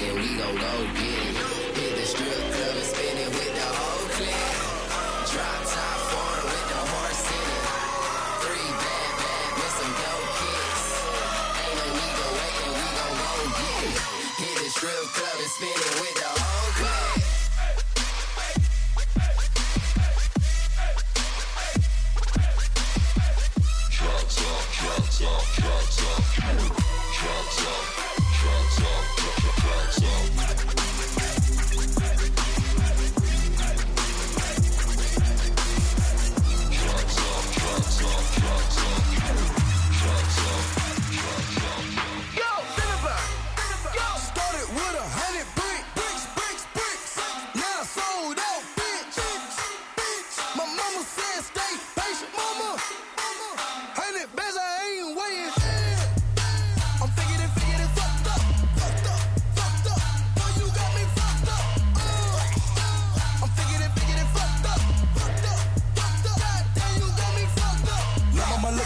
and we gon' go get it. Hit the strip club and spin it with the whole clique. Drop top foreign with the horse in it. 3 bad with some dope kicks. Ain't no need to wait and we gon' go get it. Hit the strip club and spin it with the whole clique.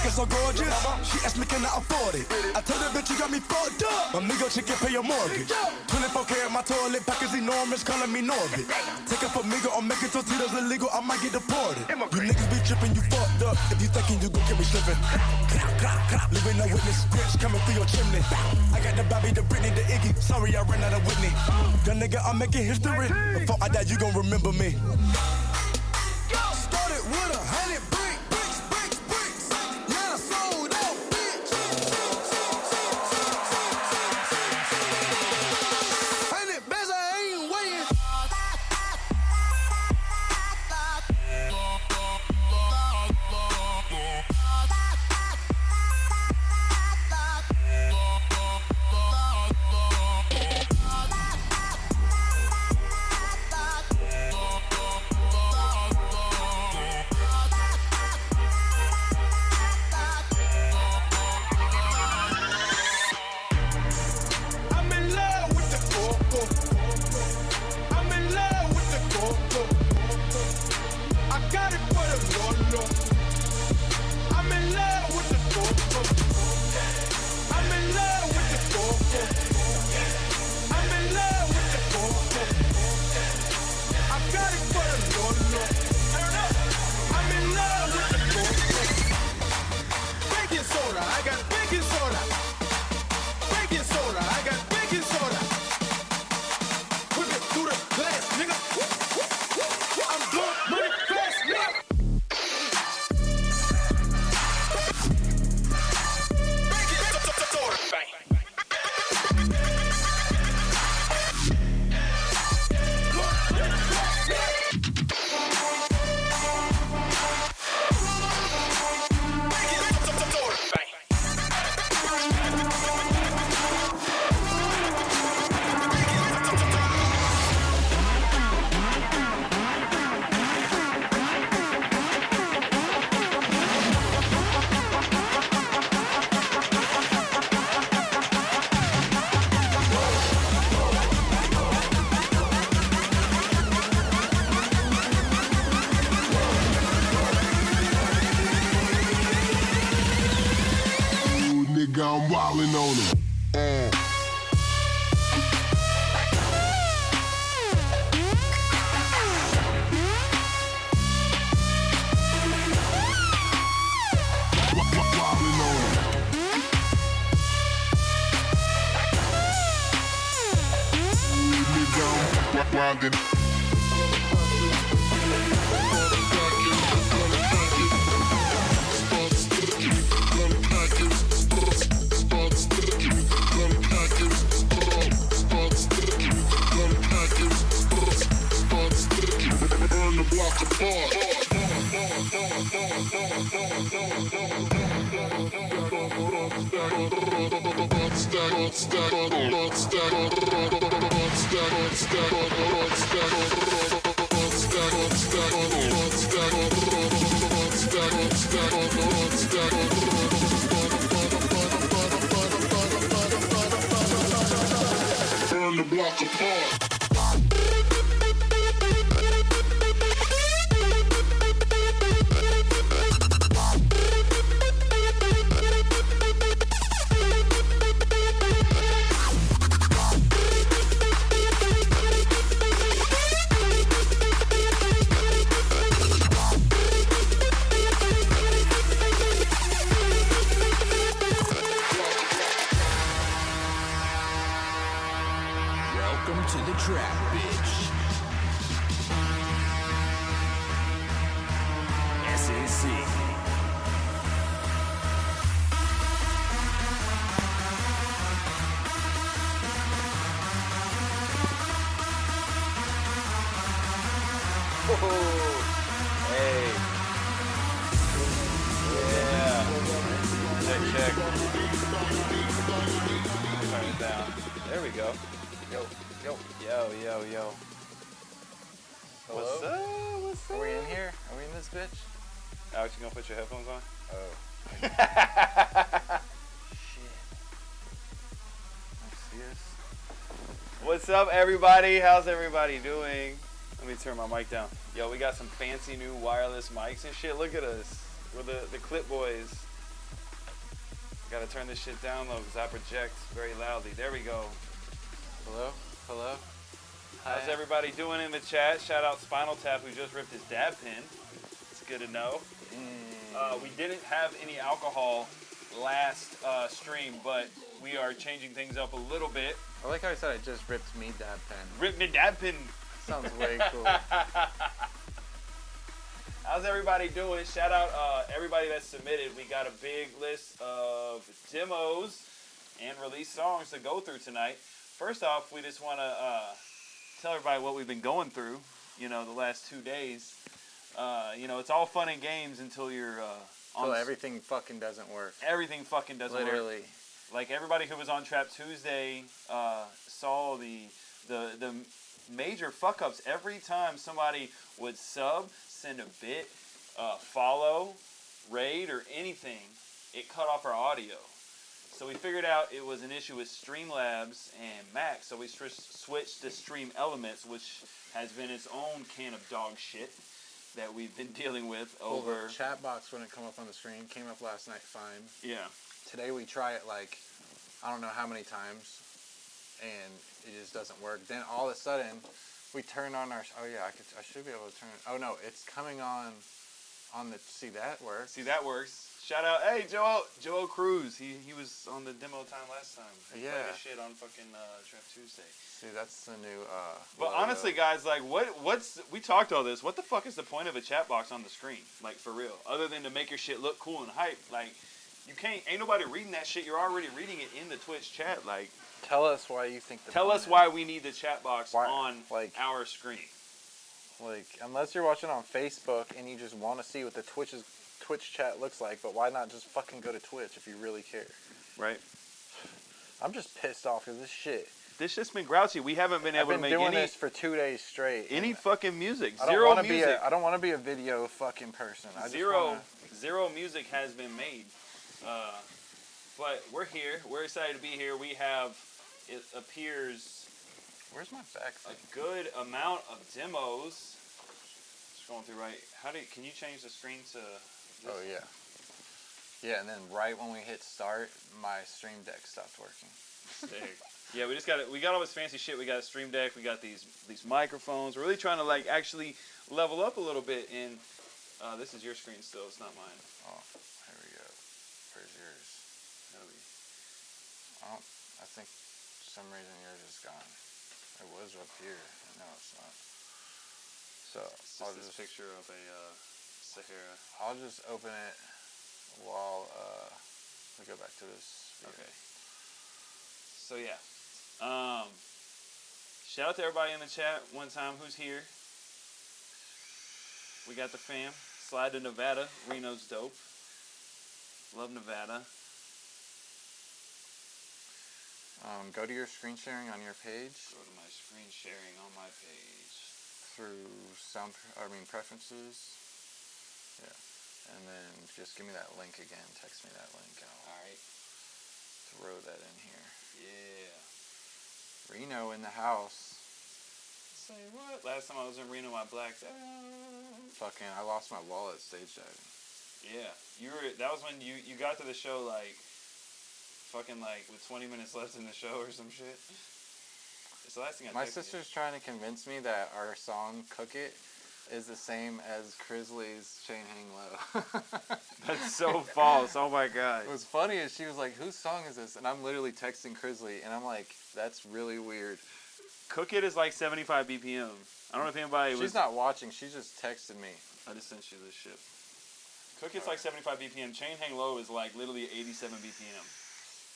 So gorgeous, she asked me can I afford it. I told her bitch you got me fucked up. Amigo chick can pay your mortgage. 24K at my toilet pack is enormous, calling me Norbit. Take it for Migo or make it Totitos illegal, I might get deported. You niggas be tripping, you fucked up. If you thinking you gon' get me slipping. Leaving no witness, bitch coming through your chimney. I got the Bobby, the Britney, the Iggy. Sorry I ran out of Whitney. Young nigga, I'm making history. Before I die, you gon' remember me. Started with 100 bricks. I'm wildin' on him. Wildin'. Burn the block apart. Welcome to the trap, bitch. SAC. Hey. Yeah. Check. Turn it down. There we go. Yo. Hello? What's up? What's up? Are we in here? Are we in this bitch? Alex, you gonna put your headphones on? Oh. Shit. I see us. What's up, everybody? How's everybody doing? Let me turn my mic down. Yo, we got some fancy new wireless mics and shit. Look at us. We're the Clip Boys. Gotta turn this shit down though, because I project very loudly. There we go. Hello? How's everybody doing in the chat? Shout out Spinal Tap, who just ripped his dab pin. It's good to know. We didn't have any alcohol last stream, but we are changing things up a little bit. I like how I said I just ripped me dab pen. Rip me dab pin. Sounds way cool. How's everybody doing? Shout out everybody that submitted. We got a big list of demos and release songs to go through tonight. First off, we just want to tell everybody what we've been going through, the last 2 days. It's all fun and games until you're Until everything fucking doesn't work. Everything fucking doesn't work. Literally. Like everybody who was on Trap Tuesday saw the major fuck ups every time somebody would sub, send a bit, follow, raid, or anything. It cut off our audio. So we figured out it was an issue with Streamlabs and Mac. So we switched to Stream Elements, which has been its own can of dog shit that we've been dealing with over. The chat box wouldn't come up on the screen. Came up last night fine. Yeah. Today we try it like, I don't know how many times, and it just doesn't work. Then all of a sudden, we turn on our, I should be able to turn it. Oh no, it's coming on the, see that works? See, that works. Shout out, hey, Joel Cruz. He was on the demo time last time. He played his shit on fucking Trap Tuesday. See, that's the new, But logo. honestly, guys, like, we talked all this. What the fuck is the point of a chat box on the screen? Like, for real. Other than to make your shit look cool and hype. Like, ain't nobody reading that shit. You're already reading it in the Twitch chat. Like, Tell us why you think the tell us why we need the chat box on like, our screen. Like, unless you're watching on Facebook and you just want to see what the Twitch chat looks like, but why not just fucking go to Twitch if you really care? Right. I'm just pissed off because This shit's been grouchy. We haven't been able to make I've been doing this for 2 days straight. Any fucking music. I don't Zero wanna music. I don't want to be a video fucking person. Zero music has been made. But we're here. We're excited to be here. We have, it appears, Where's my back? a good amount of demos. Just going through right. Can you change the screen to this? Oh yeah. Yeah, and then right when we hit start, my Stream Deck stopped working. Sick. Yeah, we got all this fancy shit. We got a Stream Deck. We got these microphones. We're really trying to like actually level up a little bit. And this is your screen still. It's not mine. Oh, here we go. Where's yours? I think for some reason yours is gone. It was up here. No, it's not. So It's just this picture of a Sahara. I'll just open it while we go back to this. Okay. So yeah. Shout out to everybody in the chat one time who's here. We got the fam. Slide to Nevada. Reno's dope. Love Nevada. Go to your screen sharing on your page Go to my screen sharing on my page. through preferences. Yeah. And then just give me that link again. Text me that link. Alright. Throw that in here. Yeah. Reno in the house. Say what? Last time I was in Reno, I blacked out. Fucking, I lost my wallet stage diving. Yeah. That was when you got to the show like fucking like with 20 minutes left in the show or some shit. It's the last thing I My texted sister's trying to convince me that our song "Cook It" is the same as Crisley's "Chain Hang Low." That's so false. Oh my god. What's funny is she was like, "Whose song is this?" And I'm literally texting Crisley, and I'm like, "That's really weird." Cook It is like 75 BPM. I don't know if anybody was. She's not watching. She just texted me. I just sent you this shit. Cook It's like 75 BPM. Chain Hang Low is like literally 87 BPM.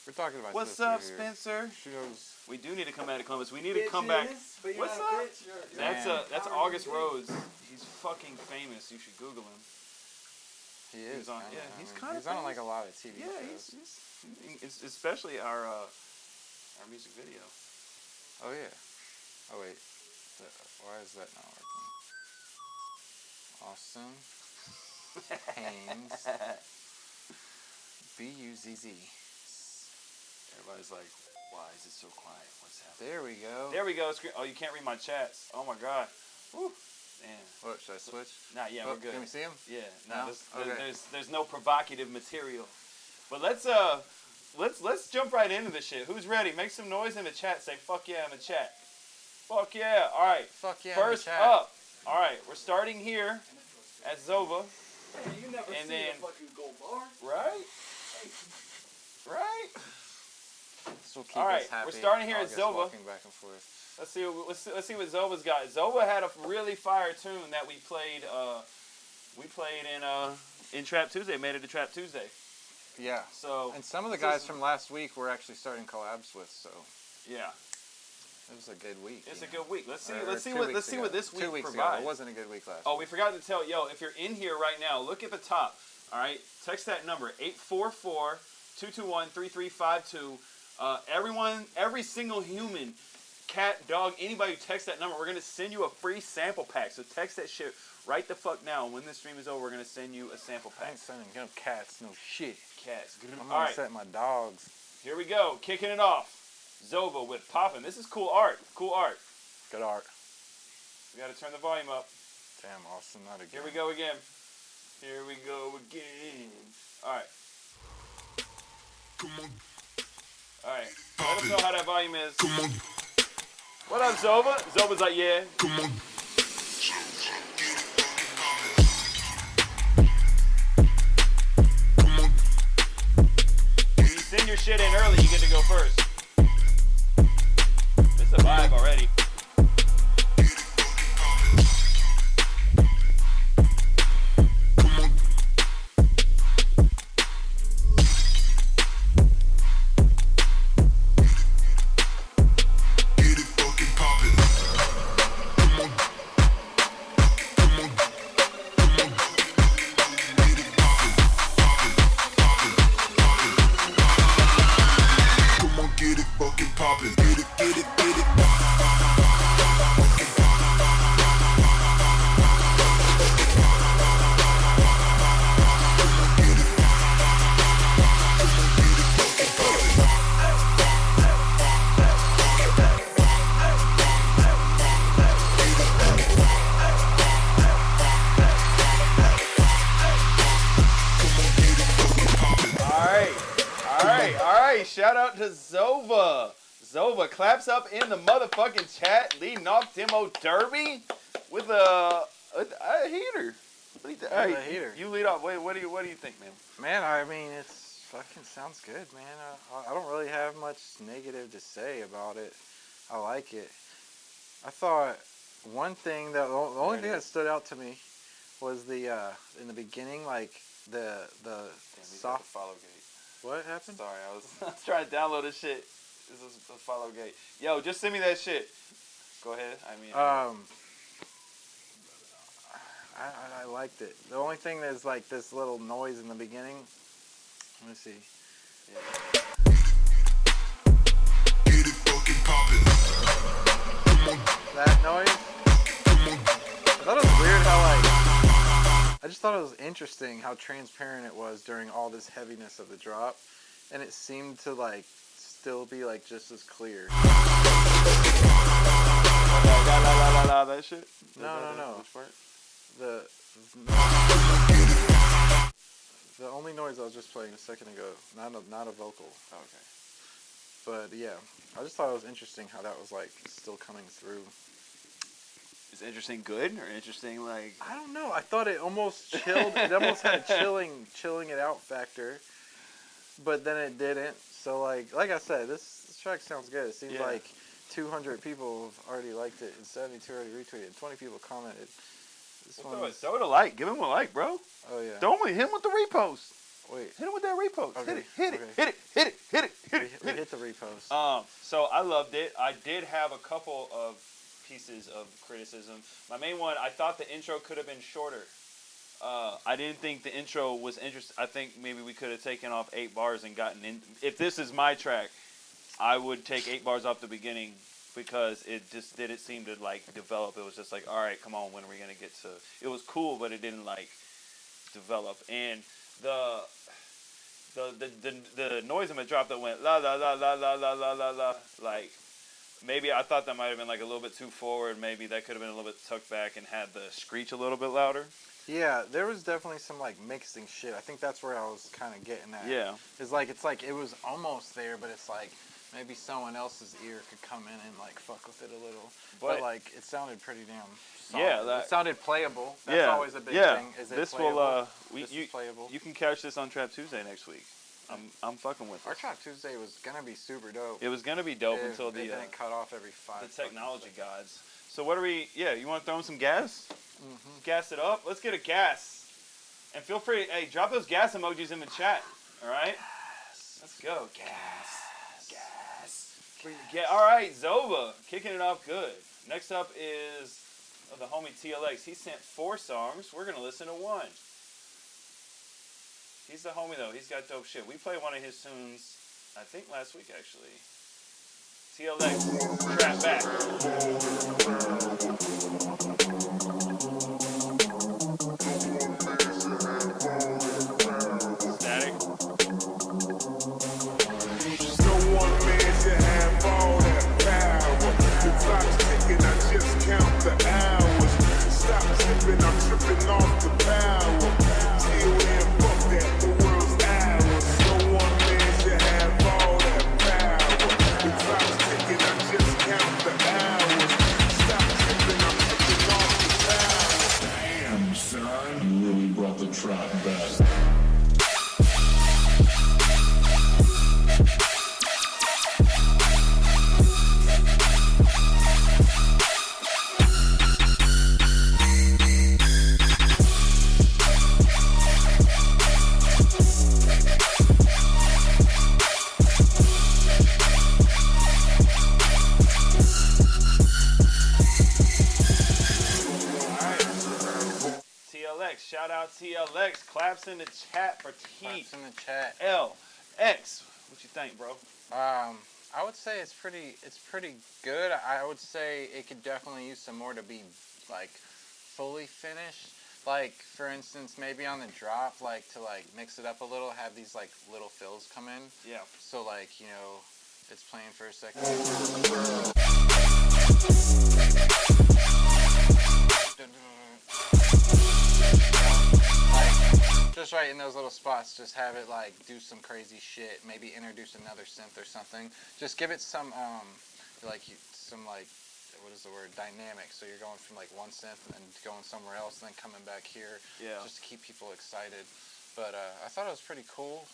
We're talking about. What's sister up, here. Spencer? She goes. We do need to come back to Columbus. We need to come back. What's up? That's August Rhodes. He's fucking famous. You should Google him. He is. on- kinda, yeah, I he's mean, kinda He's on like famous. a lot of TV Yeah, shows. it's especially our music video. Oh yeah. Oh wait. Why is that not working? Austin Haynes. B-U-Z-Z. Everybody's like, why is it so quiet? What's happening? There we go. There we go. Oh, you can't read my chats. Oh my god. Whew. Man. What, should I switch? Nah, yeah, Oh, we're good. Can we see him? Yeah, No? there's no provocative material. But let's jump right into this shit. Who's ready? Make some noise in the chat. Say fuck yeah in the chat. Fuck yeah. All right. Fuck yeah. First in the chat. up. All right, we're starting here at Zova. You never And see then- a fucking gold bar. Right? Right? This will keep All right, us happy. we're starting here at August Zova. Walking back and forth. Let's see what Zova's got. Zova had a really fire tune that we played in Trap Tuesday. Made it to Trap Tuesday. Yeah. So And some of the this guys is- from last week we're actually starting collabs with, so yeah, it was a good week. it's you a know. good week. Let's see Or let's see 2 what weeks let's see ago. what this 2 week weeks ago. provides. It wasn't a good week last Oh, week. we forgot to tell if you're in here right now, look at the top. All right, text that number 844-221-3352. Every single human, cat, dog, anybody who texts that number, we're gonna send you a free sample pack. So text that shit right the fuck now. When this stream is over, we're gonna send you a sample I pack. ain't sending no cats, no shit. Cats. I'm All gonna right, set my dogs. here we go. Kicking it off. Zova with Poppin'. This is cool art. Cool art. Good art. We gotta turn the volume up. Damn, Austin, not again. Here we go again. Here we go again. All right. Come on, All right. Let us know how that volume is. come on, What up, Zova? Zova's like, yeah. come on. Come on, When you send your shit in early, you get to go first. It's a vibe already. come on. Get it fucking poppin'. Come on, come on, come on. Get it poppin', poppin', poppin', poppin'. Come on, get it fucking poppin'. Get it, get it, get it. All right. Shout out to Zova. Zova claps up in the motherfucking chat, leading off Demo Derby with a heater. What do you think? With a heater. You lead off. Wait, what do you think, man? Man, I mean, it's fucking sounds good, man. I don't really have much negative to say about it. I like it. I thought one thing that the only thing that stood out to me was the in the beginning, like the soft. follow gate. What happened? Sorry, I was trying to download this shit. This is the follow gate. Yo, just send me that shit. Go ahead. I mean. I liked it. The only thing is like this little noise in the beginning. Let me see. Get it fucking poppin'. Come on, That noise. come on. I thought it was weird how like. I just thought it was interesting how transparent it was during all this heaviness of the drop, and it seemed to like still be like just as clear. That shit. No. Which part? The only noise I was just playing a second ago, not a vocal. Oh, okay. But yeah, I just thought it was interesting how that was like still coming through. Is interesting good or interesting like? I don't know. I thought it almost chilled. It almost had a chilling it out factor, but then it didn't. So like I said, this track sounds good. It seems Yeah. like 200 people have already liked it, and 72 already retweeted, and 20 people commented. This Throw one's, it a like. Give him a like, bro. oh yeah. Don't hit him with the repost. Wait. Hit him with that repost. Okay, Hit it. okay. Hit it. Hit it. Hit it. Hit We, it. we Hit it. hit the repost. So I loved it. I did have a couple of pieces of criticism. My main one, I thought the intro could have been shorter. I didn't think the intro was interesting. I think maybe we could have taken off 8 bars and gotten in. If this is my track, I would take 8 bars off the beginning because it just didn't seem to like develop. It was just like, all right, come on, when are we gonna get to? It was cool, but it didn't like develop. And the noise in the drop that went la la la la la la la la la, like maybe I thought that might have been like a little bit too forward. Maybe that could have been a little bit tucked back and had the screech a little bit louder. Yeah, there was definitely some like mixing shit. I think that's where I was kind of getting at. Yeah. It's like it was almost there, but it's like maybe someone else's ear could come in and like fuck with it a little. But like it sounded pretty damn solid. Yeah, it sounded playable. That's yeah, always a big yeah. thing. Is it This playable? will This is playable. you can catch this on Trap Tuesday next week. I'm fucking with Our it. Trap Tuesday was gonna be super dope. It was gonna be dope If until it the didn't cut off every 5 the fucking technology seconds. gods. So what are we? Yeah, you want to throw in some gas? Mm-hmm. Gas it up. Let's get a gas. And feel free, hey, drop those gas emojis in the chat. All right. Let's go. Gas. All right, Zova, kicking it off good. Next up is the homie TLX. He sent 4 songs. We're gonna listen to 1. He's the homie though. He's got dope shit. We played one of his tunes, I think last week actually. TLX, Trap Back. Static. No one man should have all that power. The clock's ticking, I just count the hours. Stop tripping, I'm tripping off the power. Till then, fuck that, the world's ours. No one man should have all that power. The clock's ticking, I just count the hours. Stop tripping, I'm tripping off the power. Damn, son, you really brought the trap back. TLX, shout out TLX. Claps in the chat for Claps in the chat. TLX. What you think, bro? I would say it's pretty good. I would say it could definitely use some more to be like fully finished. Like for instance, maybe on the drop, like to like mix it up a little, have these like little fills come in. Yeah. So like, you know, it's playing for a second. Like, just right in those little spots, just have it like do some crazy shit. Maybe introduce another synth or something. Just give it some some like, what is the word, dynamic. So you're going from like one synth and then going somewhere else and then coming back here. Yeah. Just to keep people excited. But I thought it was pretty cool.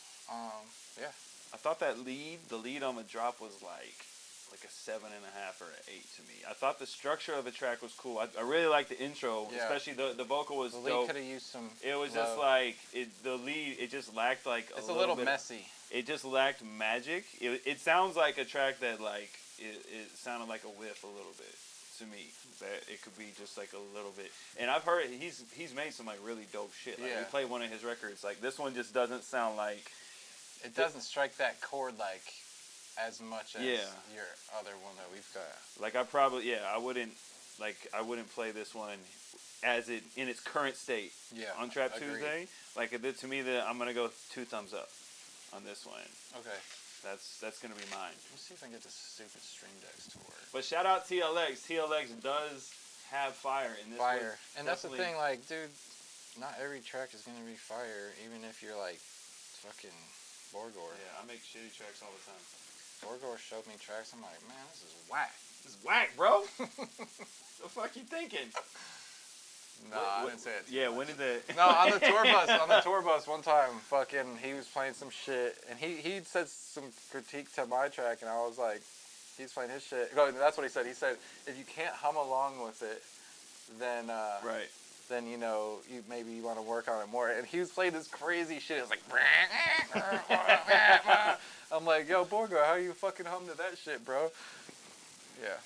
Yeah. I thought that the lead on the drop was like a 7.5 or an 8 to me. I thought the structure of the track was cool. I really liked the intro, Yeah. especially the vocal was The lead dope. could have used some. It was love. just like the lead. It just lacked like It's a little bit. messy. It just lacked magic. It sounds like a track that like it sounded like a whiff a little bit to me. That it could be just like a little bit. And I've heard he's made some like really dope shit. Like Yeah. we played one of his records. Like this one just doesn't sound like. It doesn't strike that chord like as much as Yeah. your other one that we've got. Like I wouldn't play this one as it in its current state Yeah. on Trap agreed. Tuesday. Like to me, I'm gonna go 2 thumbs up on this one. Okay. That's gonna be mine. Let's see if I can get this stupid Stream Decks to work. But shout out TLX. TLX does have fire in this. Fire. was And that's the definitely- thing, like, dude, not every track is gonna be fire, even if you're like fucking Borgor. Yeah, I make shitty tracks all the time. Borgor showed me tracks. I'm like, man, this is whack. This is whack, bro. The fuck you thinking? No, I didn't say it. too Yeah, much. when did the? No, on the tour bus one time, fucking, he was playing some shit, and he said some critique to my track, and I was like, He's playing his shit. Oh, that's what he said. He said if you can't hum along with it, then Right. then you maybe you want to work on it more. And he was playing this crazy shit. It was like, I'm like, yo, Borgo, how you fucking hum to that shit, bro? Yeah.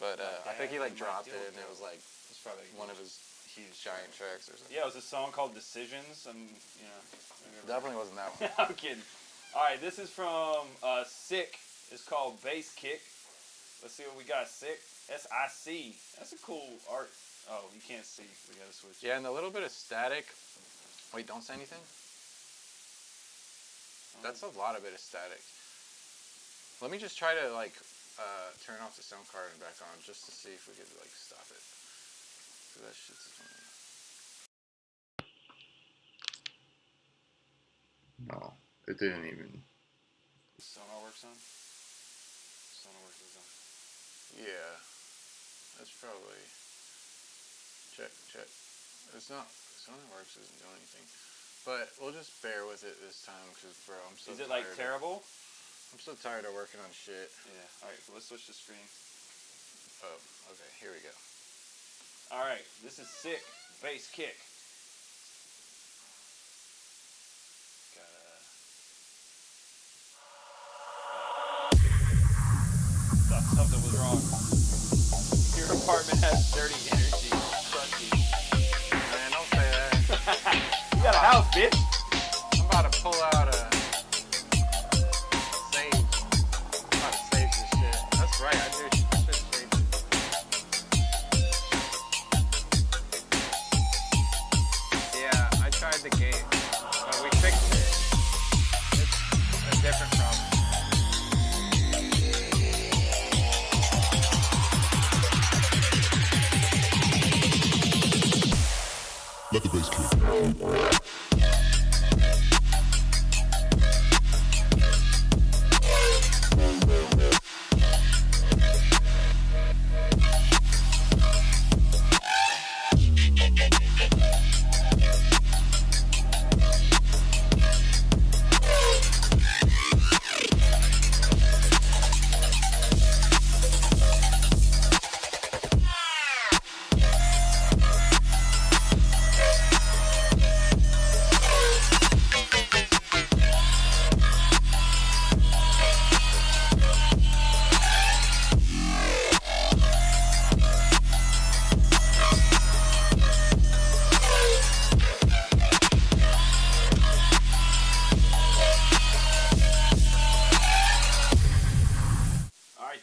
But I think he like dropped it, and it was like It's probably one of his huge giant tracks or something. Yeah, it was a song called Decisions, and maybe Definitely wasn't that one. I'm kidding. All right, this is from Sick. It's called Bass Kick. Let's see what we got. Sick. SIC. That's a cool art. Oh, you can't see. We gotta switch. Yeah, and a little bit of static. Wait, don't say anything. That's a lot of bit of static. Let me just try to like turn off the sound card and back on just to see if we could like stop it. 'Cause that shit's annoying. No, it didn't even. Sonarworks on. Sonarworks is on. Yeah, that's probably. Check. It's not. Sonarworks isn't doing anything. But we'll just bear with it this time, because bro, I'm so Is it tired. like terrible? I'm so tired of working on shit. Yeah. All right, so let's switch the screen. Oh, okay, here we go. All right, this is Sick. Bass Kick. Thought something was wrong. Your apartment has dirty energy. Crusty. Man, don't say that. You got a house, bitch. I'm about to pull out a save. I'm about to save this shit. That's right, I should save it. Yeah, I tried the game, but we fixed it. It's a different problem. Let the bass kick.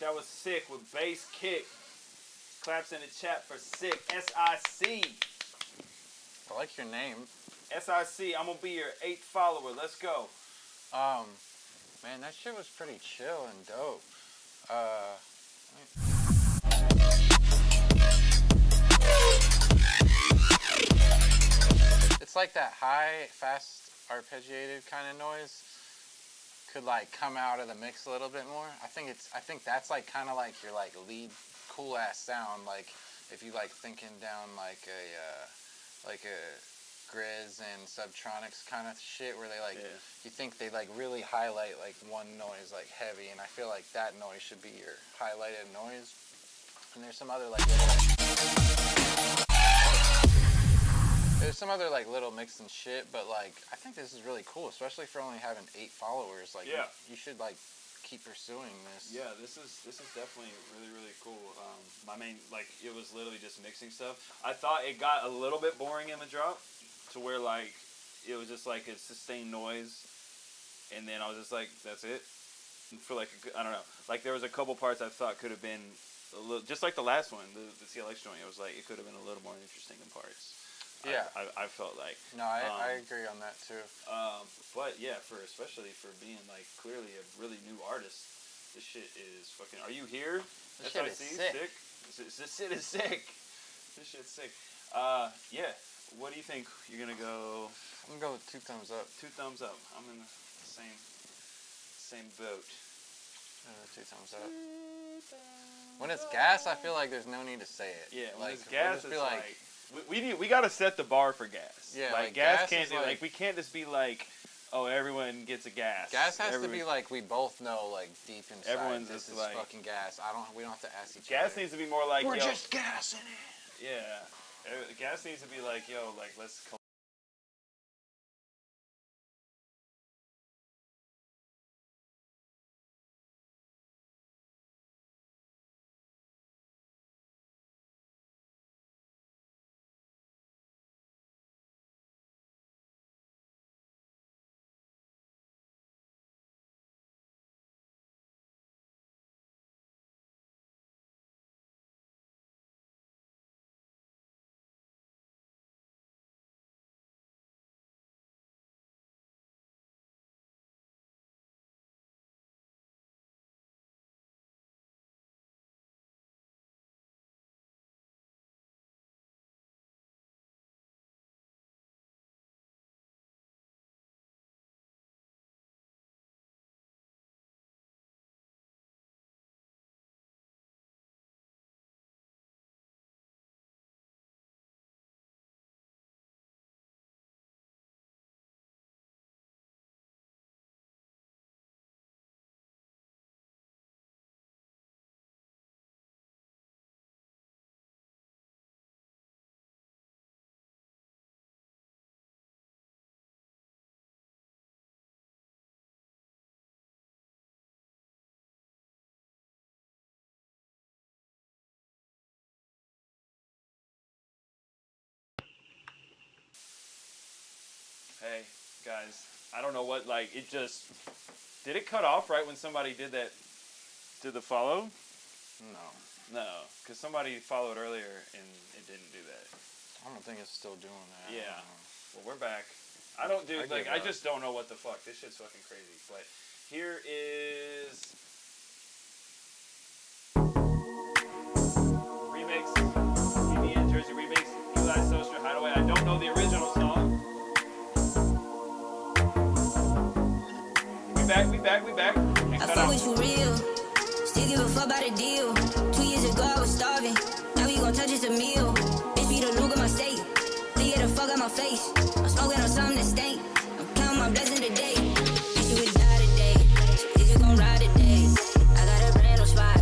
That was Sick with Bass Kick. Claps in the chat for Sick. SIC. I like your name. SIC. I'm gonna be your 8th follower. Let's go. Man, that shit was pretty chill and dope. It's like that high, fast, arpeggiated kind of noise could like come out of the mix a little bit more. I think that's like kind of like your like lead cool ass sound. Like if you like thinking down like a Grizz and Subtronics kind of shit where they like you think they like really highlight like one noise like heavy, and I feel like that noise should be your highlighted noise. And there's some other like little mix and shit, but like I think this is really cool, especially for only having 8 followers. Like you should like keep pursuing this. Yeah, this is definitely really cool. My main, like, it was literally just mixing stuff. I thought it got a little bit boring in the drop, to where like it was just like a sustained noise, and then I was just like, that's it. And for like I don't know, like there was a couple parts I thought could have been a little, just like the last one, the CLX joint. It was like it could have been a little more interesting in parts. Yeah, I felt like. No, I agree on that too. But yeah, especially for being like clearly a really new artist, this shit is fucking. Are you here? This shit is sick. This shit is sick. This shit's sick. Yeah. What do you think? You're gonna go? I'm gonna go with 2 thumbs up. 2 thumbs up. I'm in the same boat. 2 thumbs up. When it's gas, I feel like there's no need to say it. Yeah, when like, it's gas, we'll it's just be like we gotta set the bar for gas. Yeah, like like gas gas can't is do, like we can't just be like oh, everyone gets a gas. Gas has to be like we both know, like deep inside. Everyone's this just is like- fucking gas. We don't have to ask each Gas other. needs to be more like, We're yo, just gassing it. yeah. Gas needs to be like, yo, like let's. Hey, guys, I don't know what, like, it just. Did it cut off right when somebody did that? Did the follow? No, No, because somebody followed earlier and it didn't do that. I don't think it's still doing that. I Yeah. don't know. Well, we're back. I don't do, I like, give I up. just don't know what the fuck. This shit's fucking crazy. But here is. Remix. CBN Jersey Remix. Eli Social Hideaway. I don't know the original song. We back. And I cut fuck off. with you real. Still give a fuck about a deal. 2 years ago I was starving. Now we gon' touch just a meal. Bitch be the look of my state. Please get the fuck out my face. I'm smoking on something that stink. I'm counting my blessings today. Bitch you would die today. So is you gon' ride today? I got a brand new spot.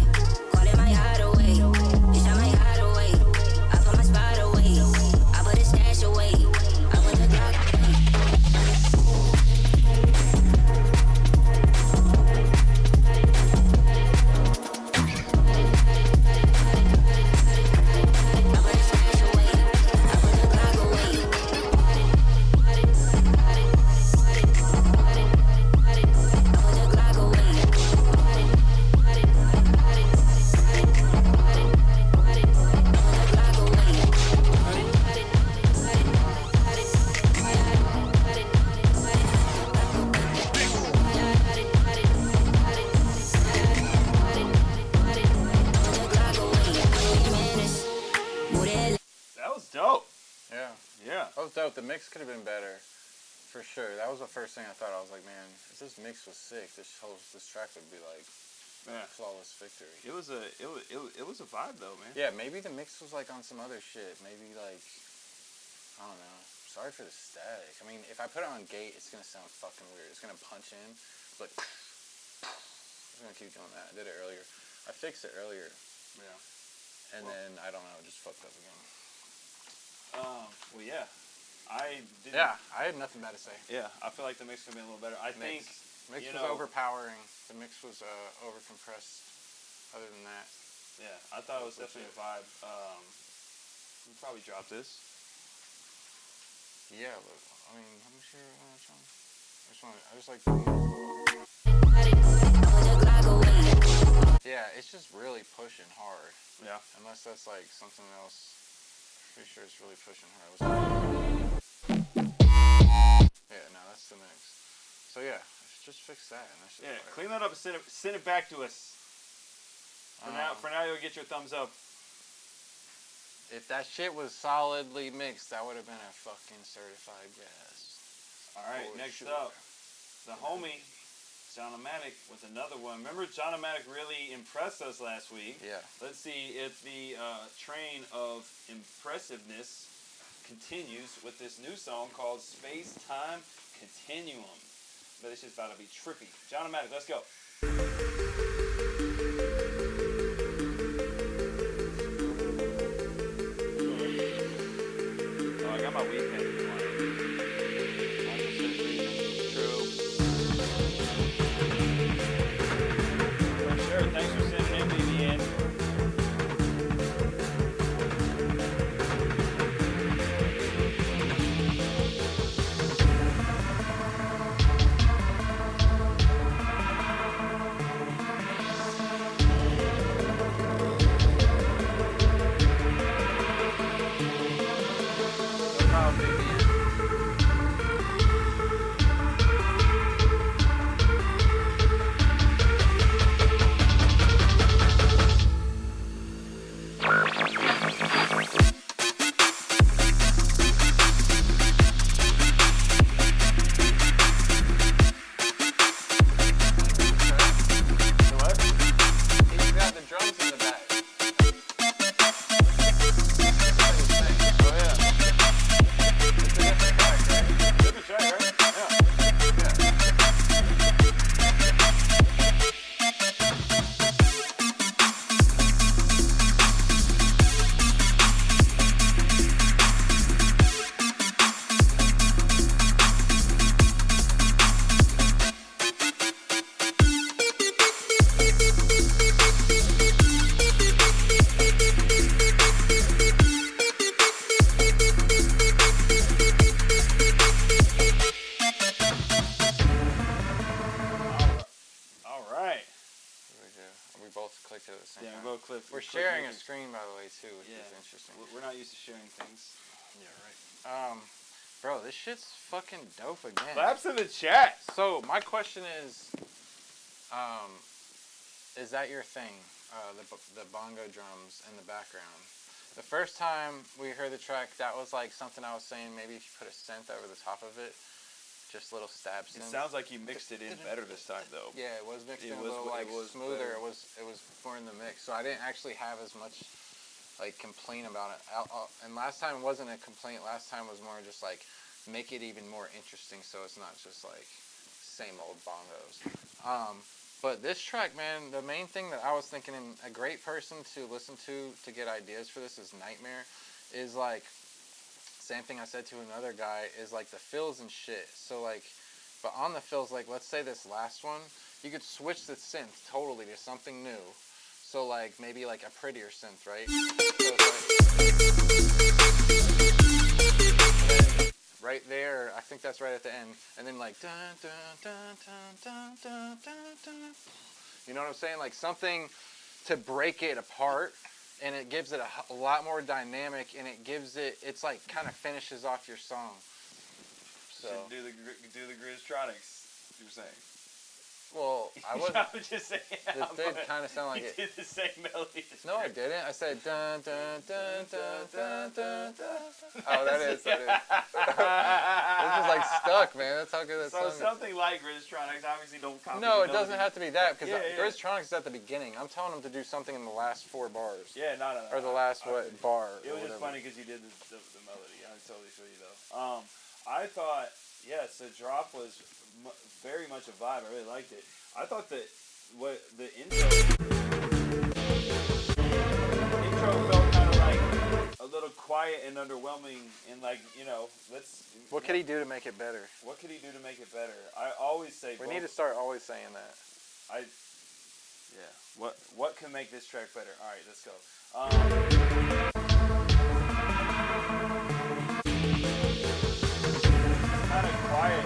Call it my hideaway. Bitch I might hide away. I put my spot away. I put a stash away. I put the Glock away. That was dope. Yeah. Yeah. That was dope. The mix could have been better, for sure. That was the first thing I thought. I was like, man, if this mix was sick, this track would be like Yeah. flawless victory. It was a vibe though, man. Yeah, maybe the mix was like on some other shit. Maybe like, I don't know. Sorry for the static. I mean, if I put it on gate, it's gonna sound fucking weird. It's gonna punch in, but I'm gonna keep doing that. I did it earlier. I fixed it earlier, Yeah. and then I don't know, it just fucked up again. Well, yeah. I didn't. Yeah, I had nothing bad to say. Yeah. I feel like the mix could be a little better. I think. Mix you was know- overpowering. The mix was over compressed. Other than that, Yeah. I thought it was definitely a vibe. We'll probably drop this. yeah. Look, I mean, let me see which one. I just like. Yeah, it's just really pushing hard. Yeah. Unless that's like something else. Pretty sure it's really pushing hard. Yeah, no, that's the mix. So yeah, just fix that. And that's just Yeah. fire. Clean that up and send it back to us. For now, you'll get your thumbs up. If that shit was solidly mixed, that would have been a fucking certified yes. All right. For Next sure. up, the homie. John-O-Matic with another one. Remember, John-O-Matic really impressed us last week. Yeah. Let's see if the train of impressiveness continues with this new song called Space Time Continuum. But this shit's about to be trippy. John-O-Matic, let's go. Oh, I got my weed pen. True. Sure, thanks for sending in, BBN. No problem, baby. What? He's got the drums in the back. Oh, yeah. It's a different track, right? Different track, right? Yeah. All right. We both clicked it at the same Yeah, time. we both clicked. We're sharing a screen, by the way, too, which Yeah. is interesting. We're not used to sharing things. Yeah, right. Bro, this shit's fucking dope again. Claps in the chat. So my question is that your thing? The bongo drums in the background. The first time we heard the track, that was like something I was saying. Maybe if you put a synth over the top of it, just little stab It synth. sounds like you mixed it in better this time, though. Yeah, it was mixed It in was- a little like it was smoother. better. It was more in the mix, so I didn't actually have as much like complaint about it. And last time wasn't a complaint. Last time was more just like make it even more interesting, so it's not just like same old bongos. But this track, man, the main thing that I was thinking, and a great person to listen to get ideas for this is Nightmare, is like same thing I said to another guy is like the fills and shit. So like. But on the fills, like let's say this last one, you could switch the synth totally to something new. So like maybe like a prettier synth, right? So it's like, right there, I think that's right at the end, and then like dun dun dun dun dun dun dun dun. You know what I'm saying? Like something to break it apart, and it gives it a lot more dynamic, and it gives it, it's like kind of finishes off your song. So. Should do the Grizztronics, you're saying. Well, I was. I was just saying. This did kind of sound like you it. did the same melody. No, I didn't. I said dun dun dun dun dun dun dun. Oh, that is. This is like stuck, man. That's how good that So song is. something like Grizztronics, obviously don't copy No, the it doesn't melody. have to be that because Yeah, yeah. Grizztronics is at the beginning. I'm telling them to do something in the last 4 bars. Yeah, no. Or the last bar. It or was just whatever. funny because you did the melody. I totally feel you though. I thought, yes, the drop was very much a vibe. I really liked it. I thought that what the intro felt kind of like a little quiet and underwhelming, and like, you know, What could he do to make it better? What could he do to make it better? I always say We need to start always saying that. Yeah. What can make this track better? All right, let's go. Kind of quiet.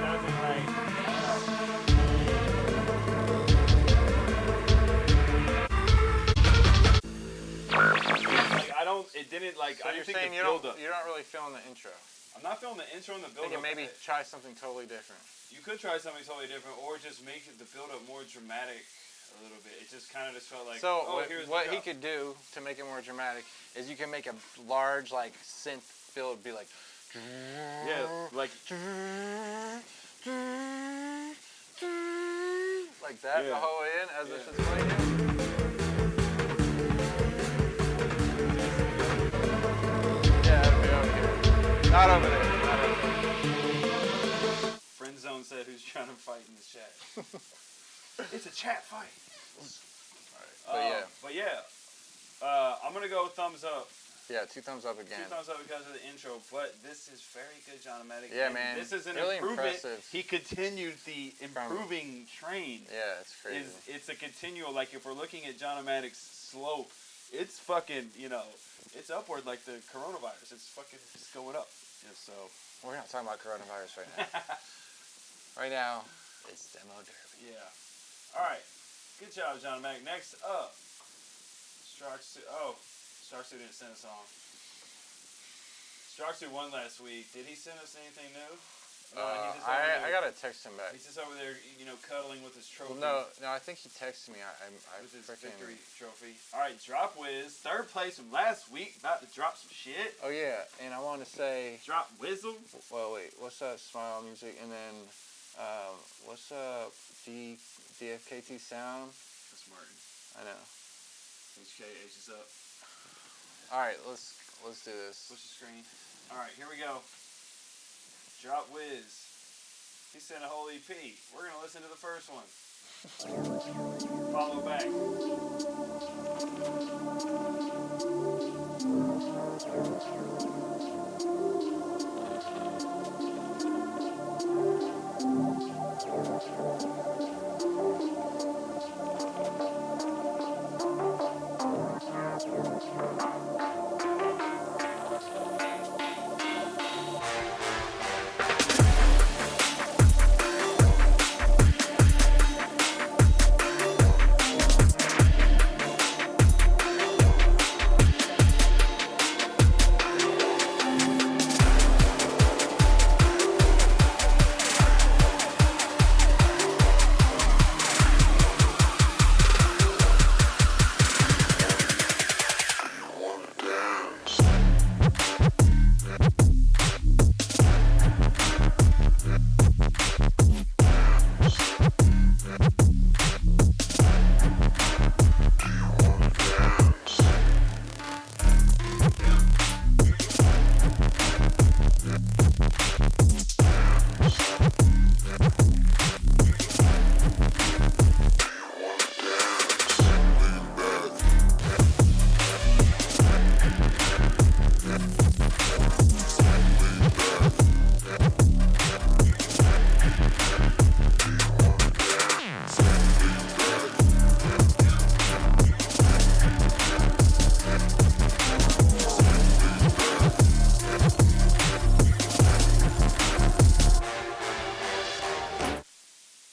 Nothing like. I don't. It didn't like. So I you're didn't think saying the you're build-up. not really feeling the intro. I'm not feeling the intro and the build-up. Thinking maybe try something totally different. You could try something totally different, or just make the build-up more dramatic a little bit. It just kind of just felt like. So here's what the he drop. could do to make it more dramatic is you can make a large like synth fill be like. Yeah, like. Like that the Yeah. whole way in as Yeah. if it's playing. Yeah, it'll be over here. Not over there. Not over there. Stone said, who's trying to fight in the chat. It's a chat fight. But yeah, I'm gonna go thumbs up. yeah, 2 thumbs up again. 2 thumbs up because of the intro, but this is very good, John Amatic. Yeah, And man. This is an Really improvement. impressive. He continued the improving train. Yeah, it's crazy. It's a continual. Like if we're looking at John Amatic's slope, it's fucking, it's upward like the coronavirus. It's fucking just going up. Yeah, so We're not talking about coronavirus right now. Right now, it's Demo Derby. yeah. All right. Good job, John Amatic. Next up, Starksu didn't send a song. Starksu won last week. Did he send us anything new? No, he's just over I there- gotta text him back. He's just over there, cuddling with his trophy. Well, no, I think he texted me. I With his freaking. victory trophy. All right, Drop Wiz, 3rd place from last week. About to drop some shit. Oh yeah, and I want to say. Drop Wizzle. Well, wait. What's up, Smile Music? And then, what's up, DFKT Sound? That's Martin. I know. HKH is up. All right, let's do this. Push the screen. All right, here we go. Drop Wiz. He sent a whole EP. We're gonna listen to the first one. Follow back.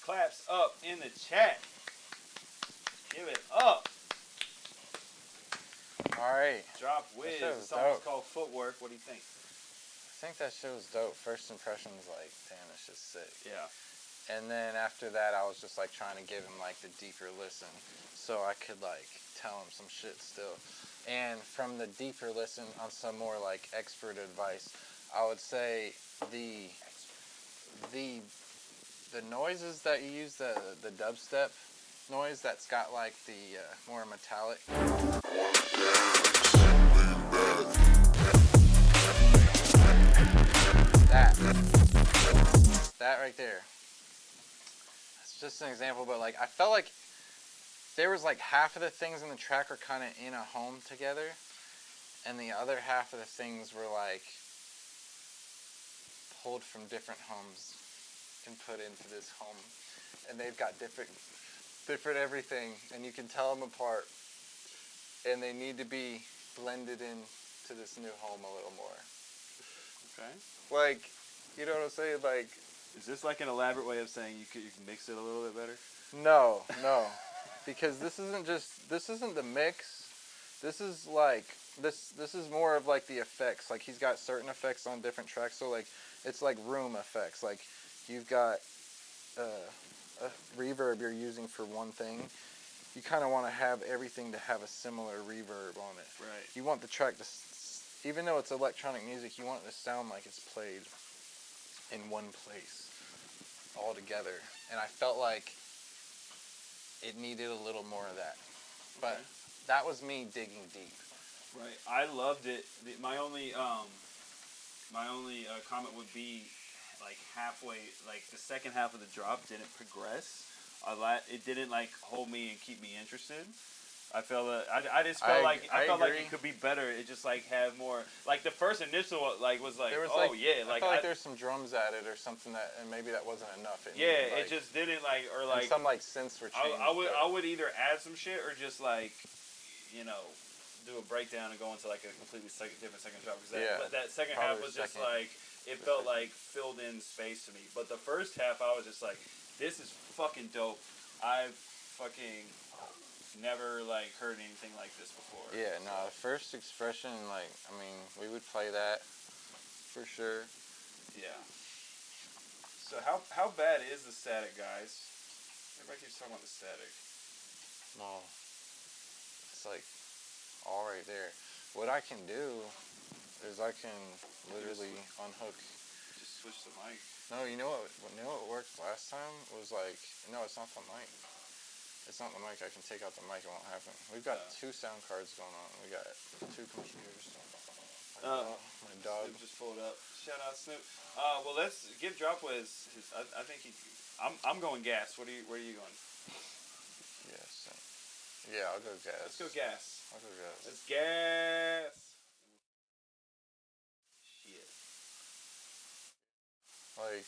Claps up in the chat. Give it up. All right. Drop Wiz. That shit The was song is dope. called Footwork. What do you think? I think that shit was dope. First impressions, like, damn, it's just sick. Yeah. And then after that, I was just like trying to give him like the deeper listen, so I could like tell him some shit still. And from the deeper listen on some more like expert advice, I would say the noises that you use, the dubstep noise that's got like the more metallic. That right there. That's just an example, but like I felt like there was like half of the things in the track are kind of in a home together, and the other half of the things were like pulled from different homes and put into this home, and they've got different everything, and you can tell them apart, and they need to be blended in to this new home a little more. Okay. Like, you know what I'm saying? Like, Is this like an elaborate way of saying you can mix it a little bit better? no, because this isn't the mix. This is like this is more of like the effects. Like he's got certain effects on different tracks, so like it's like room effects. Like you've got a reverb you're using for one thing. You kind of want to have everything to have a similar reverb on it. Right. You want the track to, even though it's electronic music, you want it to sound like it's played in one place all together. And I felt like it needed a little more of that. But that was me digging deep. Right. I loved it. My only comment would be like halfway, like the second half of the drop didn't progress. It didn't like hold me and keep me interested. I felt I just felt like I felt like agree. it could be better. It just like have more like the first initial like was like There was oh yeah I like felt like there's some drums added or something that, and maybe that wasn't enough. It needed, it just didn't like or and like some like synths were changed. I would either add some shit or just like you know do a breakdown and go into like a completely different second drop because that second half Probably was just second. like it felt like filled in space to me. But the first half I was just like this is fucking dope. I've fucking never like heard anything like this before. Yeah, no, the first expression, like, I mean, we would play that for sure. Yeah. So how bad is the static, guys? Everybody keeps talking about the static. Well, it's like all right there. What I can do is I can literally unhook. Just switch the mic. No, you know what worked last time was like, no, it's not the mic. It's not the mic. I can take out the mic. It won't happen. We've got 2 sound cards going on. We got 2 computers. My dog. Snoop just pulled up. Shout out Snoop. Well, let's give Dropwiz. I think he. I'm going gas. Where are you going? Yes. Yeah, I'll go gas. Let's go gas. I'll go gas. Let's gas. Shit. Like,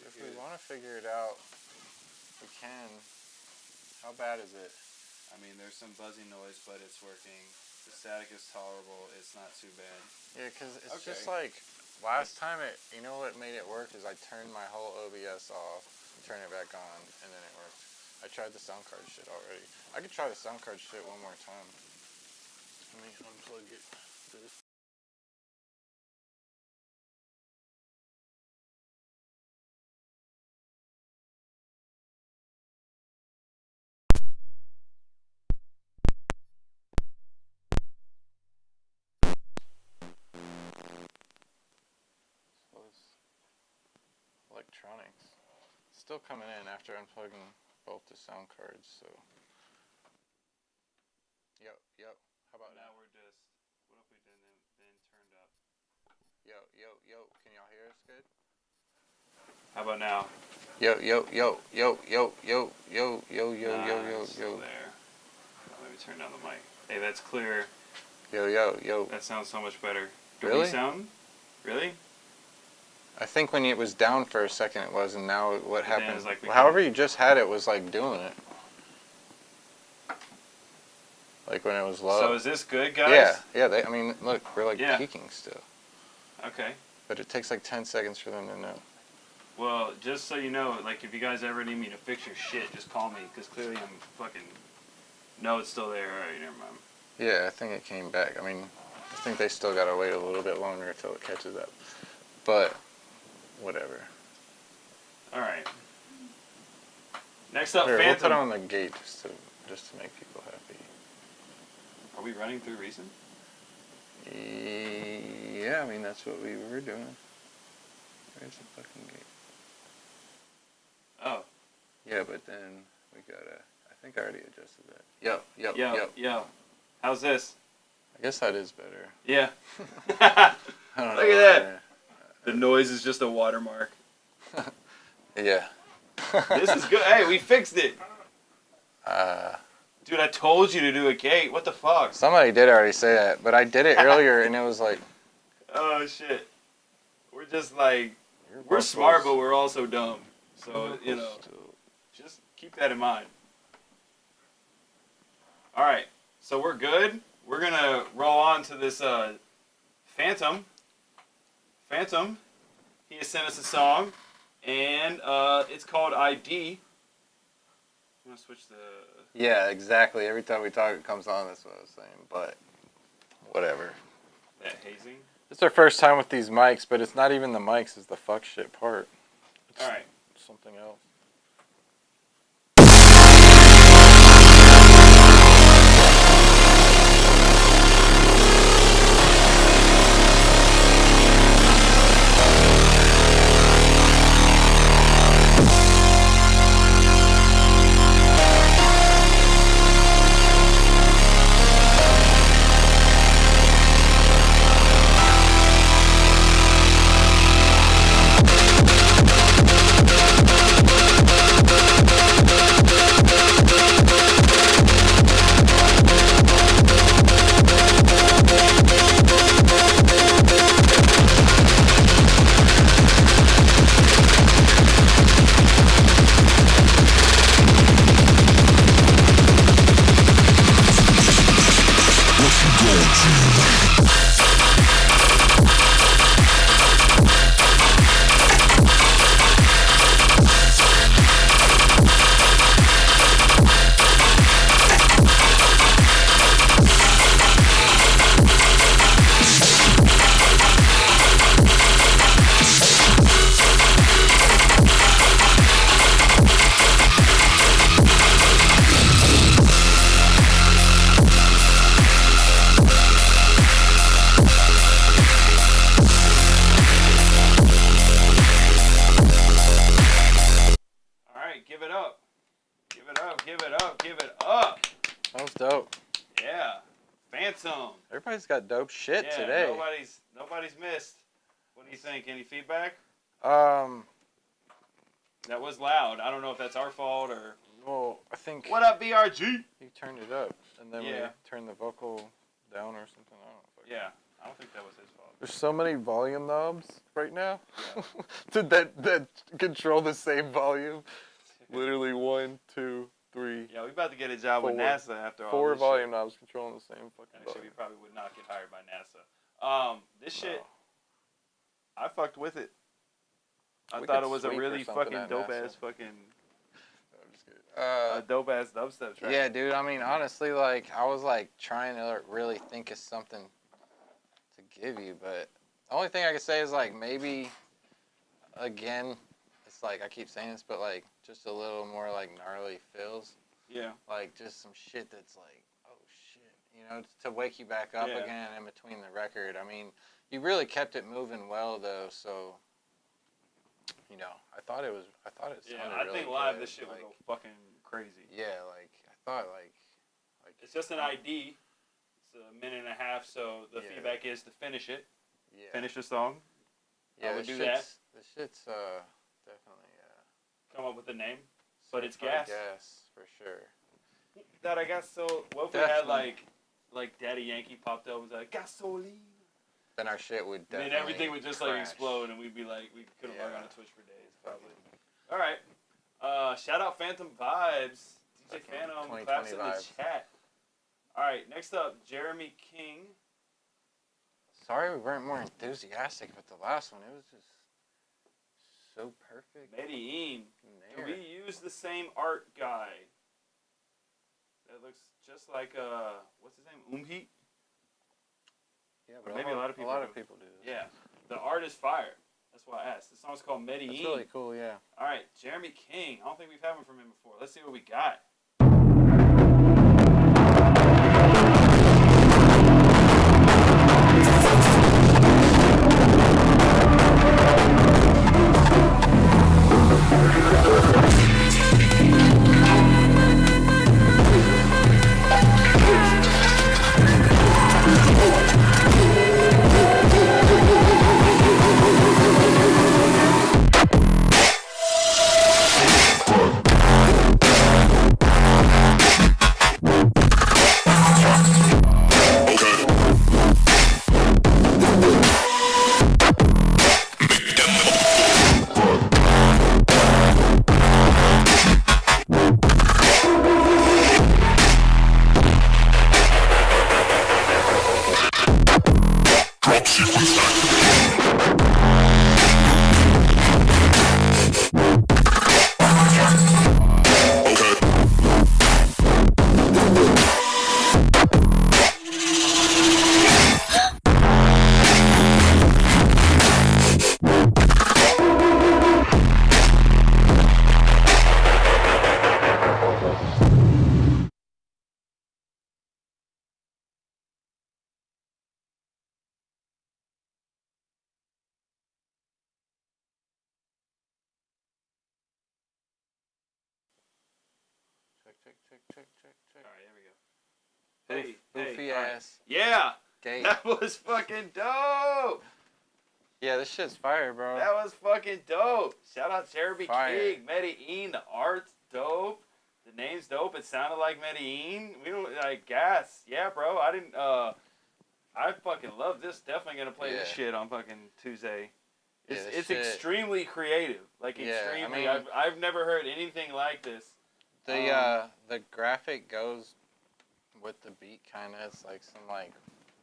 if we want to figure it out, we can. How bad is it? I mean, there's some buzzing noise, but it's working. The static is tolerable. It's not too bad. Yeah, because it's Okay. just like, last time you know what made it work is I turned my whole OBS off, turned it back on, and then it worked. I tried the sound card shit already. I could try the sound card shit one more time. Let me unplug it. Electronics. Still coming in after unplugging both the sound cards, so. Yep. How about Now now? we're just. What if we did then turned up? Yo. Can y'all hear us good? How about now? Yo. Still there. Let me turn down the mic. Hey, that's clear. Yo. That sounds so much better. Really? Sound? Really? I think when it was down for a second it was, and now what And then happened? it's like we However you just had it was like doing it. Like when it was low. So is this good, guys? Yeah. I mean, look, we're like Yeah. peaking still, Okay. but it takes like 10 seconds for them to know. Well, just so you know, like if you guys ever need me to fix your shit, just call me, because clearly I'm fucking. No, it's still there. All right, never mind. Yeah, I think it came back. I mean, I think they still gotta wait a little bit longer until it catches up. But whatever. All right. Next up, Here, we'll put Phantom. on the gate just to make people happy. Are we running through Reason? Yeah, I mean that's what we were doing. Where's the fucking gate? Oh. Yeah, but then we gotta. I think I already adjusted that. Yo. How's this? I guess that is better. Yeah. I don't know. Look at that. The noise is just a watermark. Yeah. This is good. Hey, we fixed it. Uh, Dude, I told you to do a gate. What the fuck? somebody did already say that, but I did it earlier and it was like. Oh, shit. We're just like, Your we're smart, vocals- but we're also dumb. So, you know, just keep that in mind. All right. So we're good. We're going to roll on to this Phantom. He has sent us a song, and it's called ID. I'm going to switch the... Yeah, exactly. Every time we talk, it comes on. That's what I was saying, but whatever. That hazing. It's our first time with these mics, but it's not even the mics. It's the fuck shit part. It's All right. something else. Give it up. Give it up. That was dope. Yeah. Phantom. Everybody's got dope shit Yeah, today. nobody's missed. What do you think? Any feedback? That was loud. I don't know if that's our fault or. Well, I think What up, BRG? you turned it up, and then Yeah. we turned the vocal down or something. I don't know. Yeah, I don't think that was his fault. There's so many volume knobs right now that control the same volume. Literally 1, 2, 3, Yeah, we about to get a job with 4. NASA after all 4 this volume knobs controlling the same fucking shit. Actually, we volume. probably would not get hired by NASA. This shit, No. I fucked with it. I We thought could it was a sweep or really something fucking at dope NASA. ass fucking I'm just kidding. dope ass dubstep track. Yeah, dude. I mean, honestly, like I was like trying to really think of something to give you, but the only thing I could say is like maybe again, it's like I keep saying this, but like just a little more like gnarly feels, Yeah. like just some shit that's like, oh shit, you know, to wake you back up Yeah. again in between the record. I mean, you really kept it moving well though, so. You know, I thought it sounded Yeah, I really think live good, this shit like, would go fucking crazy. Yeah, like I thought like It's just an ID. It's a minute and a half, so the Yeah. feedback is to finish it. yeah. Finish the song. Yeah, I would this do that. shit's- This shit's definitely Come up with a name. But it's certified gas. gas for sure. That I guess so. What if we had Definitely. like Daddy Yankee popped up and was like gasoline? Then our shit would And definitely. then everything would just like crash. explode, and we'd be like, we couldn't work Yeah. on a Twitch for days, probably. All right. Shout out Phantom Vibes. DJ Fucking Phantom 2020 claps in the vibes. chat. All right. Next up, Jeremy King. Sorry we weren't more enthusiastic about the last one. It was just so perfect. Medellin. Do There. we use the same art guy? That looks just like what's his name? Umheat. Yeah, but maybe a lot of people do. do. This. Yeah. The art is fire. That's why I asked. The song's called Medellin. That's really cool. Yeah. All right, Jeremy King. I don't think we've had one from him before. Let's see what we got. Check. All right, there we go. Hey, Goofy all right. ass Yeah, gate. that was fucking dope. Yeah, this shit's fire, bro. That was fucking dope. Shout out Jeremy Fire. King, Medellin. The art's dope. The name's dope. It sounded like Medellin. We don't like gas. Yeah, bro. I didn't. I fucking love this. Definitely gonna play this Yeah. shit on fucking Tuesday. Yeah, It's, this it's shit- extremely creative. Like Yeah, I extremely. mean- I've never heard anything like this. The graphic goes with the beat, kind of. It's like some like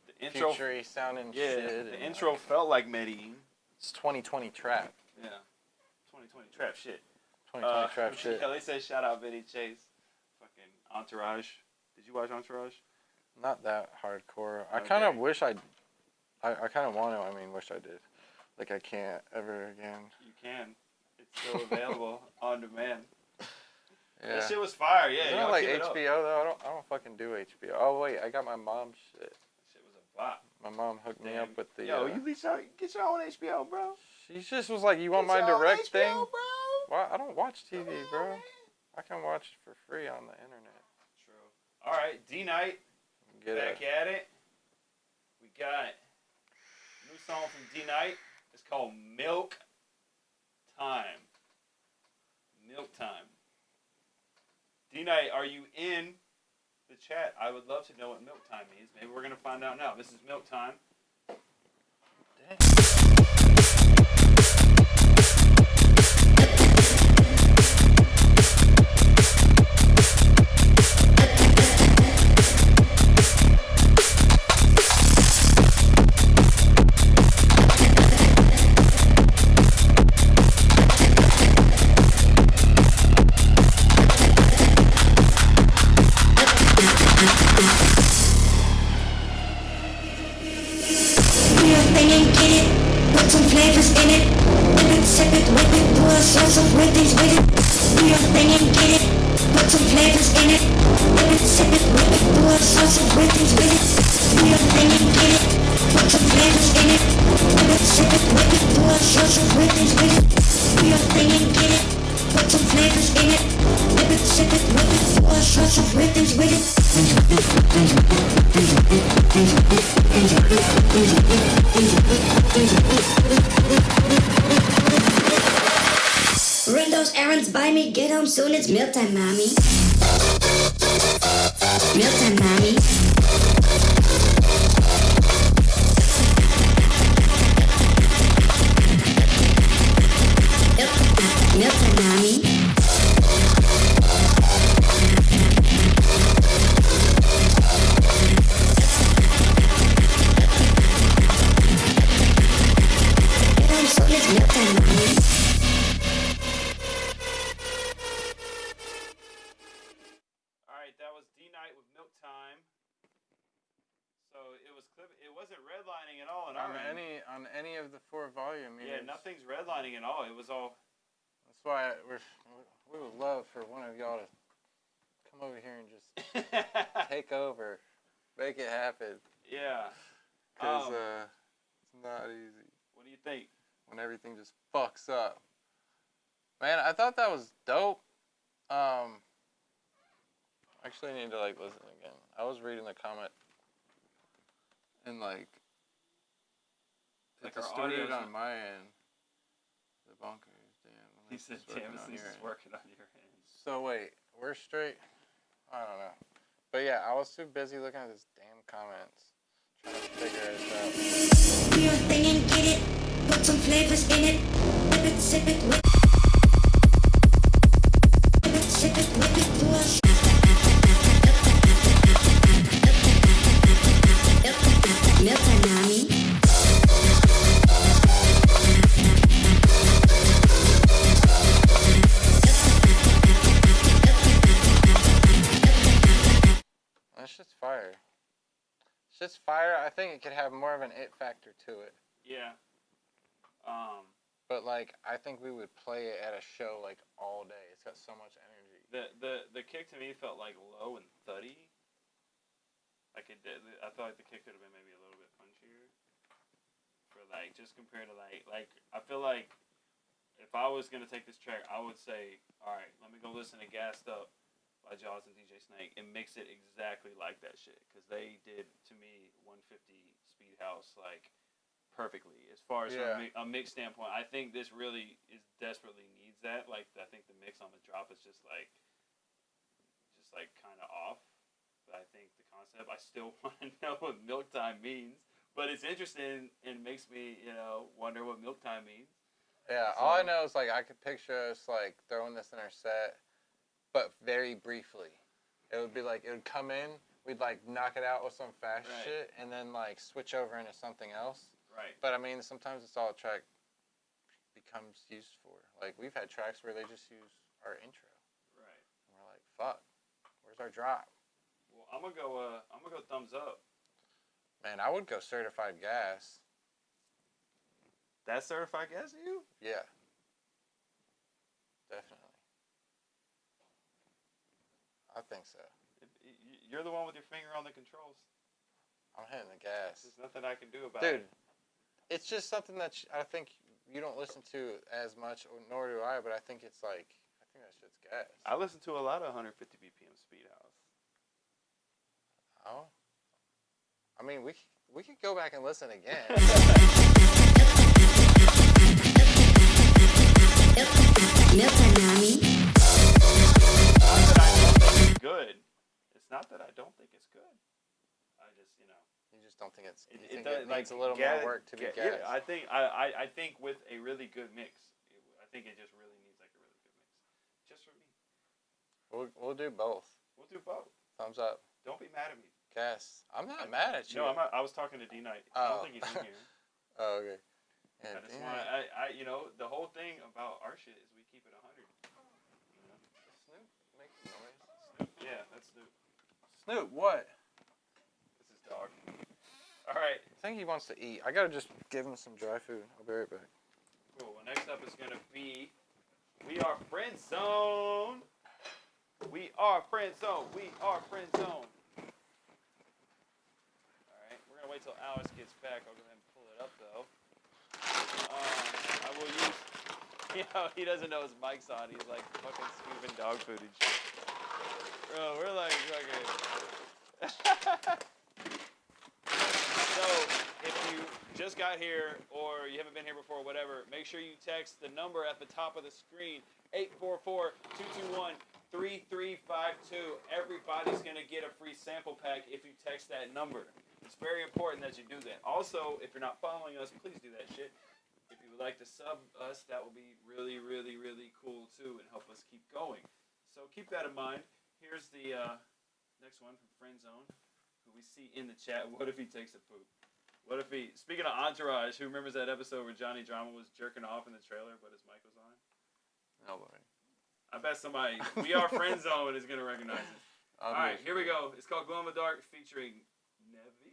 The intro. future-y sounding Yeah, shit. the and, intro like, felt like Medellin. it's 2020 trap. Yeah. 2020 trap shit. 2020 trap shit. Yeah, they say shout out Vinny Chase. Fucking Entourage. Did you watch Entourage? Not that hardcore. I Okay. kind of wish I kind of want to. I mean, wish I did. Like I can't ever again. You can. It's still available on demand. Yeah. That shit was fire. Yeah, Isn't y'all it like keep it up. HBO though? I don't fucking do HBO. Oh wait, I got my mom's shit. That shit was a bop. My mom hooked me Damn. up with the. Yo, you get your own HBO, bro. She just was like, "You want Get my your own direct HBO, thing?" bro. Well, I don't watch TV, bro. I can watch it for free on the internet. True. All right, D Night. Get Back it. at it. We got a new song from D Night. It's called Milk Time. Milk Time. D Night, are you in the chat? I would love to know what milk time means. Maybe we're gonna find out now. This is Milk Time. Real thing and get it. Put some flavors in it. Whip it, sip it, whip it. Do a sauce of with these with it. Real thing and get it. Put some flavors in it. Whip it, sip it, whip it. Do a sauce of with these with it. Real thing and get it. Put some flavors in it. Whip it, sip it, whip it. Do a sauce of with these with it. Real thing and get it. Put some flavors in it. Whip it, sip it, whip it. Do a sauce of with these with it. Run those errands by me, get home soon, it's meal time, mommy. Meal time, mommy. Meal time, mommy. Get home soon, it's meal time, mommy. All right, that was D Night with Milk Time. So it was clip. It wasn't redlining at all in our end. On any of the 4 volume meters. Yeah, nothing's redlining at all. It was all. That's why we would love for one of y'all to come over here and just take over, make it happen. Yeah. Cause it's not easy What do you think? when everything just fucks up. Man, I thought that was dope. Actually, I need to like listen again. I was reading the comment, and like Like it our distorted audio's on my end. The bunkers, damn. He said, "Damn, this is working on your end." So wait, we're straight. I don't know, but yeah, I was too busy looking at this damn comments, trying to figure it out. Real thing and get it. Put some flavors in it. Whip it, sip it, whip it, sip it, whip it, do a meal time, mommy. That's just fire. It's just fire. I think it could have more of an it factor to it. Yeah. But like, I think we would play it at a show like all day. It's got so much energy. The kick to me felt like low and thuddy. Like it did. I felt like the kick could have been maybe a little bit punchier. For like just compared to like I feel like if I was gonna take this track, I would say, all right, let me go listen to Gassed Up by Jaws and DJ Snake and mix it exactly like that shit, because they did to me 150 Speed House like perfectly as far as from a mix standpoint. I think this really is desperately needs that. Like I think the mix on the drop is just like kind of off. But I think the concept, I still want to know what Milk Time means. But it's interesting and makes me, wonder what Milk Time means. Yeah, So- all I know is like I could picture us like throwing this in our set, but very briefly. It would be like it would come in, we'd like knock it out with some fast Right. shit, and then like switch over into something else. Right. But I mean, sometimes it's all a track becomes used for. Like we've had tracks where they just use our intro, Right. and we're like, "Fuck, where's our drop?" Well, I'm gonna go thumbs up. Man, I would go Certified Gas. That's certified gas to you? Yeah, definitely. I think so. You're the one with your finger on the controls. I'm hitting the gas. There's nothing I can do about Dude, it. it's just something that I think you don't listen to as much, nor do I, but I think that shit's guess. I listen to a lot of 150 BPM speed house. Oh. I mean, we could go back and listen again. Good. It's not that I don't think it's good. I just, you know. You just don't think it's. You It think does, it needs a little gas- more work to be yeah, gassed. I think with a really good mix, I think it just really needs like a really good mix. Just for me. We'll do both. We'll do both. Thumbs up. Don't be mad at me. Gas. I'm not mad at you. No, I was talking to D Knight. I Oh. don't think he's in here. Oh, okay. Yeah, I just damn. want you know, the whole thing about our shit is we keep it 100. You know? Snoop makes noise. Yeah, that's Snoop. Snoop, what? This is dog. All right. I think he wants to eat. I gotta just give him some dry food. I'll be right back. Cool. Well, next up is gonna be We Are Friend Zone. We are Friend Zone. We are Friend Zone. All right. We're gonna wait till Alice gets back. I'll go ahead and pull it up though. I will use. You know, he doesn't know his mic's on. He's like fucking scooping dog food and shit. Bro, we're like fucking. So, if you just got here or you haven't been here before, whatever, make sure you text the number at the top of the screen, 844-221-3352. Everybody's going to get a free sample pack if you text that number. It's very important that you do that. Also, if you're not following us, please do that shit. If you would like to sub us, that will be really, really, really cool too and help us keep going. So keep that in mind. Here's the next one from Friend Zone, who we see in the chat. What if he takes a poop? What if he, speaking of Entourage, who remembers that episode where Johnny Drama was jerking off in the trailer but his mic was on? Nobody. I bet somebody, We Are Friend Zone is going to recognize it. All right, here we go. It's called Glow in the Dark featuring Nevi.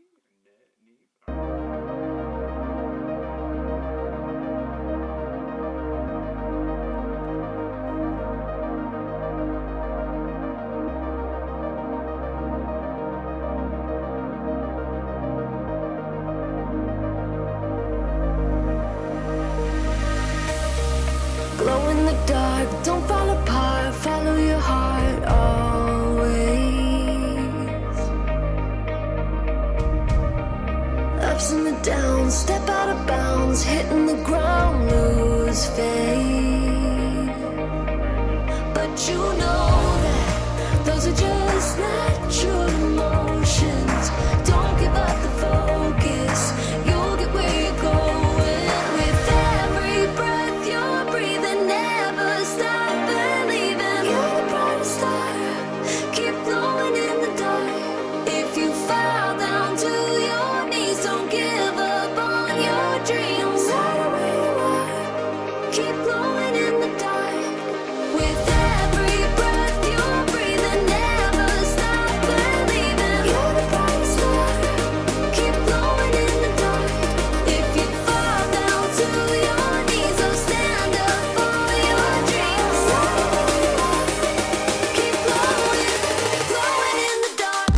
Glow in the dark, don't fall apart, follow your heart always. Ups and the downs, step out of bounds, hitting the ground, lose faith. But you know that those are just natural emotions. Don't give up the focus, you'll get where you're going. With every breath you're breathing, never stop believing. You're the brightest star, keep glowing in the dark. If you fall down to your knees, don't give up on your dreams. No matter where you are, keep glowing in the dark. With every breath you're breathing, never stop believing. You're the brightest star, keep glowing in the dark. If you fall down to your knees, don't stand up for your dreams. Keep glowing, glowing in the dark.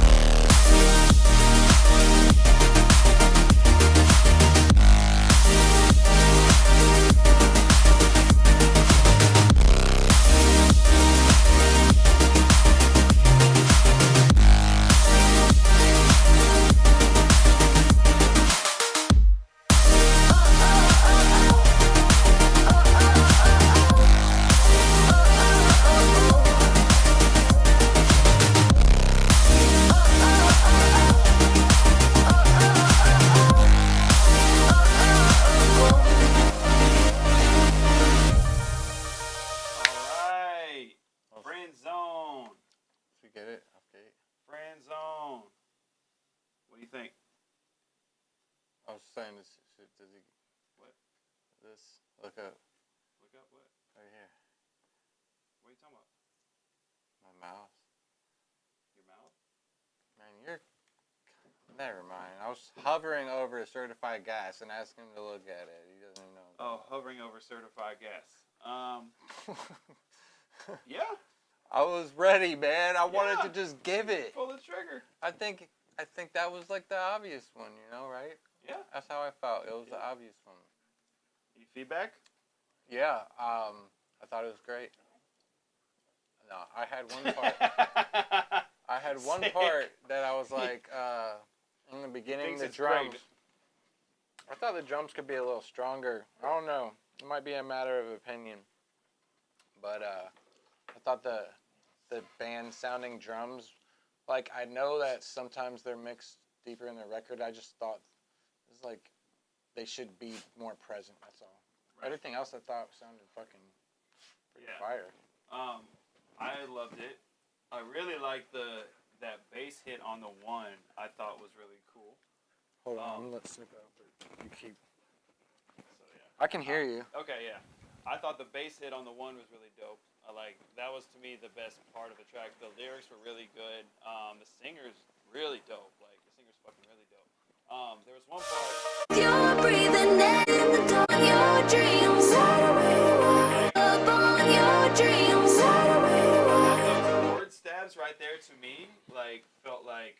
Alright. Friend Zone. Did you get it? Okay. Friend Zone. What do you think? I was saying this. Does he? What? This. Look up. Look up what? Right here. What are you talking about? My mouse. Your mouth? Man, you're. Never mind. I was hovering over a certified gas and asking him to look at it. He doesn't even know. Oh, hovering over certified gas. Yeah. I was ready, man. I wanted Yeah. to just give it. Pull the trigger. I think that was like the obvious one, you know, right? Yeah. That's how I felt. It was the obvious one. Any feedback? Yeah. I thought it was great. I had one part. I had one Say- part that I was like, in the beginning, thinks the it's drums. great. I thought the drums could be a little stronger. I don't know. It might be a matter of opinion. But I thought the band sounding drums, like I know that sometimes they're mixed deeper in the record. I just thought it's like they should be more present. That's all. Right. Everything else I thought sounded fucking pretty Yeah. fire. I loved it. I really liked that bass hit on the one. I thought was really cool. Hold on, let's snip out. You keep. So yeah. I can hear you. Okay, yeah. I thought the bass hit on the one was really dope. That was to me the best part of the track. The lyrics were really good. The singer's really dope. Like the singer's fucking really dope. There was one part. You're breathing in the dawn, your dreams up on your dreams. Those chord stabs right there to me felt like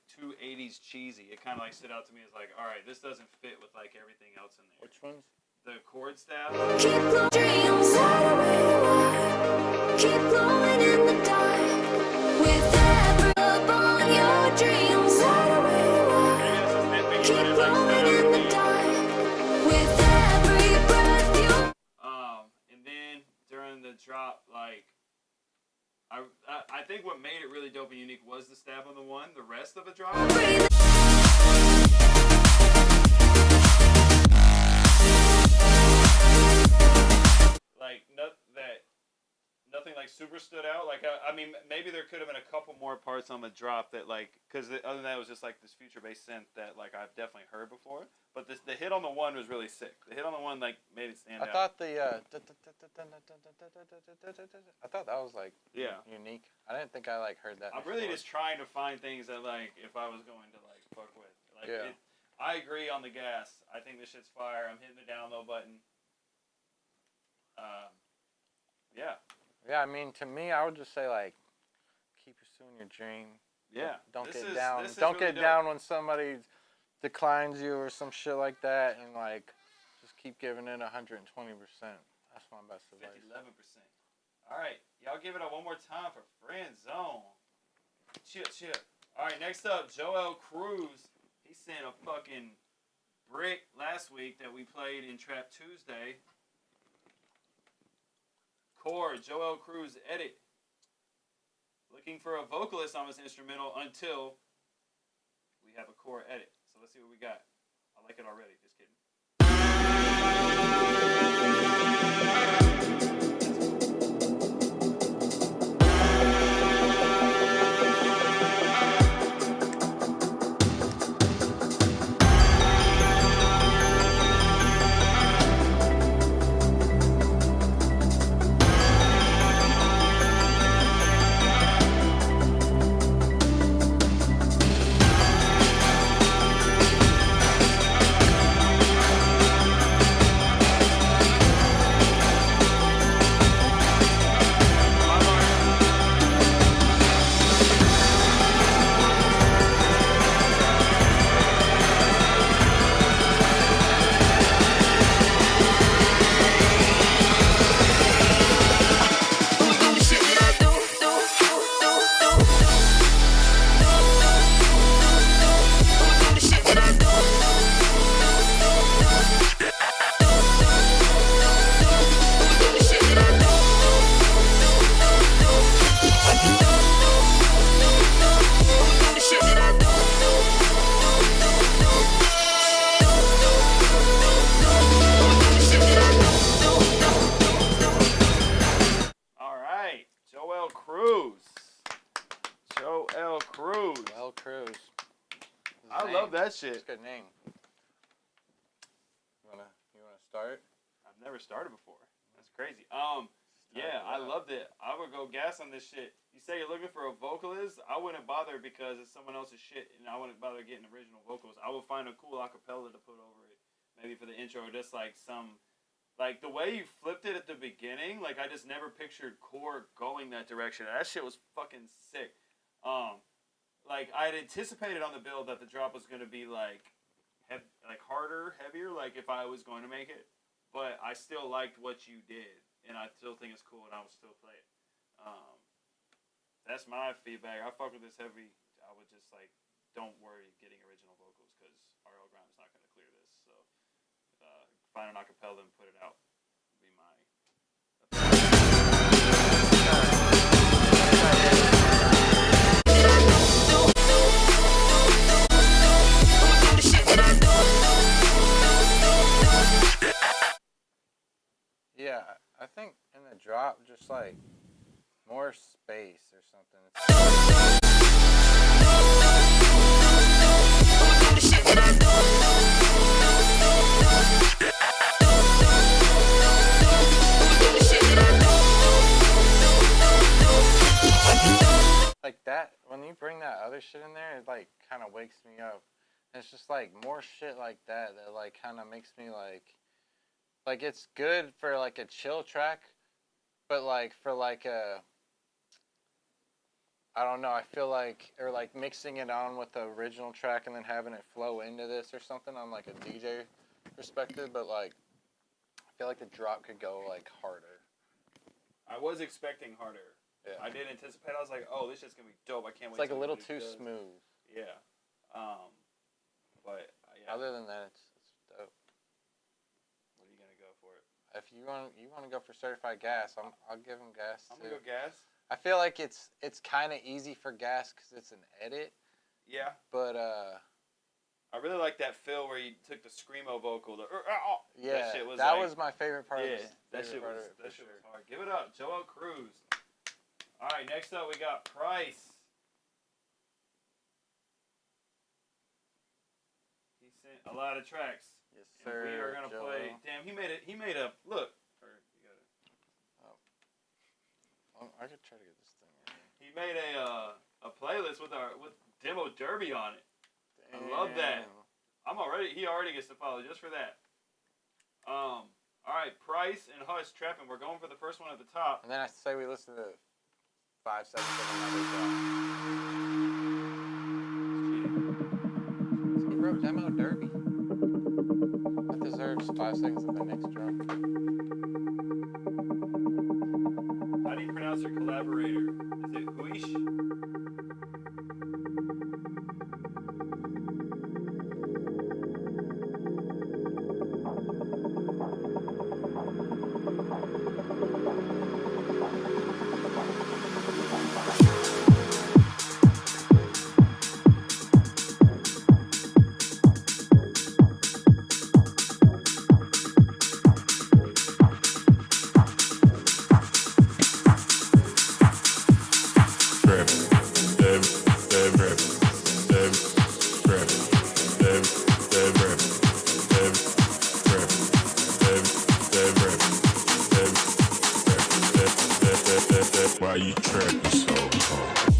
too 80s cheesy. It kind of stood out to me as all right, this doesn't fit with everything else in there. Which ones? The chord stabs. Keep glowing dreams. Keep glowing in the dark. With that up on your dreams. Maybe that's just nitpicking, Keep but it glowing stood out in to the me. dark. With every breath you And then during the drop, I think what made it really dope and unique was the stab on the one. The rest of the drop, breathe. nothing super stood out. I mean, maybe there could have been a couple more parts on the drop that because other than that, it was just this future bass synth that I've definitely heard before. But the hit on the one was really sick. The hit on the one made it stand I out. thought the I thought that was Yeah. unique. I didn't think I heard that. I'm really before. just trying to find things that if I was going to fuck with. Yeah. I agree on the gas. I think this shit's fire. I'm hitting the down low button. Yeah. Yeah, I mean, to me, I would just say keep pursuing your dream. Yeah. Don't This get is- down. this is Don't really get dope. down when somebody declines you or some shit like that, and just keep giving it 120%. That's my best advice. 11%. All right, y'all give it up one more time for Friend Zone. Chill. All right, next up, Joel Cruz. He sent a fucking brick last week that we played in Trap Tuesday. Chord, Joel Cruz, edit. Looking for a vocalist on this instrumental until we have a core edit. So let's see what we got. I like it already. Just kidding. All right, Joel Cruz. Joel Cruz. Well, Cruz. I love that It's shit. a good name. You wanna start? I've never started before. That's crazy. Yeah, I loved it. I would go gas on this shit. You say you're looking for a vocalist, I wouldn't bother because it's someone else's shit, and I wouldn't bother getting original vocals. I would find a cool acapella to put over it, maybe for the intro, or just some, the way you flipped it at the beginning. I just never pictured Core going that direction. That shit was fucking sick. I had anticipated on the build that the drop was gonna be harder, heavier, if I was going to make it. But I still liked what you did, and I still think it's cool, and I will still play it. That's my feedback. I fuck with this heavy. I would just like, don't worry getting original vocals because RL Grimes not gonna clear this. So find an acapella and put it out. Would be my. Yeah, I think in the drop, just like more space or something. Like that, when you bring that other shit in there, it like kind of wakes me up. And it's just like more shit like that like kind of makes me like it's good for like a chill track, but like for like a, I don't know, I feel like, or like mixing it on with the original track and then having it flow into this or something on like a DJ perspective, but like I feel like the drop could go like harder. I was expecting harder. Yeah. I did anticipate. I was like, oh, this shit's gonna be dope. I can't It's wait. like a till little it too does. smooth. Yeah. But yeah. Other than that, it's dope. What are you gonna go for it? If you want to go for Certified Gas, I'll give him Gas I'm too. gonna go Gas. I feel like it's kind of easy for Gas because it's an edit, Yeah. but I really like that fill where he took the screamo vocal. yeah, that shit was that like, was my favorite part. Yeah, of that favorite shit part was of it, that for shit sure. was hard. Give it up, Joel Cruz. All right, next up we got Price. He sent a lot of tracks. Yes, And sir. we are gonna Joel. play. Damn, he made a look. Or you got it. I could try to get this thing right here. He made a playlist with Demo Derby on it. I love that. Damn. He already gets to follow just for that. All right, Price and Hush Trappin'. We're going for the first one at the top. And then I say we listen to 5 seconds of another song. He wrote Demo Derby. That deserves 5 seconds of the next drop. How do you pronounce your collaborator? Is it Huish? Why you trapping so hard?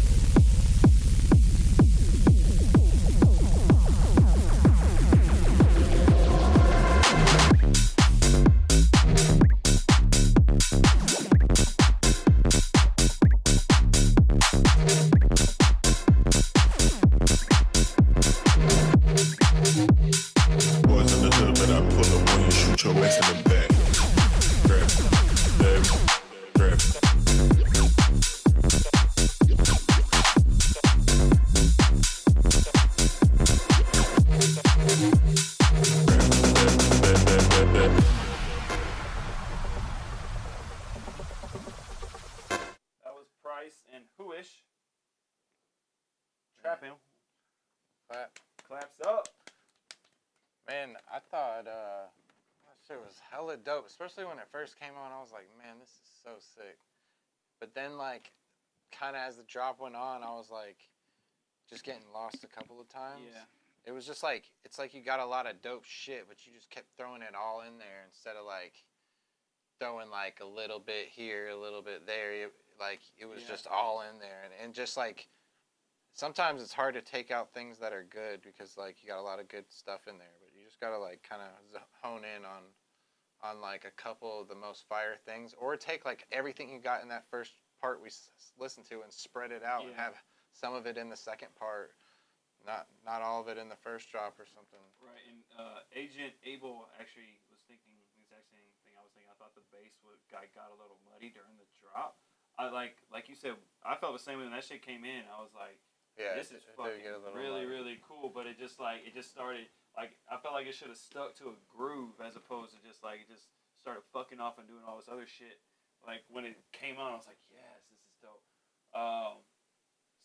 Boys in the hood, but I pull up when you shoot your ass in the back. That was Price and Huish. Trapping. Clap. Claps up. Man, I thought that shit was hella dope, especially when it first came on. I was like, man, this is so sick. But then, like, kind of as the drop went on, I was like, just getting lost a couple of times. Yeah. It was just like, it's like you got a lot of dope shit, but you just kept throwing it all in there instead of like throwing like a little bit here, a little bit there. It was Yeah. just all in there, and just like sometimes it's hard to take out things that are good because like you got a lot of good stuff in there, but you just gotta like kind of hone in on like a couple of the most fire things, or take like everything you got in that first part we listened to and spread it out and Yeah. have some of it in the second part, not all of it in the first drop or something. Right, and Agent Abel actually was thinking the exact same thing I was thinking. I thought the bass got a little muddy during the drop. I like you said, I felt the same way when that shit came in. I was like, Yeah, this is it did fucking get a little, really, like- really cool. But it just started, like, I felt like it should have stuck to a groove as opposed to just, like, it just started fucking off and doing all this other shit. Like, when it came on, I was like, yes, this is dope.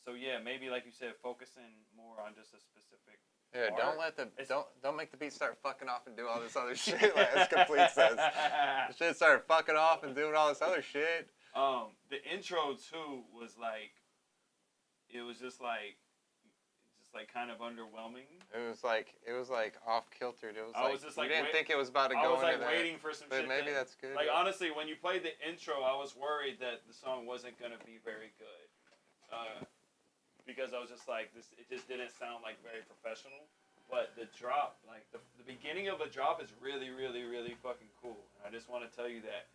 So, yeah, maybe, like you said, focusing more on just a specific Yeah, part. don't let the It's- don't make the beat start fucking off and do all this other shit. Like as Complete says, the shit started fucking off and doing all this other shit. The intro, too, was, like, it was just like kind of underwhelming. It was like off kiltered. It was I like was just you like, didn't wait- think it was about to I go was like into that. waiting for some But shit. maybe that- that's good. Like honestly, when you played the intro, I was worried that the song wasn't gonna be very good, because I was just like this. It just didn't sound like very professional. But the drop, like the beginning of a drop, is really, really, really fucking cool. And I just want to tell you that.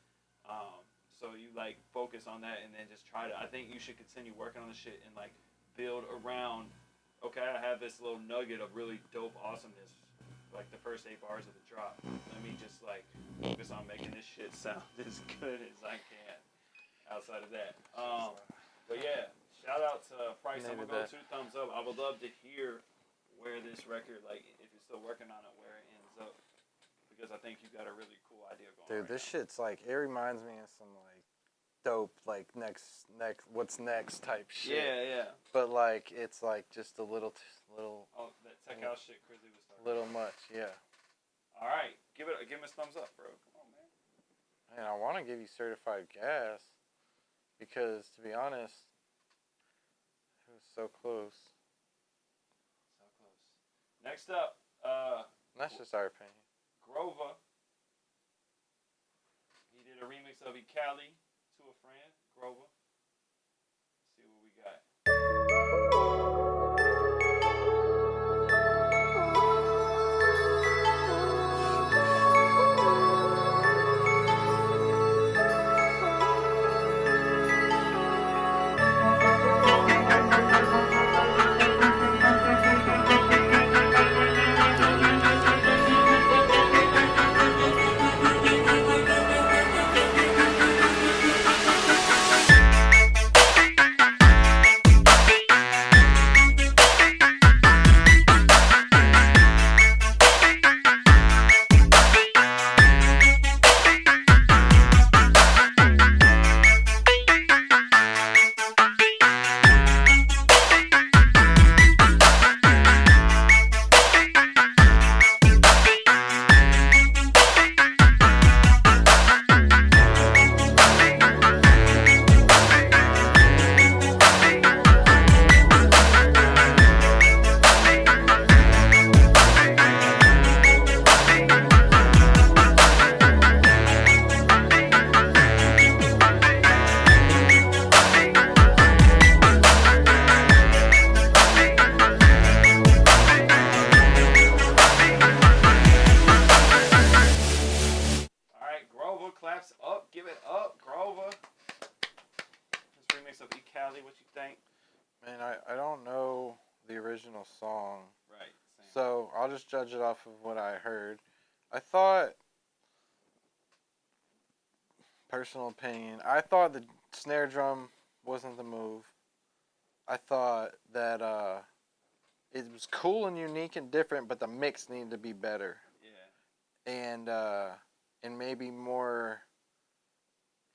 So you like focus on that and then just try to. I think you should continue working on the shit and like build around. Okay, I have this little nugget of really dope awesomeness, like the first 8 bars of the drop. Let me just like focus on making this shit sound as good as I can. Outside of that, but yeah, shout out to Price. I'm gonna go 2 thumbs up. I would love to hear where this record, like, if you're still working on it, where it ends up, because I think you got a really cool idea going. Dude, right this now. shit's like, it reminds me of some like dope like next what's next type shit. Yeah. But like it's like just a little Oh, that tech house shit, Grizzly was talking. little much, yeah. All right, give him a thumbs up, bro. Come on, man. And I want to give you Certified Gas because to be honest, it was so close. So close. Next up, That's just our opinion. Grover. He did a remix of E. Cali to a friend, Grover. Let's see what we got. All right, Grover, claps up, give it up, Grover. This remix of E. Cali, what you think? Man, I don't know the original song, Right, same. so I'll just judge it off of what I heard. I thought, personal opinion, I thought the snare drum wasn't the move. I thought that it was cool and unique and different, but the mix needed to be better Yeah. and maybe more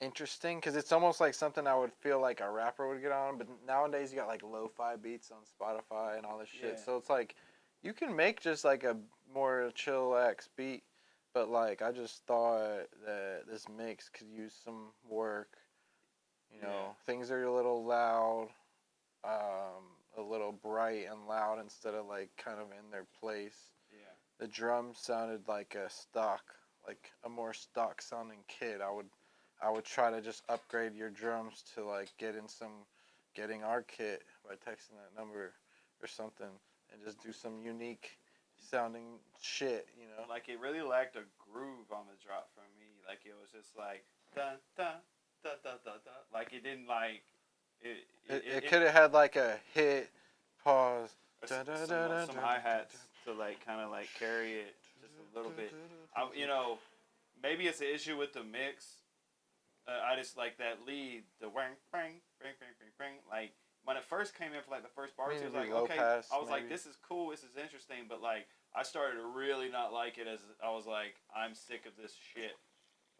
interesting because it's almost like something I would feel like a rapper would get on. But nowadays you got like lo-fi beats on Spotify and all this shit, Yeah. so it's like you can make just like a more chillax beat. But like I just thought that this mix could use some work. You know, Yeah. things are a little loud, a little bright and loud instead of like kind of in their place. Yeah. The drums sounded like a more stock sounding kit. I would try to just upgrade your drums to like getting our kit by texting that number or something and just do some unique sounding shit, you know. Like it really lacked a groove on the drop for me. Like it was just like dun dun dun dun dun dun. Like it didn't like it. It could have had like a hit, pause, some hi hats to like kind of like carry it just a little bit. Maybe it's an issue with the mix, I just like that lead, the wang, bang, bang, bang, bang, bang. Like when it first came in for like the first bar, it was like low okay. pass, I was like, maybe. this is cool, this is interesting, but like I started to really not like it as I was like, I'm sick of this shit.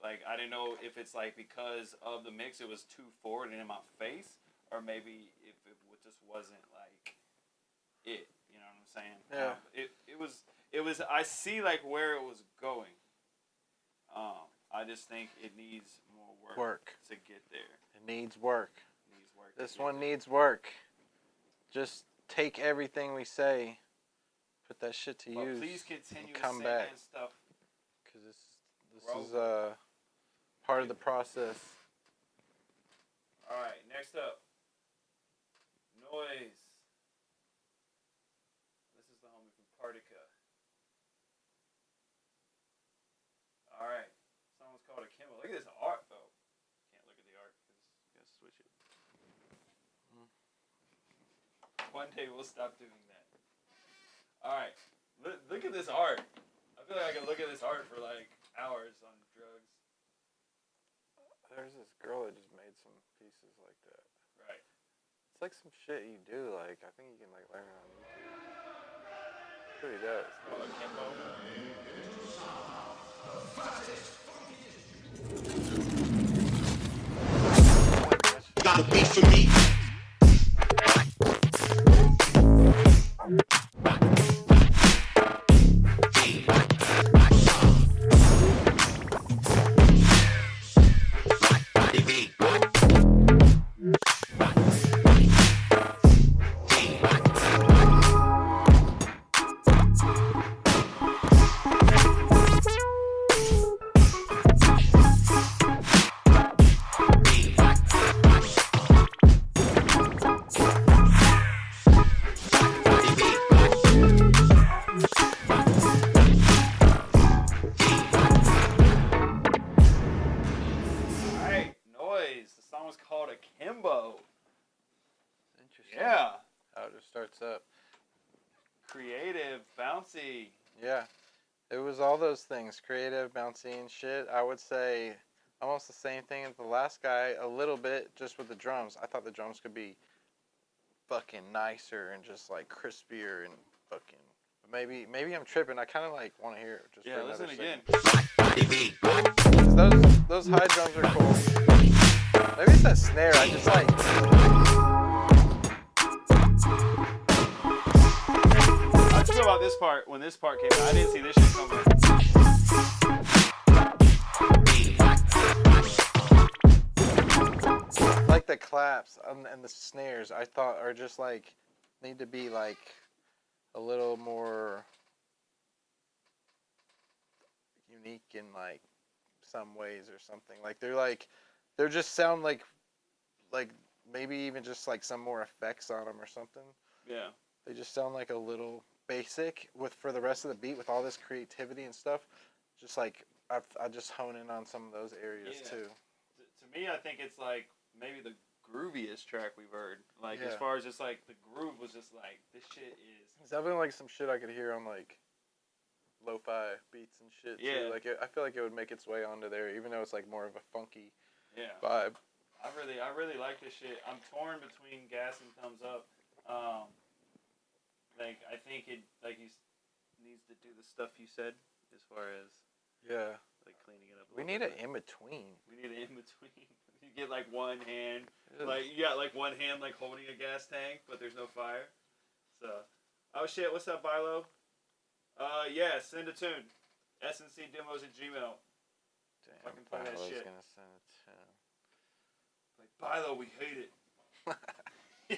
Like I didn't know if it's like because of the mix, it was too forward and in my face, or maybe if it just wasn't like it. You know what I'm saying? Yeah. It was. I see like where it was going. I just think it needs more work to get there. It needs work. It needs work. This one needs work. Just take everything we say, put that shit to But use, please continue and come to back. say stuff. Because this is part of the process. All right, next up, Noise. This is the homie from Partica. All right, song's called Akimbo. Look at this art. Oh, can't look at the art because you gotta switch it. One day we'll stop doing that. All right, look at this art. I feel like I can look at this art for like hours on drugs. There's this girl that just made some pieces like that. Right. It's like some shit you do. Like I think you can like learn it on YouTube. Pretty does. Oh, Akimbo. Got a beat for me. Alright, Noise. The song was called Akimbo. Interesting. Yeah. How it just starts up. Creative, bouncy. Yeah. It was all those things. Creative, bouncy and shit. I would say almost the same thing as the last guy. A little bit just with the drums. I thought the drums could be fucking nicer and just like crispier and fucking. Maybe I'm tripping. I kind of like want to hear it. Just Yeah, for listen another again. second. 'Cause those high drums are cool. Maybe it's that snare. I just like. How'd you feel about this part when this part came out? I didn't see this shit coming. Like the claps and the snares, I thought are just like need to be like a little more unique in like some ways or something. Like they're just sound like maybe even just like some more effects on them or something. Yeah. They just sound like a little basic for the rest of the beat with all this creativity and stuff. Just like I just hone in on some of those areas Yeah. too. To me, I think it's like maybe the grooviest track we've heard. Like as Yeah. far as just like the groove was just like this shit is. It's definitely like some shit I could hear on like lo-fi beats and shit too. Yeah. Like I feel like it would make its way onto there, even though it's like more of a funky Yeah. vibe. I really like this shit. I'm torn between Gas and Thumbs Up. Like I think it like he needs to do the stuff you said as far as Yeah. like cleaning it up. We need an in between. We need an in between. You get like one hand, like you got like one hand like holding a gas tank, but there's no fire. So, oh shit, what's up, Bilo? Yeah, send a tune. SNCdemos@gmail. Damn, Fucking play that Bilo's shit. gonna send it to. Like Bilo, we hate it.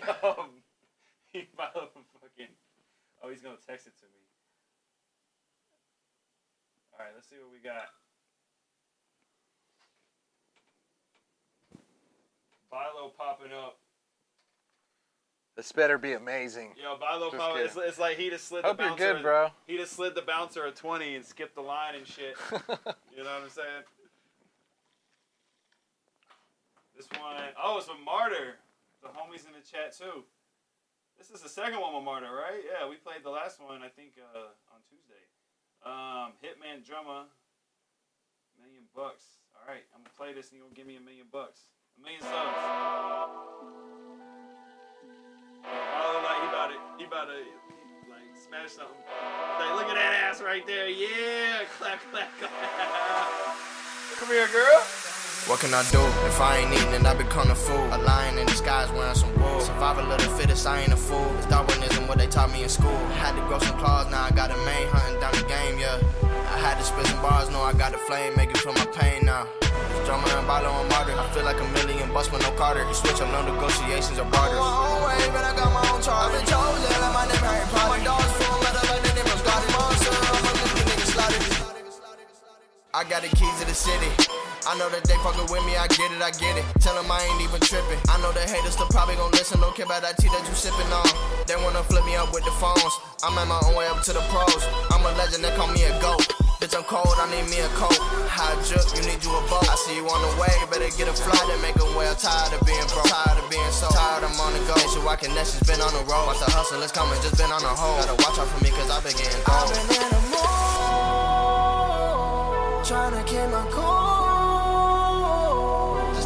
Bilo fucking. Oh, he's gonna text it to me. All right, let's see what we got. Bilo popping up. This better be amazing. Yo, Bilo Just popping. kidding. It's like he just slid Hope the you're bouncer. good, bro. He just slid the bouncer a 20 and skipped the line and shit. You know what I'm saying? This one, oh, it's with Martyr. The homies in the chat too. This is the second one with Martyr, right? Yeah, we played the last one, I think, on Tuesday. Hitman Drummer. $1 million. All right, I'm gonna play this and you're gonna give me $1 million. $1 million subs. He about to like smash something. Like, look at that ass right there. Yeah, clap, clap, clap. Come here, girl. What can I do if I ain't eating and I become a fool? A lion in disguise wearing some wool. Survival of the fittest, I ain't a fool. It's Darwinism, what they taught me in school. Had to grow some claws, now I got a main hunting down the game, yeah. I had to spit some bars, know I got the flame, make it feel my pain now. Drummer and bottle on martyr. I feel like $1 million bucks with no Carter. You switch up, no negotiations or barters. My own way, but I got my own chart. I've been chosen, like my name Harry Potter. My dogs full metal like their name was Scotty Monster. I'm a little nigga slaughtered. I got the keys to the city. I know that they fucking with me, I get it. Tell them I ain't even tripping. I know the haters still probably gon' listen, don't care about that tea that you sipping on. They wanna flip me up with the phones. I'm at my own way up to the pros. I'm a legend, they call me a GOAT. Bitch, I'm cold, I need me a coat. High drip, you need you a boat. I see you on the way, better get a flight and make a well. Tired of being broke, tired of being so tired, I'm on the go. Ain't you walking, that shit's been on the road. Watch the hustle, it's coming, just been on the hoe. Gotta watch out for me, cause I've been getting gold. I've been in the mood, tryna keep my cool.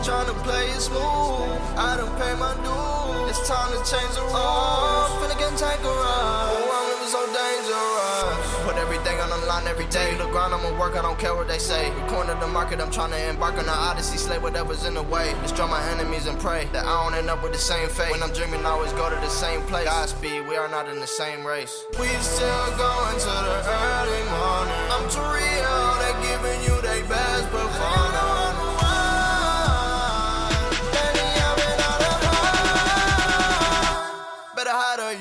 Tryna play it smooth, I done pay my dues. It's time to change the rules. Finna get take a ride. Oh, I'm living so dangerous. Put everything on the line every day. The grind, I'ma work, I don't care what they say. We corner the market, I'm tryna embark on the odyssey. Slay whatever's in the way. Destroy my enemies and pray that I don't end up with the same fate. When I'm dreaming, I always go to the same place. Godspeed, we are not in the same race. We still going to the early morning. I'm too real, they giving you their best performance.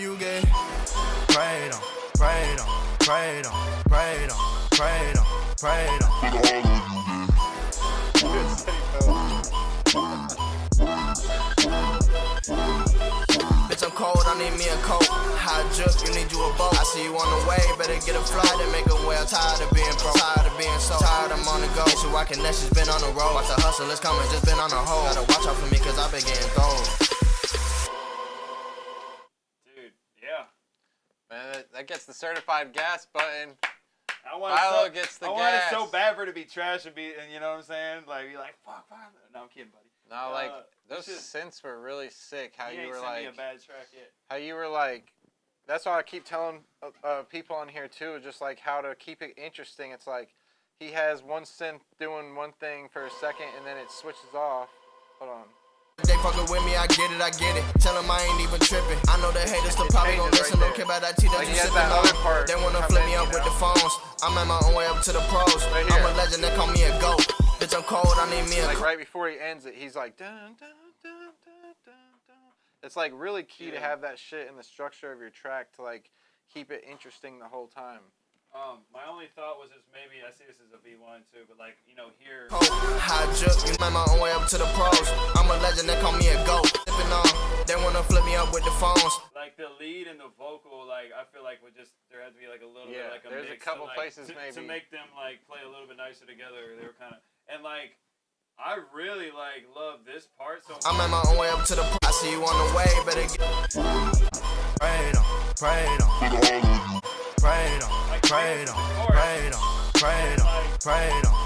You get prayed on, prayed on, prayed on, prayed on, prayed on, prayed on. Bitch, I'm cold, I need me a coat. High drip, you need you a boat. I see you on the way, better get a flight and make a well. Tired of being broke, tired of being so tired, I'm on the go. Ain't you walking, that shit's been on the road. Watch the hustle, it's coming, just been on the hoe. Gotta watch out for me, cause I've been getting gold. Man, that gets the certified gas button. Philo gets the gas. I want it so bad for it to be trash and you know what I'm saying? Like, you're like, fuck. No, I'm kidding, buddy. No, like, those synths were really sick. How you were like, me a bad track yet. How you were like, that's why I keep telling people on here too, just like how to keep it interesting. It's like, he has one synth doing one thing for a second and then it switches off. Hold on. They fucking with me, I get it. Tell them I ain't even tripping. I know the haters still probably gon' listen, don't care about that tea that you sippin' on. They wanna flip me up with the phones. I'm at my own way up to the pros. I'm a legend, they call me a GOAT. Bitch, I'm cold, I need me a like right before he ends it, he's like dun dun dun dun dun dun. It's like really key to have that shit in the structure of your track to like keep it interesting the whole time. My only thought was just maybe, I see this as a V1 too, but like, you know, here. High drip, you made my own way up to the pros. I'm a legend, they call me a GOAT. They wanna flip me up with the phones. Like the lead and the vocal, like I feel like there had to be like a little bit like a there's mix a couple places to make them like play a little bit nicer together. They were kind of, and like I really like love this part. So I'm at my own way up to the pros. I see you on the way, better get prayed on, prayed on, prayed on, prayed on, prayed on, prayed on, prayed on.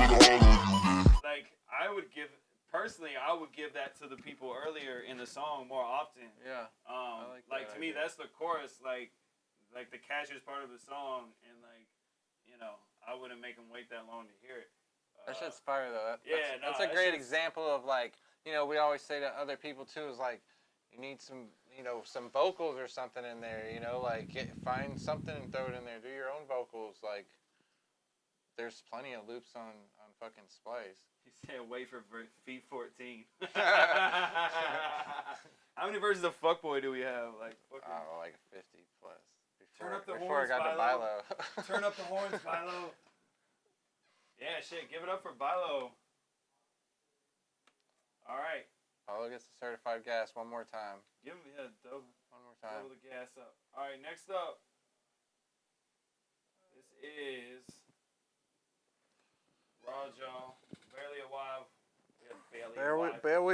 Like I would give. Personally, I would give that to the people earlier in the song more often. Yeah. Like to me, that's the chorus, like the catchiest part of the song, and like, you know, I wouldn't make them wait that long to hear it. That shit's fire though. That's a that great example of like, you know, we always say to other people too is like, you need some, you know, some vocals or something in there, you know, like find something and throw it in there. Do your own vocals, like. There's plenty of loops on fucking Splice. He said wait for feet 14. How many versions of Fuckboy do we have? Like like 50 plus. Turn up the before horns, I got to Bilo. Turn up the horns, Bilo. Yeah, shit, give it up for Bilo. All right. Bilo gets the certified gas one more time. Give him one more time. Double the gas up. All right, next up. This is Raw, barely alive. Barely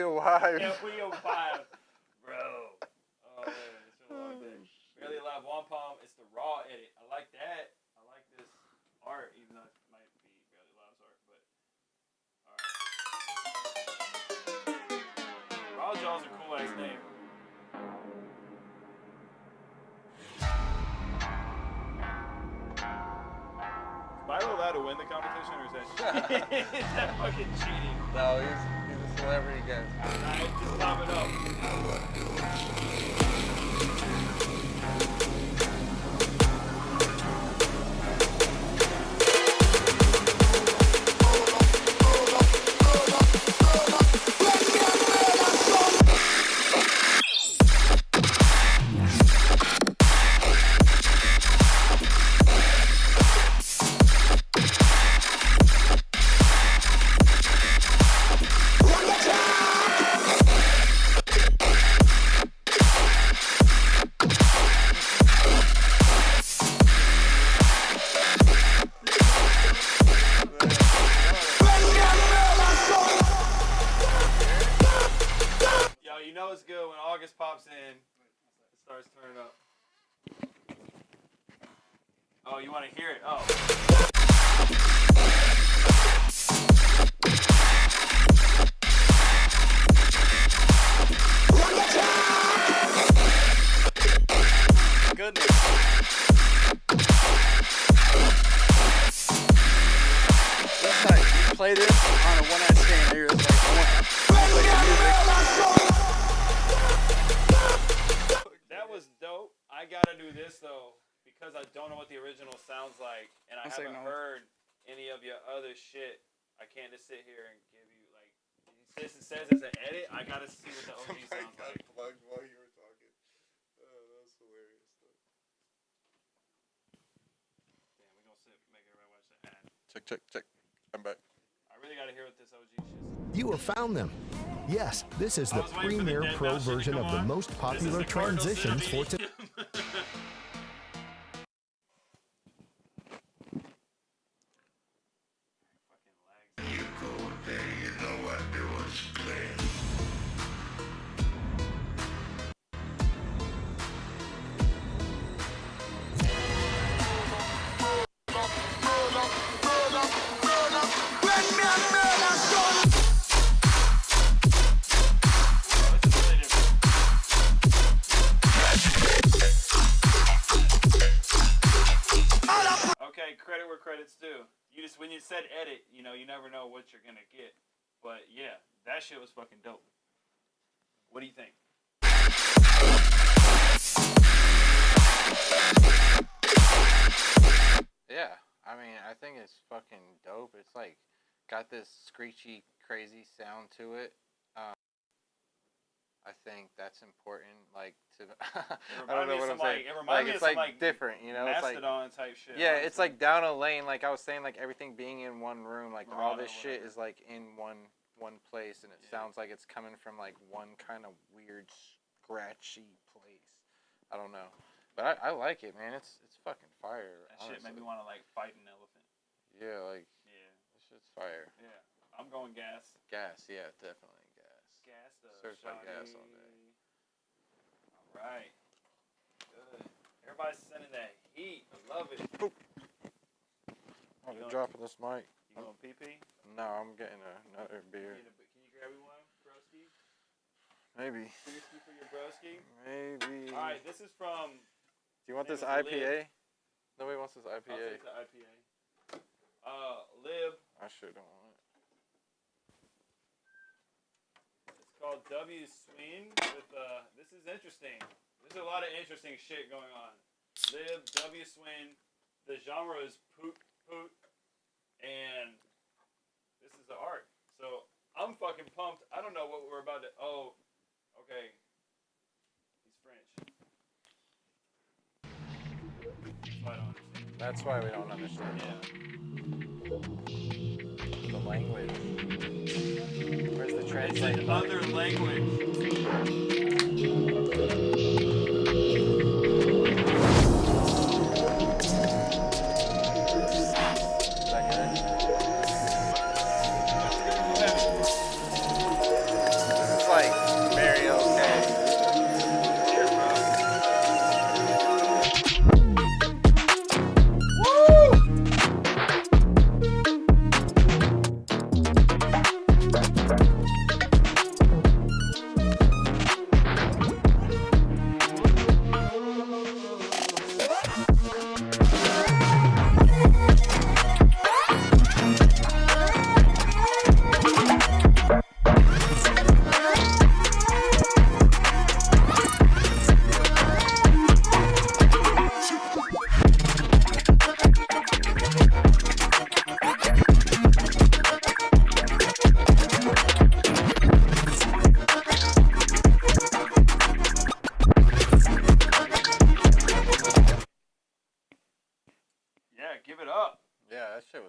alive. Barely alive, bro. Oh, man, it's been a long day. Barely alive, Wampum. It's the Raw edit. I like that. I like this art, even though it might be Barely Alive's art, but competition or is that cheating? Is that fucking cheating? No, he's a celebrity guest. Alright, just pop it up. Yo, you know it's good when August pops in, it starts turning up. Oh, you want to hear it? Oh. Goodness. That's like, you play this on a one-night stand, and you're just like, I want to play the music. That was dope. I gotta do this though because I don't know what the original sounds like, and I I'll say haven't no. heard any of your other shit. I can't just sit here and give you like. Since it says it's an edit, I gotta see what the OG sounds like. Plugged while you were talking. Oh, that was hilarious. Damn, we gonna sit, make everybody watch the ad. Check. I'm back. I really gotta hear what this OG shit is. You have found them. Yes, this is I the was waiting for the Premiere Dead Pro Mouse shit to version come of the on. most This is popular the Cardinal transitions City. for today. Okay, credit where credit's due. You just when you said edit, you know, you never know what you're gonna get. But yeah, that shit was fucking dope. What do you think? Yeah, I mean, I think it's fucking dope. It's like got this screechy, crazy sound to it. I think that's important. Like to, I don't know what I'm saying. It reminded me It's of like some like different, you know. It's like Mastodon type shit. yeah, it's honestly. like down a lane. Like I was saying, like everything being in one room, like all Right, or this shit whatever. is like in one place, and it Yeah. sounds like it's coming from like one kind of weird, scratchy place. I don't know, but I like it, man. It's fucking fire. That shit made honestly. me want to like fight an elephant. Yeah, like Yeah, this shit's fire. yeah. I'm going gas. Gas, yeah, definitely gas. Gas the Certified gas all day. All right. Good. Everybody's sending that heat. I love it. Oh, You you're going- dropping this mic. You going pee-pee? No, I'm getting another beer. Can you grab me one, broski? Maybe. Seriously for your broski? Maybe. All right, this is from. Do you want name this is Lib. IPA? Nobody wants this I'll IPA. take the IPA. Lib. I sure don't want it. It's called W Swing. With this is interesting. There's a lot of interesting shit going on. Lib W Swing. The genre is poot poot, and this is the art. So I'm fucking pumped. I don't know what we're about to. Oh, okay. He's French. So I don't understand. That's why we don't understand Yeah. the language. Where's the It's translate? an other language. Is that good? This is like very okay. Cheers, bro.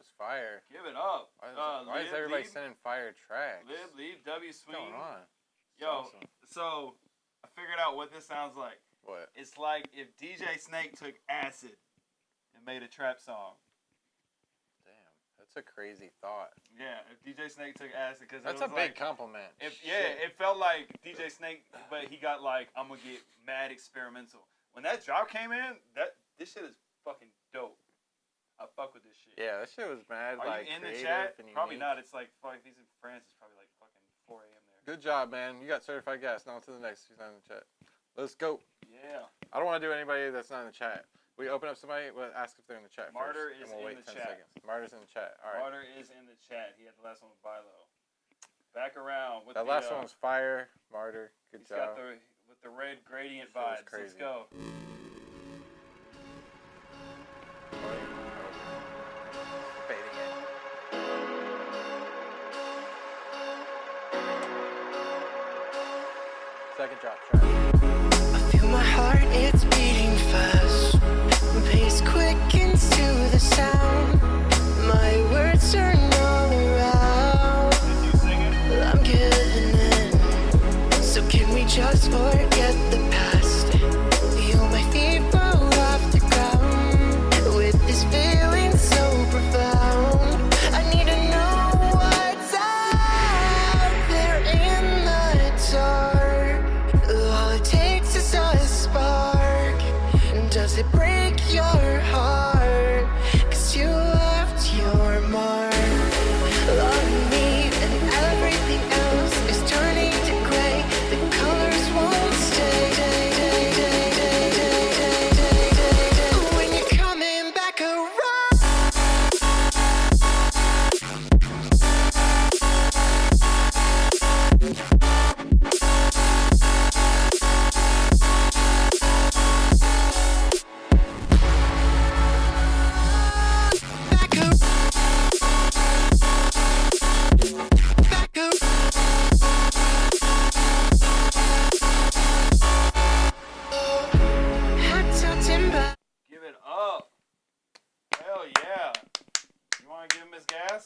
was fire. Give it up. Why is everybody sending fire tracks? Leave W Swing. What's going on? Yo, awesome. so I figured out what this sounds like. What? It's like if DJ Snake took acid and made a trap song. Damn, that's a crazy thought. Yeah, if DJ Snake took acid, because that's a big compliment. It felt like DJ Snake, but he got like, I'm gonna get mad experimental. When that drop came in, this shit is fucking dope. I fuck with this shit. Yeah, that shit was mad. Are like, you in the creative chat? and Probably unique. not. It's like fuck. If he's in France, it's probably like fucking 4 a.m. there. Good job, man. You got certified gas. Now to the next. Who's not in the chat? Let's go. Yeah. I don't want to do anybody that's not in the chat. We open up somebody. We'll ask if they're in the chat Martyr first. is and we'll in wait the 10 chat. seconds. Martyr's in the chat. All right. Martyr is in the chat. He had the last one with Bilo. Back around with That the, last one was fire. Martyr. Good he's job. got with the red gradient Shit was vibes. Let's crazy. go. Fading in. Second drop track. I feel my heart, it's beating fast. Pace quickens to the sound. My words turn all around. I'm giving in. So can we just forget the past? Feel my feet fall off the ground. With this feeling so profound, I need to know what's out there in the dark. All it takes is a spark. Does it break your heart? 'Cause you left your mark on me, and everything else is turning to gray. The colors won't stay. When you're coming back around. Give it up. Hell yeah. You want to give him his gas?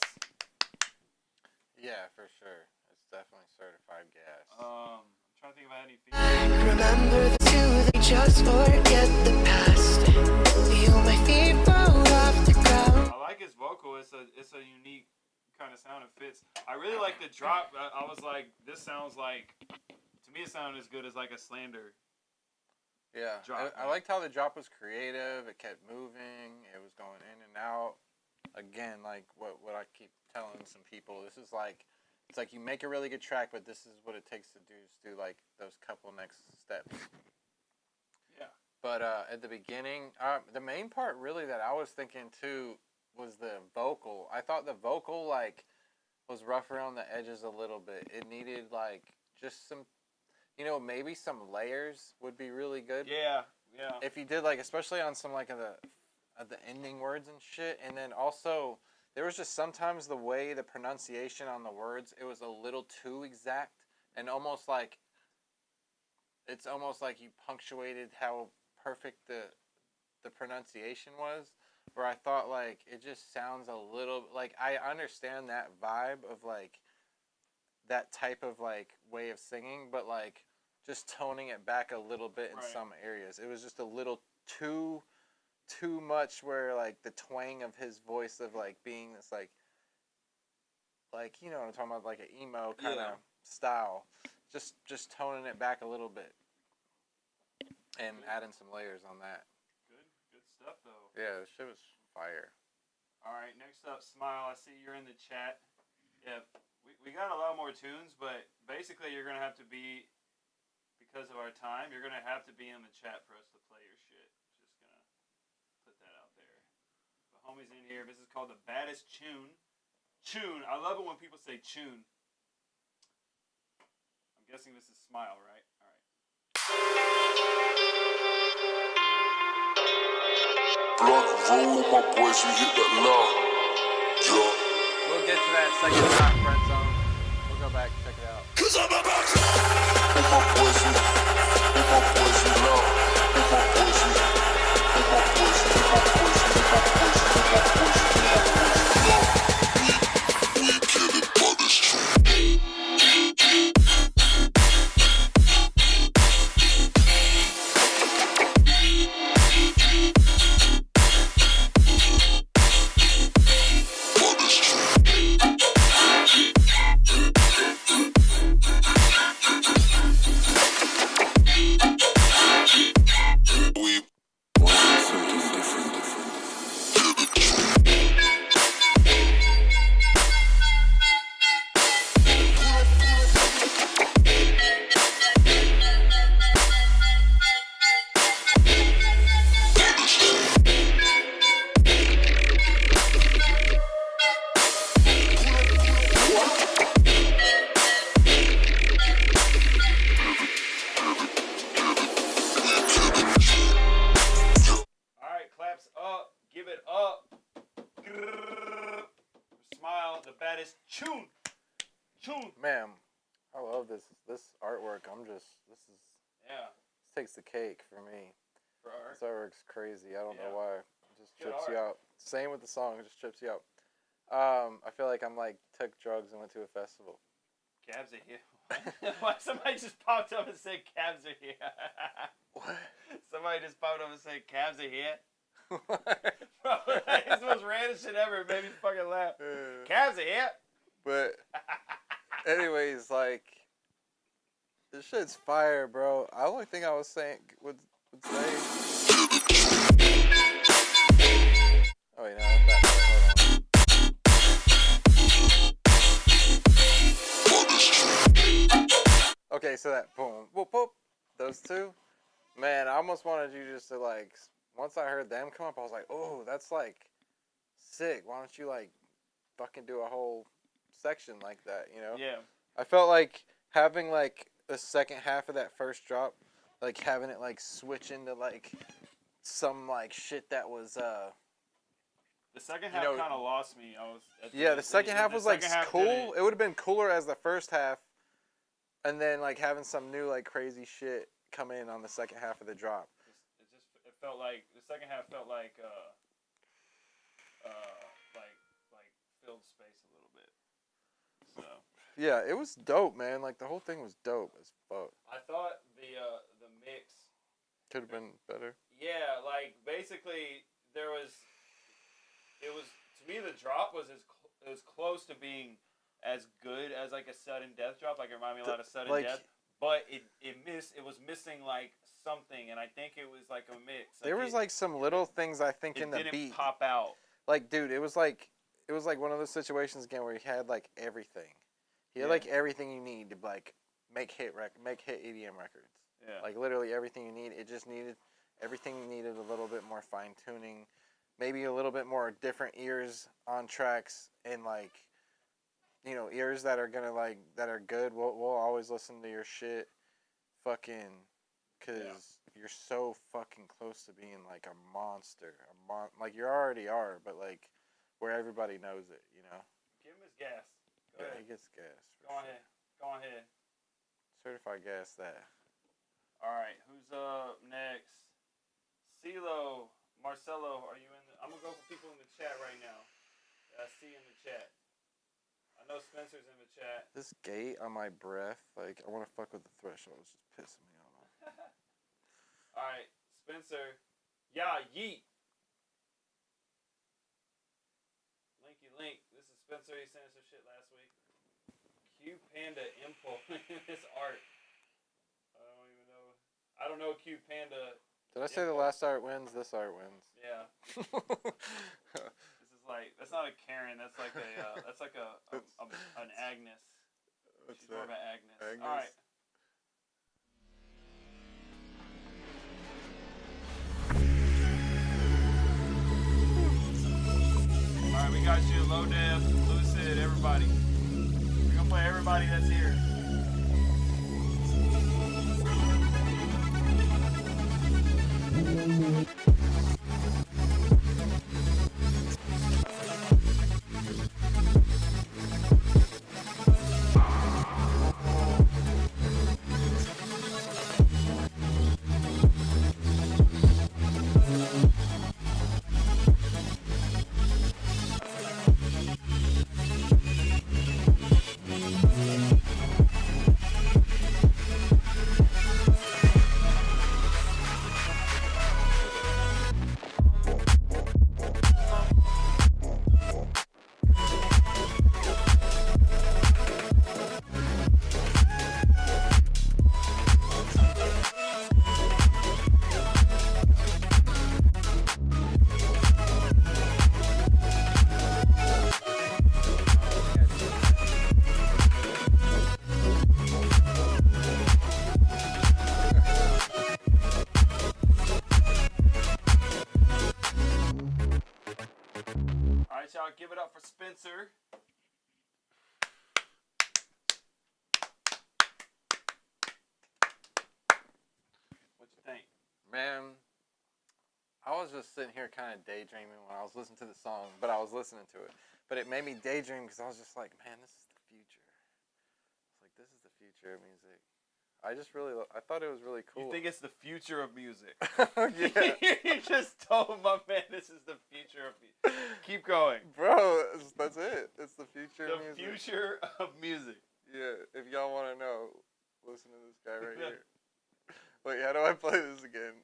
Yeah, for sure. It's definitely certified gas. I'm trying to think about any features. Remember the two, they just forget the past. Feel my feet fall off the ground. I like his vocal. It's a unique kind of sound. It fits. I really like the drop. I was like, this sounds like, to me, it sounded as good as like a Slander. Yeah, Drop, I liked how the drop was creative. It kept moving. It was going in and out. Again, like what I keep telling some people, this is like, it's like you make a really good track, but this is what it takes to do like those couple next steps. Yeah. But at the beginning, the main part really that I was thinking too was the vocal. I thought the vocal like was rough around the edges a little bit. It needed like just some, you know, maybe some layers would be really good. Yeah. If you did like, especially on some like of the ending words and shit, and then also there was just sometimes the way the pronunciation on the words, it was a little too exact, and almost like it's almost like you punctuated how perfect the pronunciation was. Where I thought like it just sounds a little like, I understand that vibe of like that type of like way of singing, but like just toning it back a little bit in some areas. It was just a little too much, where like the twang of his voice of like being this like you know what I'm talking about, like an emo kind of style. Just toning it back a little bit and adding some layers on that. Good stuff though. Yeah, this shit was fire. All right, next up, Smile. I see you're in the chat. Yeah, we got a lot more tunes, but basically you're gonna have to be, because of our time, you're gonna have to be in the chat for us to play your shit. Just gonna put that out there. The homies in here. This is called the baddest tune. Tune. I love it when people say tune. I'm guessing this is Smile, right? All right. Blunt roll with my boys, we hit that loud. Yeah. We'll get to that second half, friend zone. We'll go back and check it out. Cause I'm about to. With my boys, we loud. With my boys, we loud. With my boys, we loud. With my boys, with my boys, with my boys, with my boys, with my boys, with my boys. finest. Tune. Man, I love this artwork. This takes the cake for me. For art. This artwork's crazy. I don't know Yeah. why. It just Good trips art. you out. Same with the song. It just trips you out. I feel like I'm like took drugs and went to a festival. Cabs are here. Why somebody just popped up and said cabs are here? What? Somebody just popped up and said cabs are here. Bro, it's the most random shit ever. It made me fucking laugh. Cabs are here. But anyways, like this shit's fire, bro. The only thing I was saying would say. Oh wait, no, I'm back. Hold on. Okay, so that boom, whoop, whoop, those two, man, I almost wanted you just to like. Once I heard them come up, I was like, oh, that's like sick. Why don't you like fucking do a whole section like that, you know? Yeah. I felt like having like the second half of that first drop, like having it like switch into like some like shit that was The second half know- kind of lost me. I was. the second half was like second half cool. didn't- It would have been cooler as the first half, and then like having some new like crazy shit come in on the second half of the drop. It felt like the second half felt like filled space a little bit. So Yeah, it was dope, man. Like the whole thing was dope as fuck. I thought the mix. Could have been better. Yeah, like basically it was to me the drop was as close to being as good as like a sudden death drop. Like it reminded me a lot of sudden like- death. But it was missing like something, and I think it was like a mix. There was like some little things I think it in the didn't beat. pop out. Like, dude, it was like one of those situations again where he had like everything. He had Yeah. like everything you need to like make hit EDM records. Yeah. Like literally everything you need. It just needed everything needed a little bit more fine tuning, maybe a little bit more different ears on tracks, and like, you know, ears that are gonna like that are good. We'll always listen to your shit, fucking, cause you're so fucking close to being like a monster, like you already are, but like where everybody knows it, you know. Give him his gas. Go Yeah, ahead. he gets gas. Go ahead. Go ahead. Certified gas that. All right. Who's up next? CeeLo, Marcelo, are you in? I'm gonna go for people in the chat right now. That I see in the chat. I know Spencer's in the chat. This gate on my breath, like I want to fuck with the threshold. It's just pissing me off. All right, Spencer. Yeah, yeet. Linky Link. This is Spencer. He sent us some shit last week. Q Panda Impulse in his art. I don't even know. I don't know Q Panda. Did I say the last art wins? This art wins. Yeah. This is like, that's not a Karen. That's like an Agnes. What's She's more of that? an Agnes. Agnes? All right. All right, we got you, Low Def, Lucid, everybody. We're gonna play everybody that's here. All right, y'all, give it up for Spencer. What you think? Man, I was just sitting here kind of daydreaming when I was listening to the song, but I was listening to it. But it made me daydream because I was just like, man, this is the future. It's like, this is the future of music. I just really, I thought it was really cool. You think it's the future of music? Yeah. You just told my man this is the future of music. Keep going. Bro, that's it. It's the future of The music. future of music. Yeah, if y'all want to know, listen to this guy right here. Wait, how do I play this again?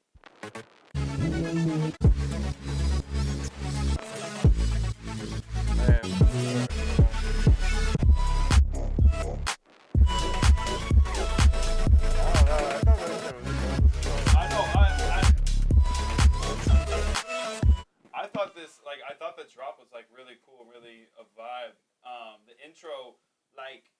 I thought the drop was like really cool, really a vibe. The intro, like,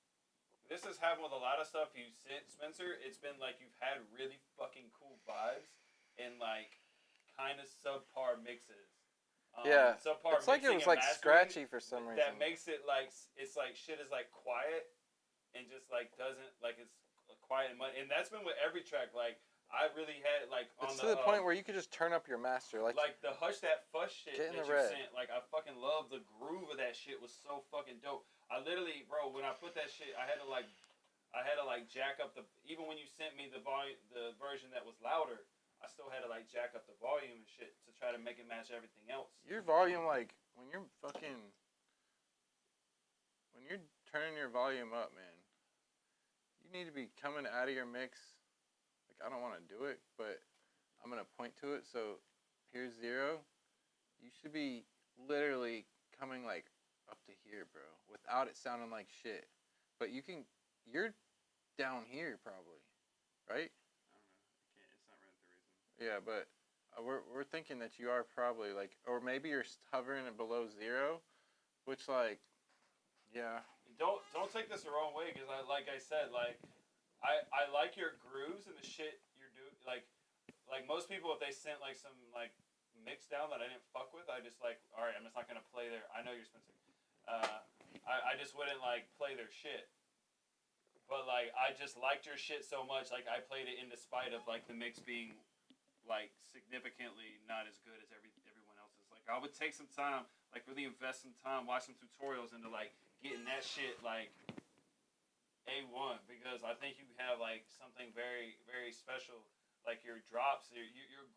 this has happened with a lot of stuff you sent, Spencer. It's been like you've had really fucking cool vibes and like kind of subpar mixes. Yeah, Subpar it's like it was mixing like and scratchy for some reason. that makes it like it's like shit is like quiet and just like doesn't like it's quiet and and that's been with every track. Like I really had like on It's to the point where you could just turn up your master, like the Hush That Fuss shit Get in that the you red. sent. Like I fucking love the groove of that shit. Was so fucking dope. I literally, bro, when I put that shit, I had to jack up the, even when you sent me the volume, the version that was louder, I still had to like jack up the volume and shit to try to make it match everything else. your volume, like when you're turning your volume up, man, you need to be coming out of your mix. Like, I don't want to do it, but I'm gonna point to it. So here's 0. You should be literally coming like up to here, bro, without it sounding like shit. But you're down here probably, right? I don't know. It's not running through reason. Yeah, but we're thinking that you are probably like, or maybe you're hovering below 0, which like, yeah. Don't take this the wrong way, because like I said, like I like your grooves and the shit you're doing. Like most people, if they sent like some like mix down that I didn't fuck with, I just like, all right, I'm just not gonna play their. I know you're Spencer. I just wouldn't like play their shit. But like I just liked your shit so much, like I played it in despite of like the mix being like significantly not as good as everyone else's. Like I would take some time, like really invest some time, watch some tutorials into like getting that shit like A1, because I think you have like something very, very special. Like your drops, your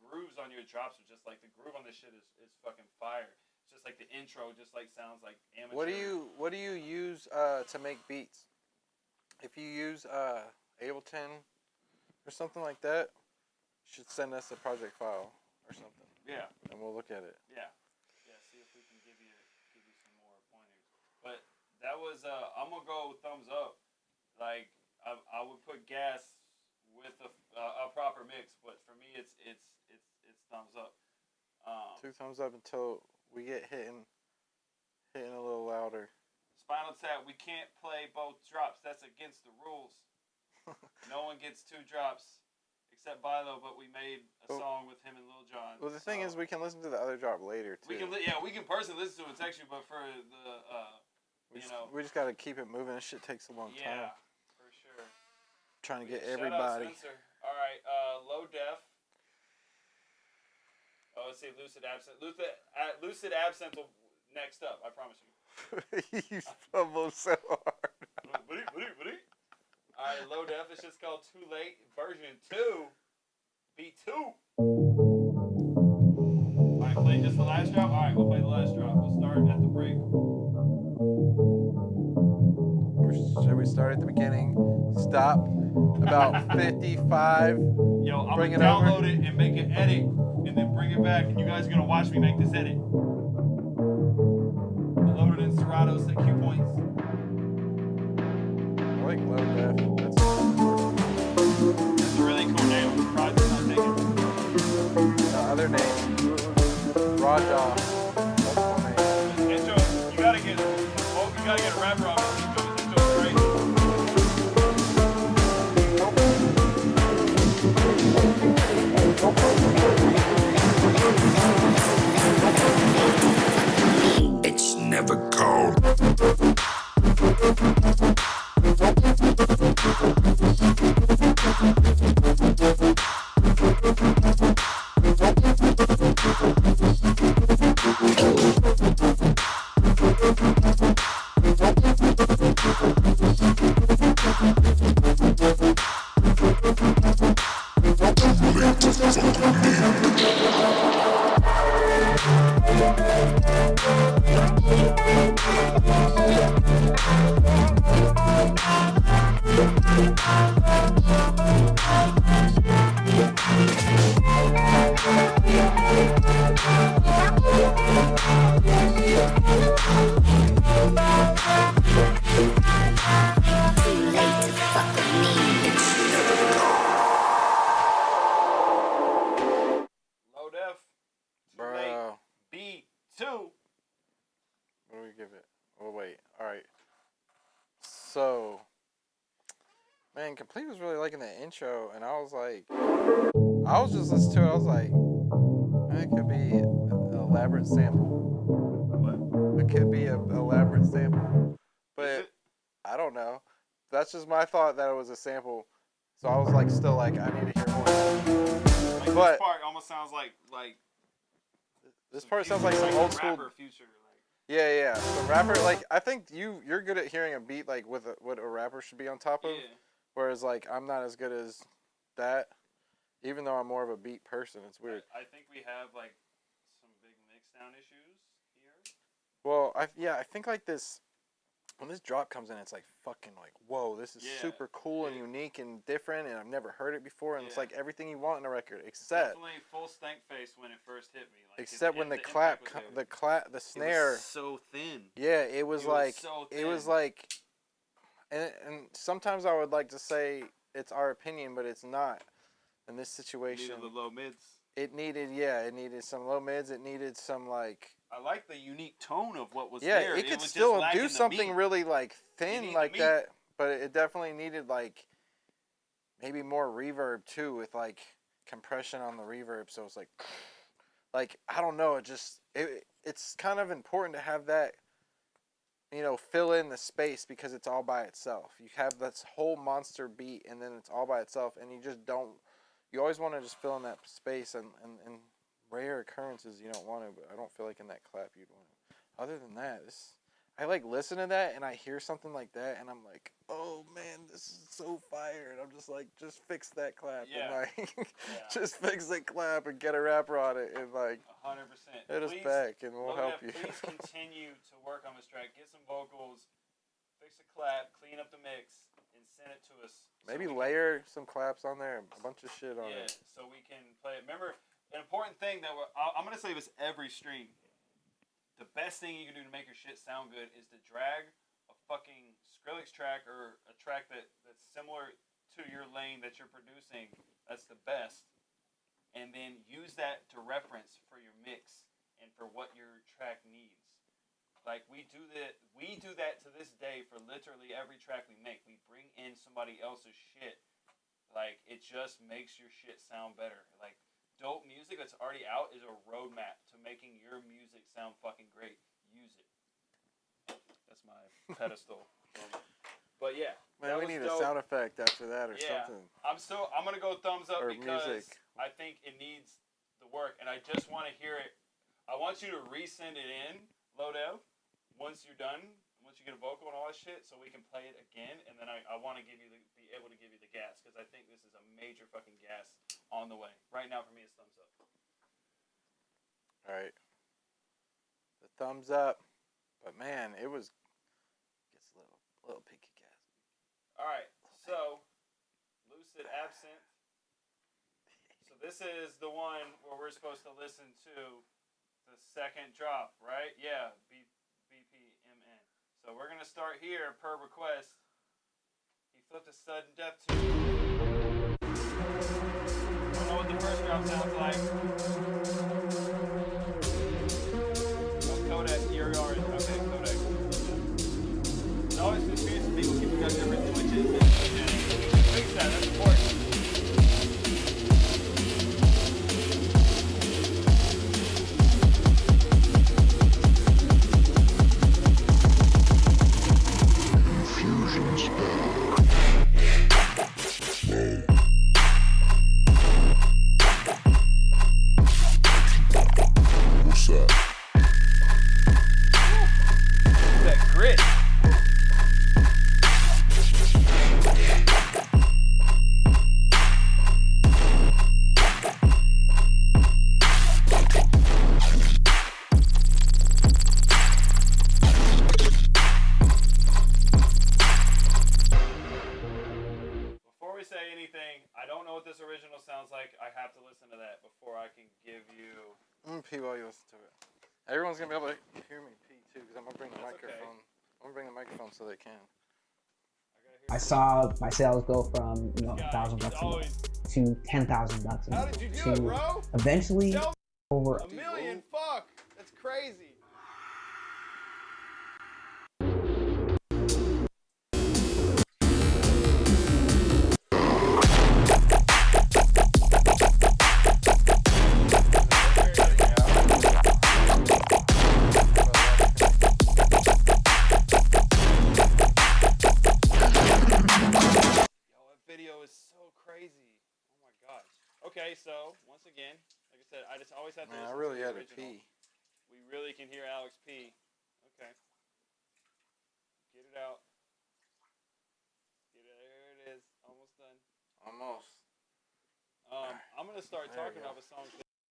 grooves on your drops are just like, the groove on this shit is fucking fire. It's just like the intro just like sounds like amateur. What do you use to make beats? If you use Ableton or something like that, you should send us a project file or something. Yeah. And we'll look at it. Yeah. See if we can give you some more pointers. But that was I'm gonna go thumbs up. Like I would put gas with a proper mix, but for me it's thumbs up. 2 thumbs up until we get hitting a little louder. Spinal Tap, we can't play both drops. That's against the rules. No one gets 2 drops except Bilo, but we made a song with him and Lil Jon. Well, the thing is, we can listen to the other drop later too. We can personally listen to it and text you, but for the we just gotta keep it moving. This shit takes a long time. Yeah, for sure. Trying to get Shout everybody. out Spencer. All right, Low Def. Oh, let's see, Lucid Absent. Lucid Absent will next up. I promise you. You fumbled so hard. Alright, Low Def. It's just called Too Late, version 2. V2. Alright, play just the last drop? Alright, we'll play the last drop. We'll start at the break. Should we start at the beginning? Stop about 55. Yo, I'm going to download it and make an edit and then bring it back, and you guys are going to watch me make this edit. Loaded in Serato, set Q points. I like Low Def. That's a really cool name. I'm surprised it's not taken. The other name, Raja. Intro, you gotta get a rapper on this. Intro's great. It's never cold. Thank you. Low def. Too late. Bro. B2. What do we give it? Oh, wait. All right. So, man, Complete was really liking the intro, and I was like, I was just listening to it. I was like, it could be an elaborate sample. What? It could be an elaborate sample. But I don't know. That's just my thought that it was a sample. So I was like, still like, I need to hear more. Like, But this part almost sounds like this part sounds like some old school. rapper future. Yeah. The rapper, like, I think you're good at hearing a beat like with what a rapper should be on top of. Yeah. Whereas like I'm not as good as that, even though I'm more of a beat person. It's weird. I think we have like some big mix down issues here. Well, I think like this, when this drop comes in, it's like fucking like, whoa, this is super cool and unique and different, and I've never heard it before, and it's like everything you want in a record, except Definitely full stank face when it first hit me. Like, except when the clap, the snare, it was so thin. Yeah, it was like so it was thin. like, and sometimes I would like to say it's our opinion, but it's not. In this situation, Needed the low mids. It needed some low mids. It needed some like. I like the unique tone of what was yeah, there. it could was still just lacking do the something meat. really like thin need like the meat. that, but it definitely needed like maybe more reverb too, with like compression on the reverb. So it's like I don't know. It's kind of important to have that, fill in the space, because it's all by itself. You have this whole monster beat, and then it's all by itself, and you just don't. You always want to just fill in that space, and rare occurrences you don't want to, but I don't feel like in that clap you'd want to. Other than that, I like listen to that and I hear something like that and I'm like, oh man, this is so fire, and I'm just like, just fix that clap and like just fix that clap and get a rapper on it and like 100%. hit us back and we'll help you. Please continue to work on this track. Get some vocals, fix the clap, clean up the mix, and send it to us. Maybe layer some claps on there, a bunch of shit on it. Yeah, so we can play it. Remember, an important thing that I'm going to say this every stream. The best thing you can do to make your shit sound good is to drag a fucking Skrillex track or a track that's similar to your lane that you're producing. That's the best. And then use that to reference for your mix and for what your track needs. Like we do that to this day for literally every track we make. We bring in somebody else's shit. Like it just makes your shit sound better. Like dope music that's already out is a roadmap to making your music sound fucking great. Use it. That's my pedestal. But yeah. Man, we need a sound effect after that or something. I'm gonna go thumbs up or because music. I think it needs the work, and I just want to hear it. I want you to resend it in, Lodev, once you're done, once you get a vocal and all that shit, so we can play it again, and then I want to be able to give you the gas, because I think this is a major fucking gas on the way. Right now, for me, it's thumbs up. All right. The thumbs up. But man, it gets a little picky gas. All right, so Lucid Absinthe. So this is the one where we're supposed to listen to the second drop, right? Yeah, BPMN. So we're gonna start here per request. He flipped a sudden death to. Don't know what the first drop sounds like. Oh, Kodak, you're already okay. Kodak. It always confuses people. People got different twitches. Fix that. That's important. listen to that before I can give you. I'm gonna pee while you listen to it. Everyone's gonna be able to hear me pee too, because I'm gonna bring the That's okay. microphone. I'm gonna bring the microphone so they can. I saw my sales go from Guy, $1,000 he's a always month to $10,000 a How month did you do to it, bro? eventually Sell over a million. Fuck, that's crazy. Video is so crazy. Oh my gosh. Okay, so once again, like I said, I just always have to. Man, I listen really to the had to original. pee. We really can hear Alex pee. Okay. Get it out. There it is. Almost done. Almost. I'm gonna start There talking we go. about the song.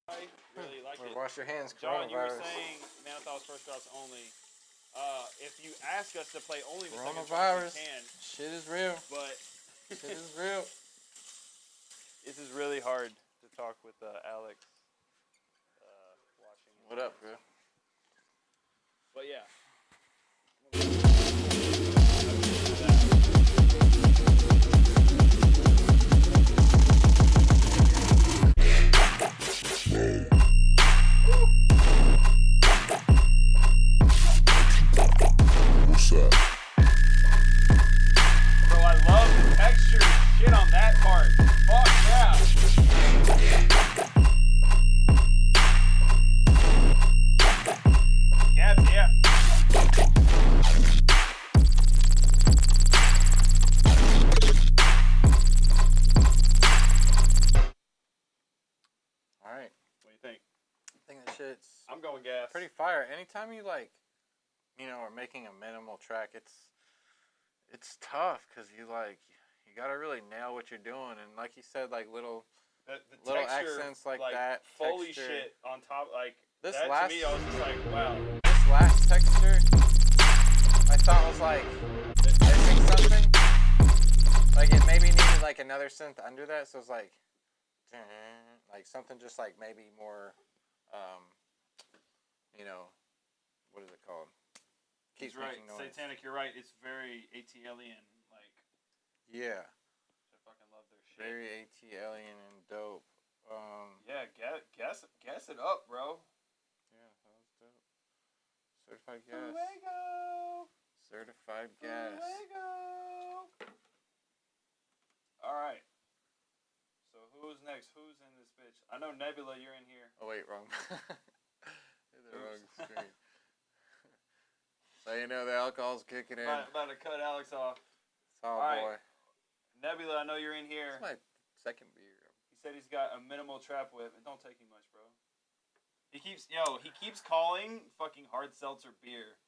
I really like it. Wash your hands, John, you were coronavirus. saying Manithal's First Drops only. If you ask us to play only the second track, Coronavirus. we can. Shit is real. But Shit is real. this is really hard to talk with Alex watching. What up, bro? But yeah. What's up? Bro, I love the texture shit on that part. Fuck yeah. Gabs, yeah. All right. What do you think? I think that shit's I'm going gas. pretty fire. Anytime you like, are making a minimal track, it's tough because you gotta really nail what you're doing, and like you said, like little The texture, accents like that, Foley texture. shit on top, like This that last- to me, I was just like, wow. This last texture, I thought was like missing something. Like it maybe needed like another synth under that, so it's like something just like maybe more, what is it called? He's Keeps right. making noise. Satanic, you're right. It's very ATLian, like. Yeah. I fucking love their shit. Very ATLian and dope. Yeah, guess it up, bro. Yeah, that was dope. Certified gas. Fuego. Certified gas. Fuego. All right. So who's next? Who's in this bitch? I know Nebula, you're in here. Oh wait, wrong. Hit the wrong Oops. screen. So you know the alcohol's kicking in. About to cut Alex off. Oh All boy. right. Nebula, I know you're in here. That's my second beer. He said he's got a minimal trap whip. It don't take him much, bro. He keeps calling fucking hard seltzer beer.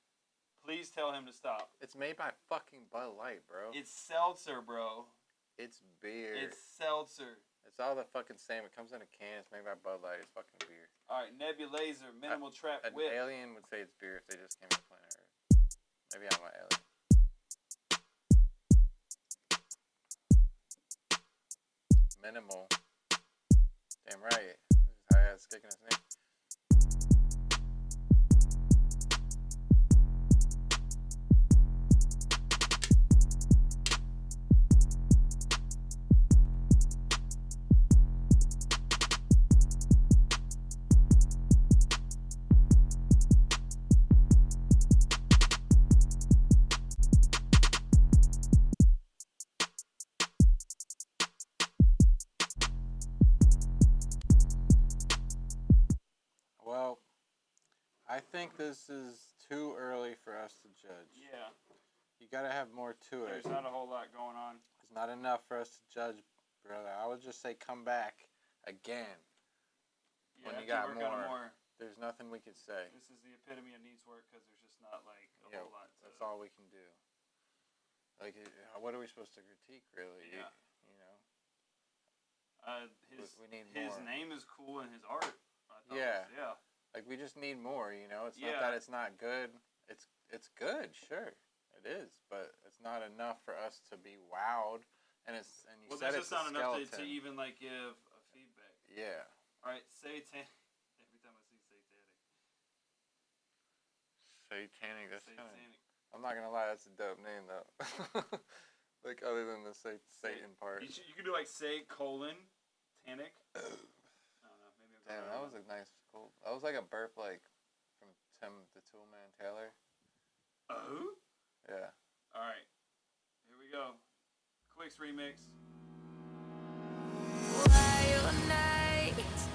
Please tell him to stop. It's made by fucking Bud Light, bro. It's seltzer, bro. It's beer. It's seltzer. It's all the fucking same. It comes in a can. It's made by Bud Light. It's fucking beer. All right, Nebulazer, minimal trap An whip. alien would say it's beer if they just came to planet Earth. Maybe I'm an alien. Minimal. Damn right. This is how I had kicking his name. Well, I think this is too early for us to judge. Yeah. You gotta have more to it. There's not a whole lot going on. It's not enough for us to judge, brother. I would just say come back again. Yeah, When you have to got work on it more. There's nothing we could say. This is the epitome of needs work because there's just not like a Yeah, whole lot. that's all we can do. Like, what are we supposed to critique, really? Yeah. You know? His We need his more. name is cool and his art. I thought Yeah. was- yeah. Like, we just need more, you know? It's Yeah. not that it's not good. It's good, sure. It is. But it's not enough for us to be wowed. And you Well, said there's it's just a not enough skeleton. to even like give a feedback. Yeah. Satanic. Every time I see satanic. Satanic. That's kind of. Satanic. I'm not gonna lie, that's a dope name though. Like other than the Satan part. You could do like say colon, Tanic. I don't know. Maybe I'm Damn, that was a nice, cool. That was like a burp, like from Tim the Toolman Taylor. Oh. Yeah. All right. Here we go. Quicks remix. Wild nights,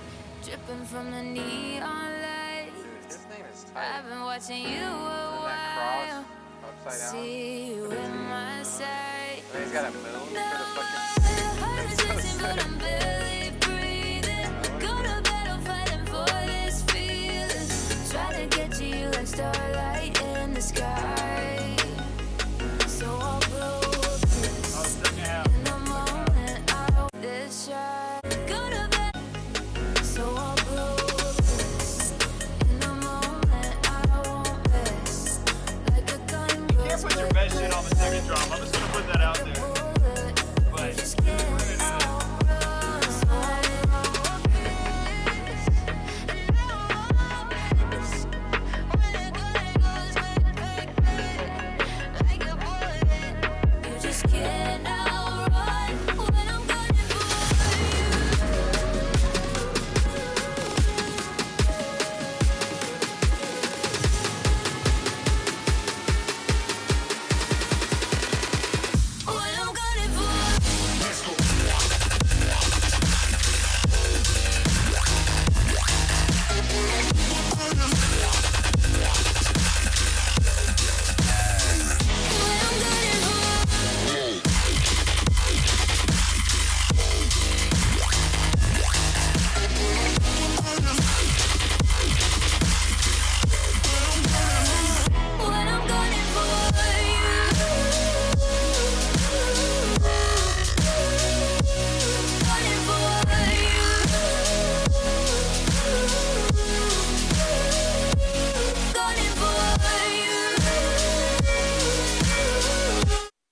dripping from the neon lights. Dude, his name is tight. I've been watching you a Isn't while. that cross upside down? See you in my sight. And he's got a moon for the Heart is racing, but I'm barely breathing. Go to battle, fighting for this feeling. Try to get to you like starlight in the sky. So I'll blow this in the moment. I hope this shot. Go to bed. So I'll blow this in the moment. I won't miss like a gun. You can't put your best shit on the second drum. I'm just gonna put that out there. But Just get out. You just can't outrun when I'm gunning for you. When I'm gunning for when I'm gunning for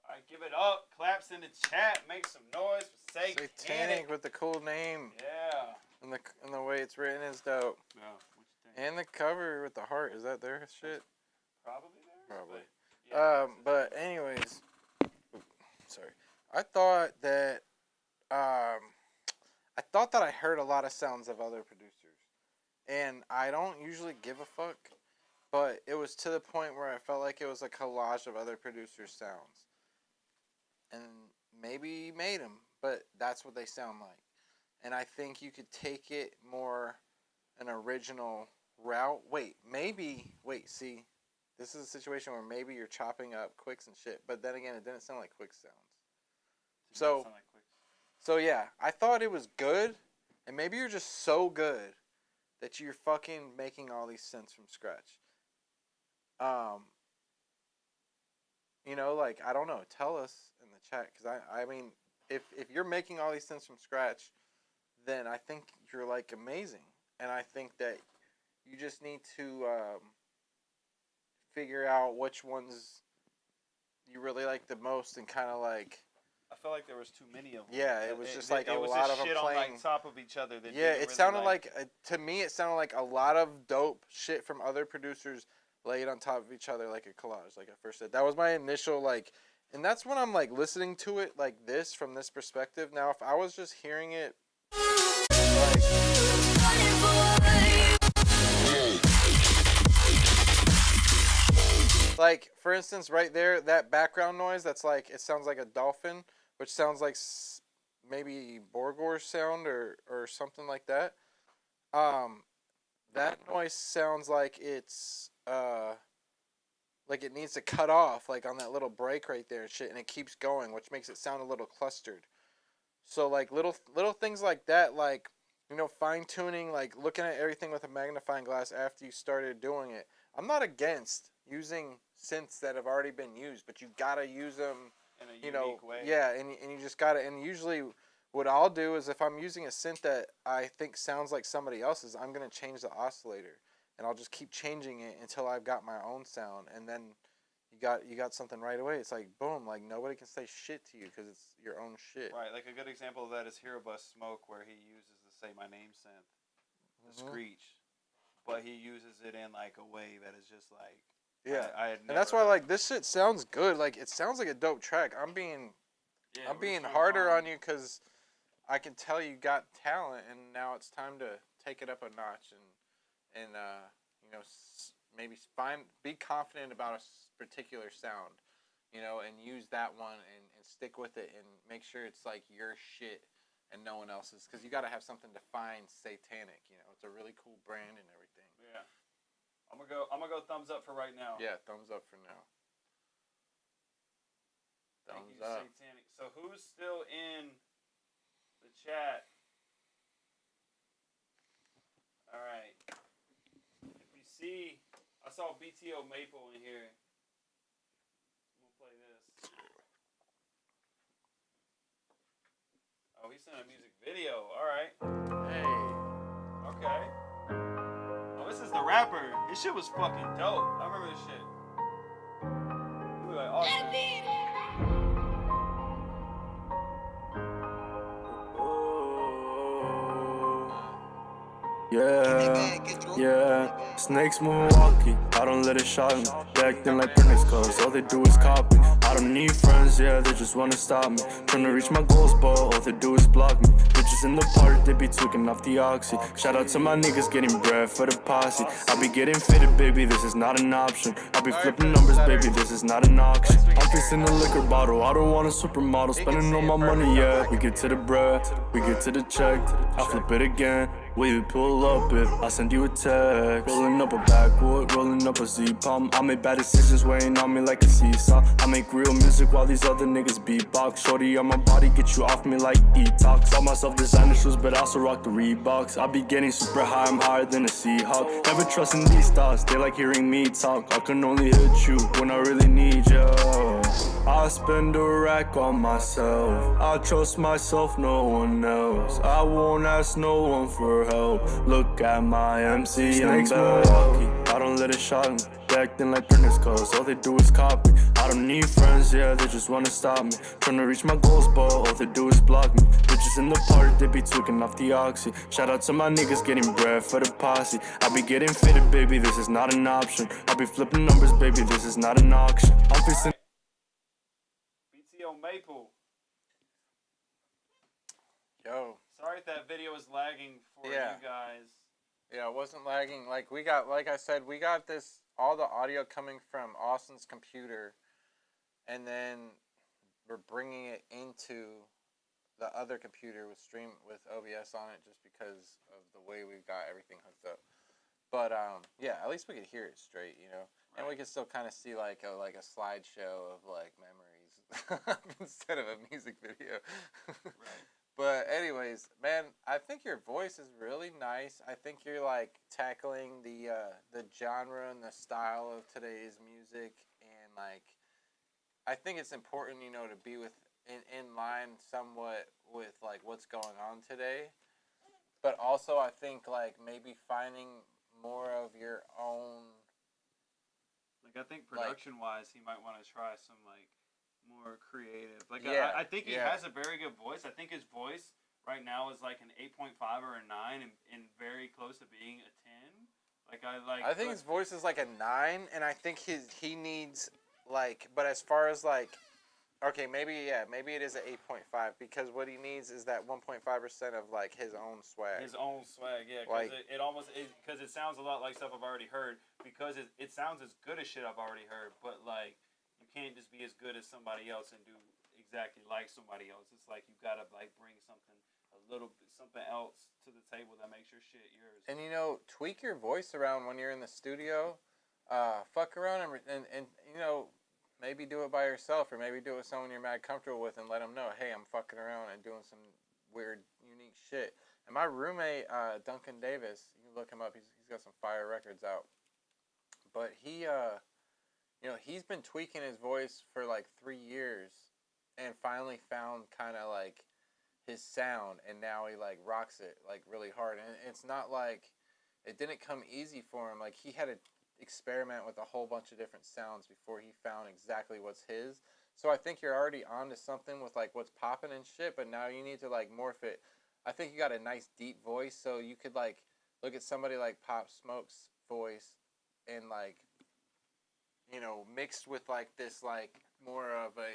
Alright, give it up. Claps in the chat. Make some noise for Satanic. Satanic with the cool name. Yeah. And the way it's written is dope. Yeah. What you think? And the cover with the heart, is that their shit? Probably there. Probably. But, yeah, But anyways, sorry. I thought that I heard a lot of sounds of other producers, and I don't usually give a fuck, but it was to the point where I felt like it was a collage of other producers' sounds, and maybe he made them, but that's what they sound like, and I think you could take it more an original route. See. This is a situation where maybe you're chopping up Quicks and shit, but then again, it didn't sound like Quicks sounds. So yeah, I thought it was good, and maybe you're just so good that you're fucking making all these synths from scratch. You know, like, I don't know, tell us in the chat, because I mean, if you're making all these synths from scratch, then I think you're, like, amazing, and I think that you just need to, figure out which ones you really like the most and kind of like. I felt like there was too many of them. Yeah, it was just like a lot of them shit playing on like top of each other. That yeah, didn't it really sounded like to me it sounded like a lot of dope shit from other producers laid on top of each other like a collage. Like I first said, that was my initial like, and that's when I'm like listening to it like this from this perspective. Now, if I was just hearing it, like for instance, right there, that background noise that's like it sounds like a dolphin, which sounds like maybe Borgor sound or something like that. That noise sounds like it's like it needs to cut off like on that little break right there and shit, and it keeps going, which makes it sound a little clustered. So like little things like that, like, you know, fine tuning, like looking at everything with a magnifying glass after you started doing it. I'm not against using synths that have already been used, but you gotta use them in a unique way. Yeah, and you just gotta. And usually, what I'll do is if I'm using a synth that I think sounds like somebody else's, I'm gonna change the oscillator, and I'll just keep changing it until I've got my own sound, and then you got something right away. It's like boom, like nobody can say shit to you because it's your own shit. Right, like a good example of that is Hero Bus Smoke, where he uses the Say My Name synth. the screech, but he uses it in like a way that is just like Yeah, I had and that's never why heard. like this shit sounds good. Like it sounds like a dope track. I'm being Yeah, I'm we're being just harder going on you because I can tell you got talent, and now it's time to take it up a notch and you know maybe be confident about a particular sound, you know, and use that one and stick with it and make sure it's like your shit and no one else's, because you got to have something defined satanic. You know, it's a really cool brand and everything. Yeah, I'm gonna go thumbs up for right now. Yeah, thumbs up for now. Thank Thumbs you, up. Satanic. So who's still in the chat? All right. If you see, I saw BTO Maple in here. I'm gonna play this. Oh, he sent a music video. All right. Hey. Okay. Oh, this is the rapper. This shit was fucking dope. I remember this shit. He was like, awesome. Yeah, snakes Milwaukee, I don't let it shock me. They acting like Phoenix cause all they do is copy. I don't need friends, yeah, they just wanna stop me. Tryna reach my goals, but all they do is block me. Bitches in the party, they be tweaking off the oxy. Shout out to my niggas getting bread for the posse. I be getting fitted, baby, this is not an option. I be flipping numbers, baby, this is not an auction. I'm fixing a liquor bottle, I don't want a supermodel. Spending all my money, yeah, we get to the bread, we get to the check. I flip it again. Will you pull up if I send you a text? Rolling up a backwood, rolling up a Z-Palm. I make bad decisions weighing on me like a seesaw. I make real music while these other niggas beatbox. Shorty on my body, get you off me like detox. Bought myself designer shoes, but I also rock the Reeboks. I be getting super high, I'm higher than a Seahawk. Never trusting these thoughts, they like hearing me talk. I can only hit you when I really need you. I spend a rack on myself. I trust myself, no one else. I won't ask no one for help. Look at my MC Snakes Milwaukee, I don't let it shock me. They acting like Phoenix cause all they do is copy. I don't need friends, yeah, they just wanna stop me. Tryna reach my goals, but all they do is block me. Bitches in the party, they be tweaking off the oxy. Shout out to my niggas getting bread for the posse. I be getting fitted, baby, this is not an option. I be flipping numbers, baby, this is not an auction. I'm fixing BTO Maple. Yo. Sorry if that video is lagging for Yeah. you guys. Yeah, it wasn't lagging. Like like I said, we got this, all the audio coming from Austin's computer, and then we're bringing it into the other computer with OBS on it, just because of the way we've got everything hooked up. But yeah, at least we could hear it straight, you know, and we could still kind of see like a slideshow of like memories instead of a music video. Right. But anyways, man, I think your voice is really nice. I think you're like tackling the genre and the style of today's music, and like I think it's important, you know, to be in line somewhat with like what's going on today. But also I think like maybe finding more of your own. Like I think production wise, he might want to try some like more creative. Like Yeah, I think he yeah. has a very good voice. I think his voice right now is like an 8.5 or a 9, and very close to being a 10. I think his voice is like a 9, and I think he needs like. But as far as like, okay, maybe it is an 8.5, because what he needs is that 1.5% of like his own swag. His own swag, yeah. Because Like- it sounds a lot like stuff I've already heard. Because it sounds as good as shit I've already heard. But like, you can't just be as good as somebody else and do exactly like somebody else. It's like you gotta like bring something else to the table that makes your shit yours. And you know, tweak your voice around when you're in the studio. Fuck around and you know, maybe do it by yourself, or maybe do it with someone you're mad comfortable with, and let them know, hey, I'm fucking around and doing some weird, unique shit. And my roommate, Duncan Davis, you can look him up. He's got some fire records out. But he, you know, he's been tweaking his voice for like 3 years, and finally found kind of like his sound, and now he like rocks it like really hard. And it's not like it didn't come easy for him. Like he had to experiment with a whole bunch of different sounds before he found exactly what's his. So I think you're already onto something with like what's popping and shit, but now you need to like morph it. I think you got a nice deep voice, so you could like look at somebody like Pop Smoke's voice and like, you know, mixed with like this like more of a,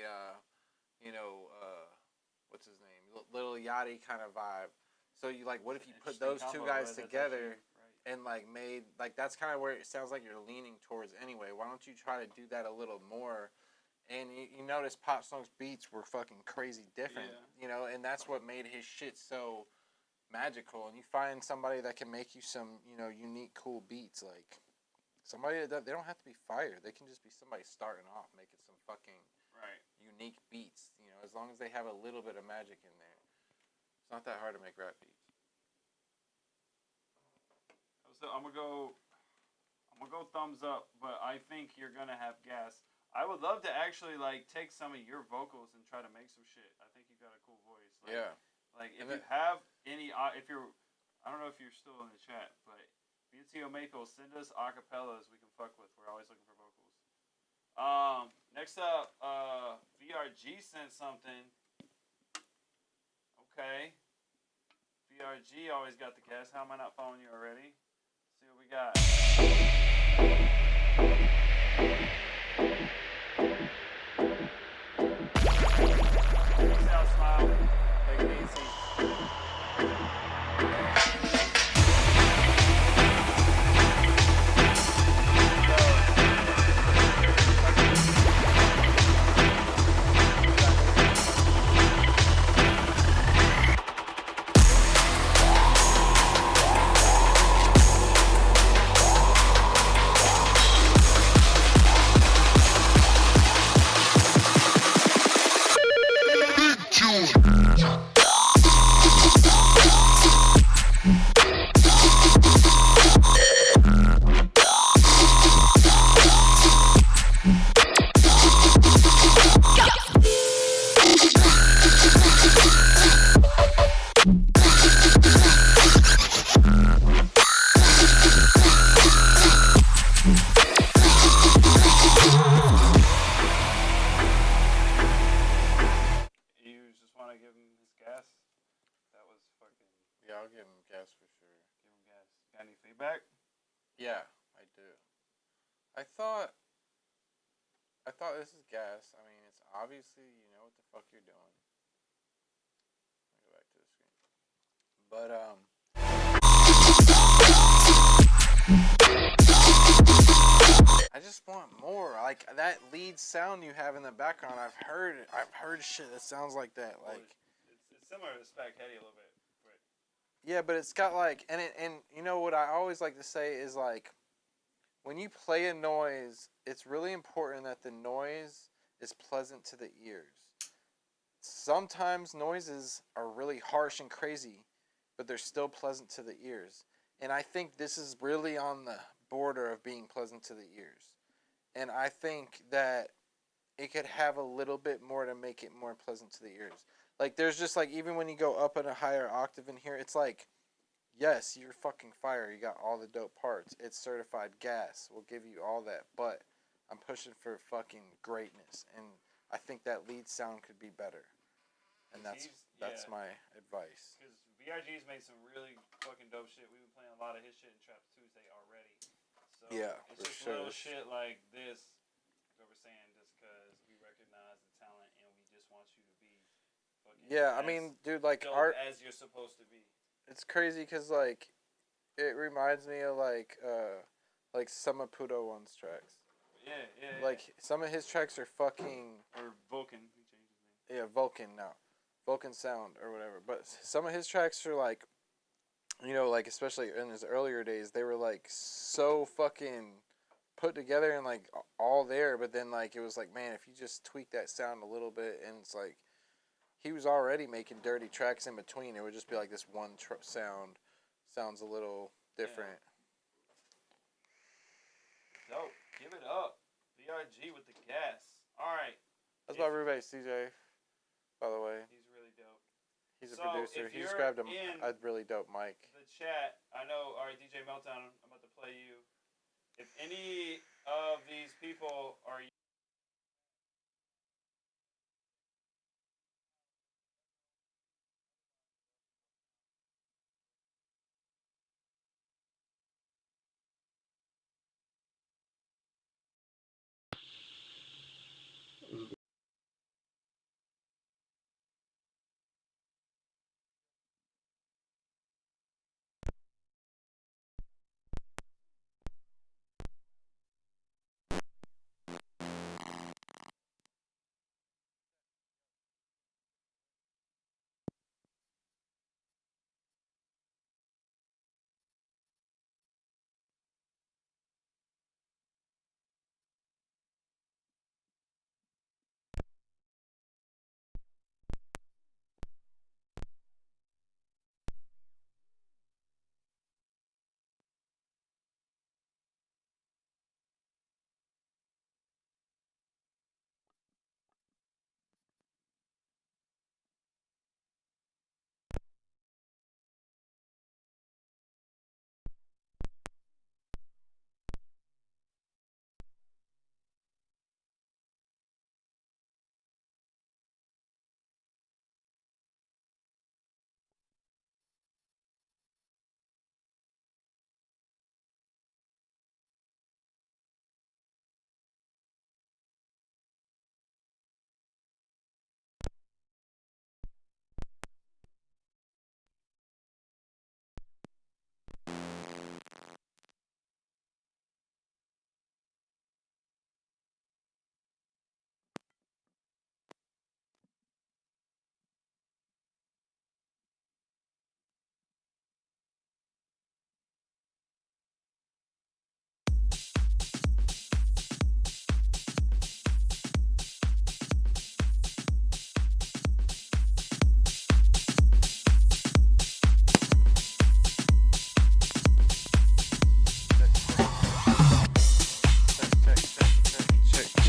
what's his name? Lil Yachty kind of vibe. So you like, what if you put those two guys together and like made, like that's kind of where it sounds like you're leaning towards anyway. Why don't you try to do that a little more? And you notice Pop Smoke's beats were fucking crazy different, you know, and that's what made his shit so magical. And you find somebody that can make you some, you know, unique, cool beats, like somebody that they don't have to be fire. They can just be somebody starting off making some fucking unique beats, you know, as long as they have a little bit of magic in there. It's not that hard to make rap beats. So I'm gonna go thumbs up, but I think you're gonna have gas. I would love to actually like take some of your vocals and try to make some shit. I think you got a cool voice. Like, yeah. Like if you have any, if you're, I don't know if you're still in the chat, but BTO Mako, send us acapellas we can fuck with. We're always looking for vocals. Next up, VRG sent something. Okay. VRG always got the gas. How am I not following you already? Let's see what we got. Peace out, Smile. Take it easy. I thought this is gas. I mean, it's obviously, you know what the fuck you're doing. Let me go back to the screen. But, I just want more. Like, that lead sound you have in the background, I've heard shit that sounds like that. Like, it's similar to Spaghetti a little bit. But yeah, but it's got like, and you know what I always like to say is like, when you play a noise, it's really important that the noise is pleasant to the ears. Sometimes noises are really harsh and crazy, but they're still pleasant to the ears. And I think this is really on the border of being pleasant to the ears. And I think that it could have a little bit more to make it more pleasant to the ears. Like, there's just like, even when you go up in a higher octave in here, it's like, yes, you're fucking fire. You got all the dope parts. It's certified gas. We'll give you all that. But I'm pushing for fucking greatness. And I think that lead sound could be better. And that's my advice. Because VRG's made some really fucking dope shit. We've been playing a lot of his shit in Trap Tuesday already. So yeah, it's just little shit like this that we're saying just because we recognize the talent and we just want you to be fucking I mean, dude, like art as you're supposed to be. It's crazy because like it reminds me of like some of Pudo One's tracks. Yeah. Like some of his tracks are fucking or Vulcan. He changed his name. Yeah, Vulcan now. Vulcan Sound or whatever. But some of his tracks are like, you know, like especially in his earlier days, they were like so fucking put together and like all there. But then like it was like, man, if you just tweak that sound a little bit, and it's like he was already making dirty tracks in between. It would just be like this one sounds a little different. Yeah. Dope. Give it up. VRG with the gas. All right. That's my roommate CJ, by the way. He's really dope. He's a producer. He described a really dope mic. The chat, I know. All right, DJ Meltdown, I'm about to play you. If any of these people are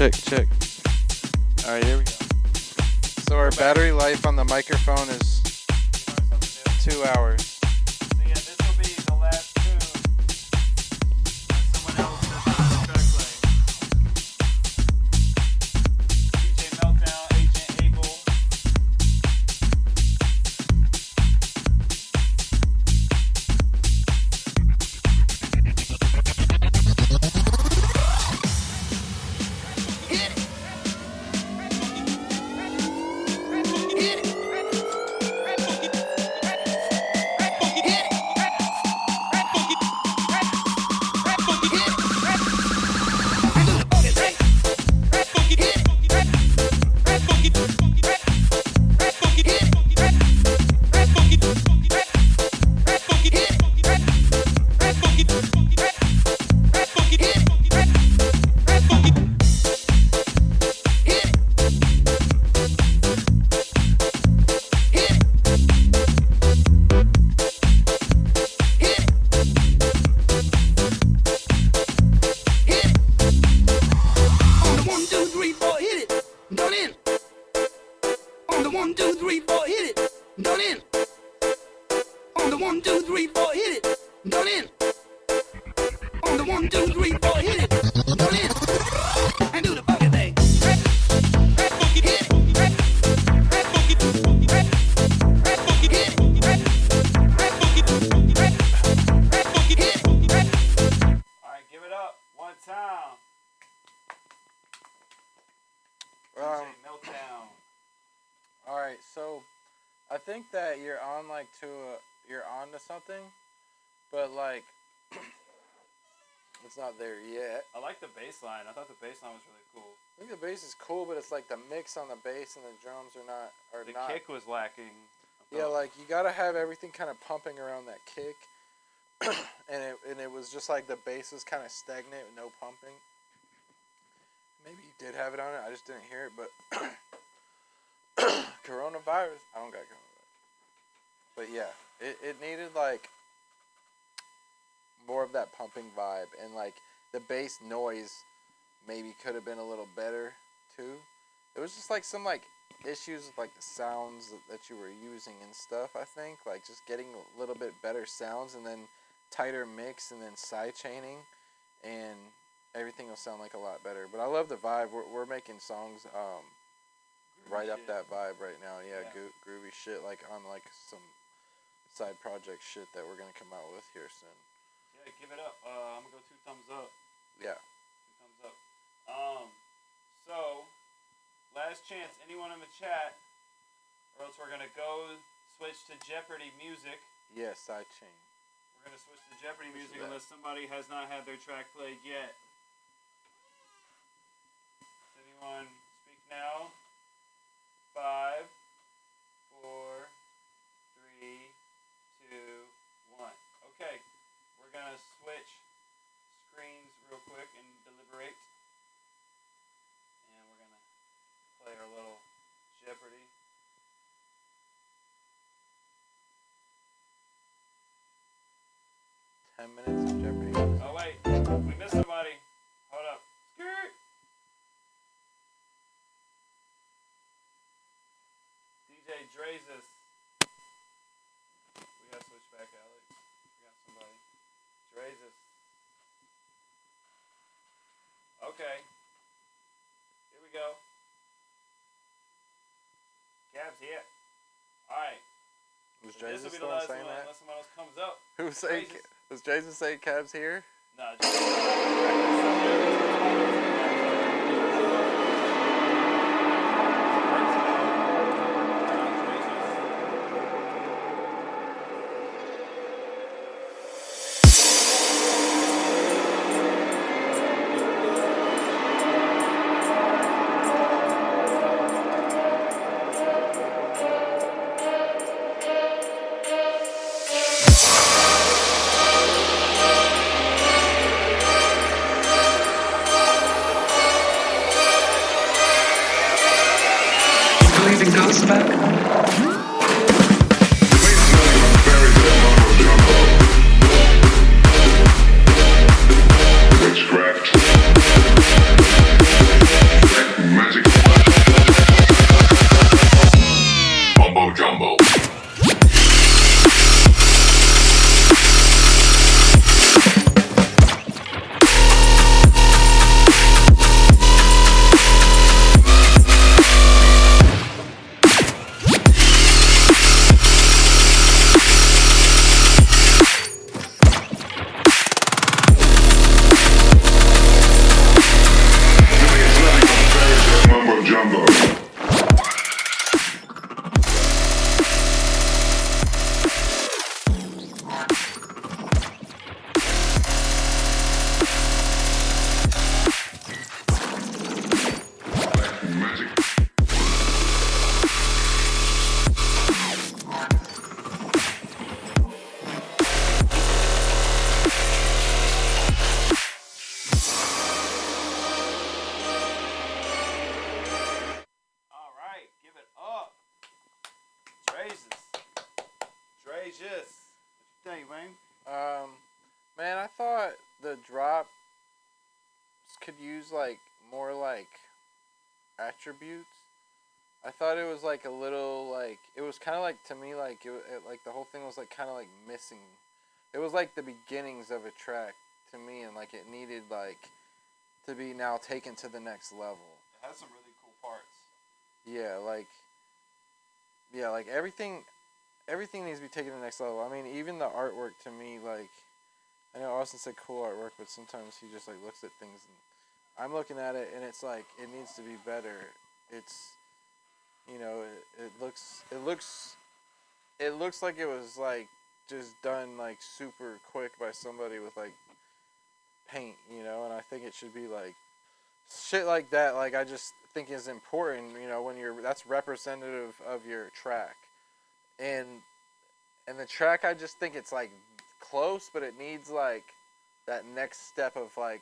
Check. All right, here we go. So our battery life on the microphone is 2 hours. So yeah, this will be the last tune. Someone else has the track play. DJ Meltdown, Agent Abel. On the 1, 2, 3, 4, hit it. Done in. On the 1, 2, 3, 4, hit it. Done in. On the 1, 2, 3, 4, hit it. Done in. On the 1, 2, 3, 4, hit it. Done in. And do the funky thing. Alright, give it up. One time. DJ Meltdown. All right, so I think that you're on you're on to something, but like it's not there yet. I like the bass line. I thought the bass line was really cool. I think the bass is cool, but it's like the mix on the bass and the drums are not. The kick was lacking. Yeah, like you gotta have everything kind of pumping around that kick, and it was just like the bass was kind of stagnant with no pumping. Maybe you did have it on it. I just didn't hear it, but coronavirus. I don't got coronavirus. But yeah, it needed like more of that pumping vibe, and like the bass noise maybe could have been a little better too. It was just like some like issues with like the sounds that you were using and stuff. I think like just getting a little bit better sounds, and then tighter mix, and then side chaining, and everything will sound like a lot better. But I love the vibe. We're making songs right up that vibe right now. Yeah, groovy shit, like on like some side project shit that we're gonna come out with here soon. Yeah, give it up. I'm gonna go 2 thumbs up. Yeah. 2 thumbs up. So last chance, anyone in the chat, or else we're gonna go switch to Jeopardy music. Yeah, side chain. We're gonna switch to Jeopardy music unless somebody has not had their track played yet. Does anyone speak now? 5, 4, 3, 2, 1. Okay, we're gonna switch screens real quick and deliberate. And we're gonna play our little Jeopardy. Minutes of Jeopardy. Oh wait, we missed somebody. Hold up. Skirt. DJ Drazus. We gotta switch back, Alex. We got somebody. Drazus. Okay. Here we go. Gab's here. Alright. Was So this will Jesus be the the one last saying one that? unless someone else comes up. Who's saying? Was Jesus saying Cavs here? Nah, was like more like attributes. I thought it was like a little like it was kind of like to me like it like the whole thing was like kind of like missing. It was like the beginnings of a track to me, and like it needed like to be now taken to the next level. It has some really cool parts. Yeah, like everything needs to be taken to the next level. I mean, even the artwork to me, like I know Austin said cool artwork, but sometimes he just like looks at things and I'm looking at it and it's like it needs to be better. It's it looks like it was like just done like super quick by somebody with like paint, and I think it should be like shit like that. Like I just think is important, when that's representative of your track, and the track I just think it's like close, but it needs like that next step of like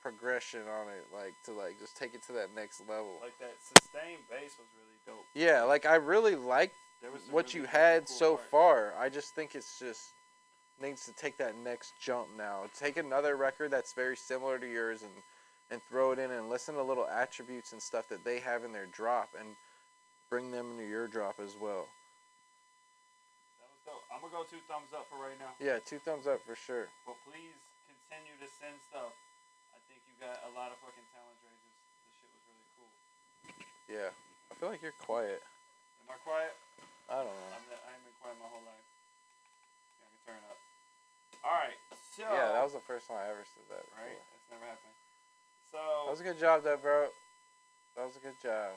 progression on it, like to like just take it to that next level. Like that sustained bass was really dope. Yeah, like I really liked what you had so far. I just think it's just needs to take that next jump now. Take another record that's very similar to yours and throw it in and listen to little attributes and stuff that they have in their drop and bring them into your drop as well. That was dope. I'm gonna go 2 thumbs up for right now. Yeah, 2 thumbs up for sure. But please continue to send stuff. I think you got a lot of fucking talent, Dre. This shit was really cool. Yeah. I feel like you're quiet. Am I quiet? I don't know. I haven't been quiet my whole life. Yeah, I can turn up. Alright, so... Yeah, that was the first time I ever said that. Right? Before. That's never happened. So... That was a good job, though, bro. That was a good job.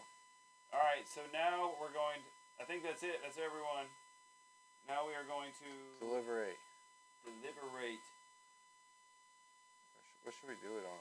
Alright, so now we're going to... I think that's it. That's everyone. Now we are going to... Deliberate. What should we do it on?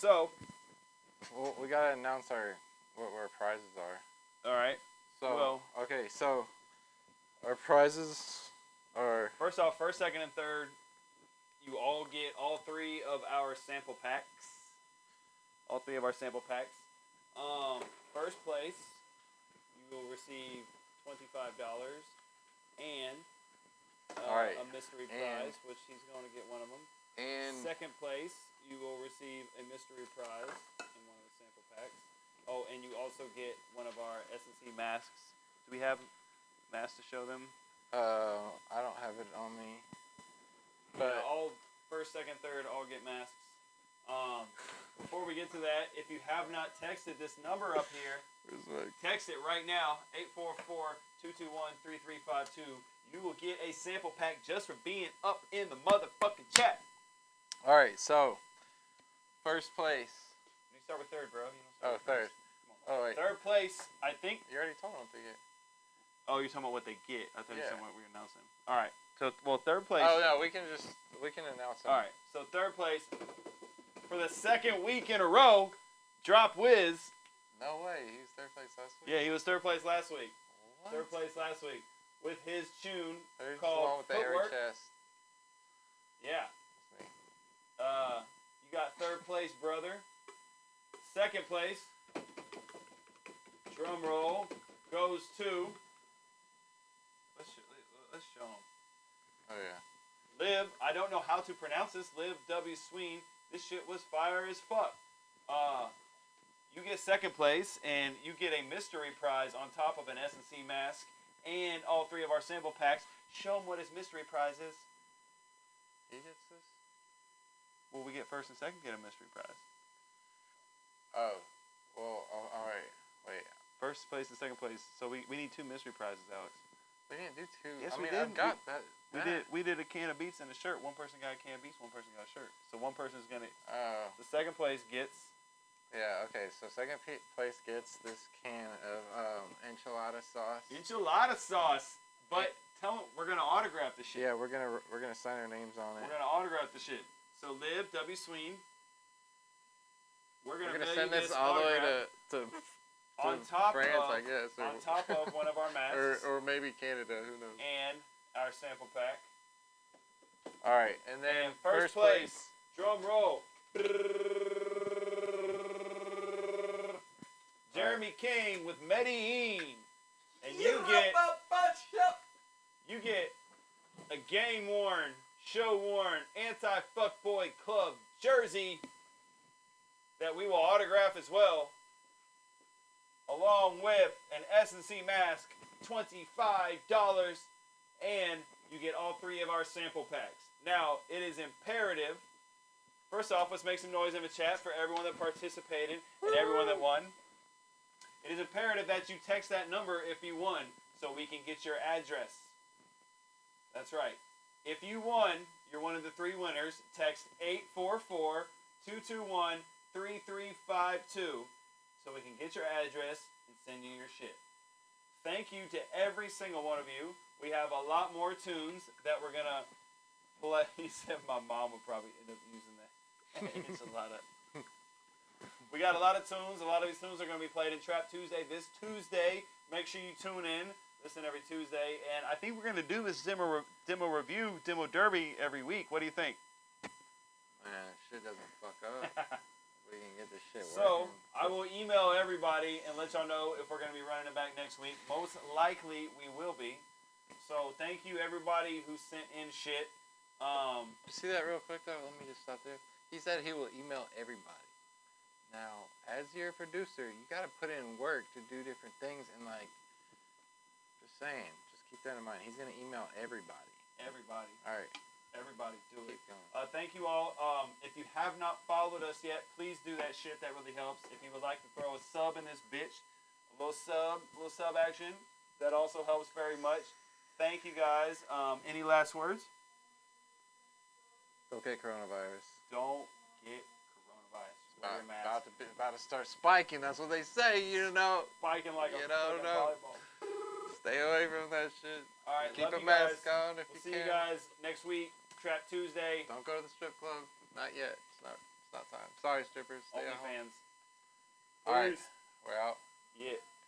So, well, we gotta announce what our prizes are. All right. So so our prizes are First off, first, second, and third, you all get all three of our sample packs. All three of our sample packs. First place, you will receive $25 and a mystery prize, which he's going to get one of them. And second place, you will receive a mystery prize in one of the sample packs. Oh, and you also get one of our S&C masks. Do we have masks to show them? I don't have it on me. But Yeah, all first, second, third, all get masks. Before we get to that, if you have not texted this number up here, text it right now, 844-221-3352. You will get a sample pack just for being up in the motherfucking chat. all right, so first place. You start with third, bro. You Oh, don't start with third. first. Come on. Oh wait, Third place, I think. you already told them what they get. Oh, you're talking about what they get. I thought you were Yeah. talking about what we're announcing. All right. So, well, third place. Oh no, we can announce them. All right. So third place for the second week in a row, Drop Wiz. No way, he was third place last week. Yeah, he was third place last week. What? Third place last week with his tune There's the called one with the hairy Footwork. chest. Yeah. That's me. You got third place, brother. Second place, drum roll, goes to. Let's show him. Oh yeah. Liv, I don't know how to pronounce this. Liv W. Sween. This shit was fire as fuck. You get second place, and you get a mystery prize on top of an S&C mask and all three of our sample packs. Show him what his mystery prize is. He gets this? Well, we get first and second get a mystery prize. Oh. Well, all right. Wait. First place and second place. So we need two mystery prizes, Alex. We didn't do two. Yes, I we mean, did. I've got that. We did a can of beats and a shirt. One person got a can of beats, one person got a shirt. So one person's gonna. Oh. The second place gets. Yeah. Okay. So second place gets this can of enchilada sauce. Enchilada sauce. But tell them we're gonna autograph the shit. Yeah, we're gonna sign our names on it. We're gonna autograph the shit. So Liv W. Sween. We're gonna send mail you this all the way to on top France, of, I guess. Or, on top of one of our masks. or maybe Canada. Who knows? And our sample pack. All right, and then And first place, drum roll. Jeremy King with Medellin. And you get a game worn, show worn, anti-fuckboy club jersey that we will autograph as well, along with an S&C mask, $25, and you get all three of our sample packs. Now, it is imperative. First off, let's make some noise in the chat for everyone that participated and everyone that won. It is imperative that you text that number if you won, so we can get your address. That's right. If you won, you're one of the three winners. Text 844-221-3352 so we can get your address and send you your shit. Thank you to every single one of you. We have a lot more tunes that we're going to play. He said my mom would probably end up using that. It's a lot of... We got a lot of tunes. A lot of these tunes are going to be played in Trap Tuesday this Tuesday. Make sure you tune in. Listen every Tuesday. And I think we're going to do this demo review, demo derby every week. What do you think? Man, shit doesn't fuck up. We can get this shit So, working. I will email everybody and let y'all know if we're going to be running it back next week. Most likely, we will be. So, thank you, everybody who sent in shit. You see that real quick, though? Let me just stop there. He said he will email everybody. Now, as your producer, you got to put in work to do different things, and like, just saying, just keep that in mind. He's gonna email everybody. Everybody. All right. Everybody, do it. Keep going. Thank you all. If you have not followed us yet, please do that shit. That really helps. If you would like to throw a sub in this bitch, a little sub action, that also helps very much. Thank you guys. Any last words? Don't get coronavirus. Don't get coronavirus. Wear your mask. About to start spiking. That's what they say. You know. Spiking like You a don't fucking know. volleyball. Stay away from that shit. All right, Keep love a you mask guys. on if We'll you see can. you guys next week. Trap Tuesday. Don't go to the strip club. Not yet. It's not time. Sorry, strippers. Stay at home. OnlyFans. All right. Peace. We're out. Yeah.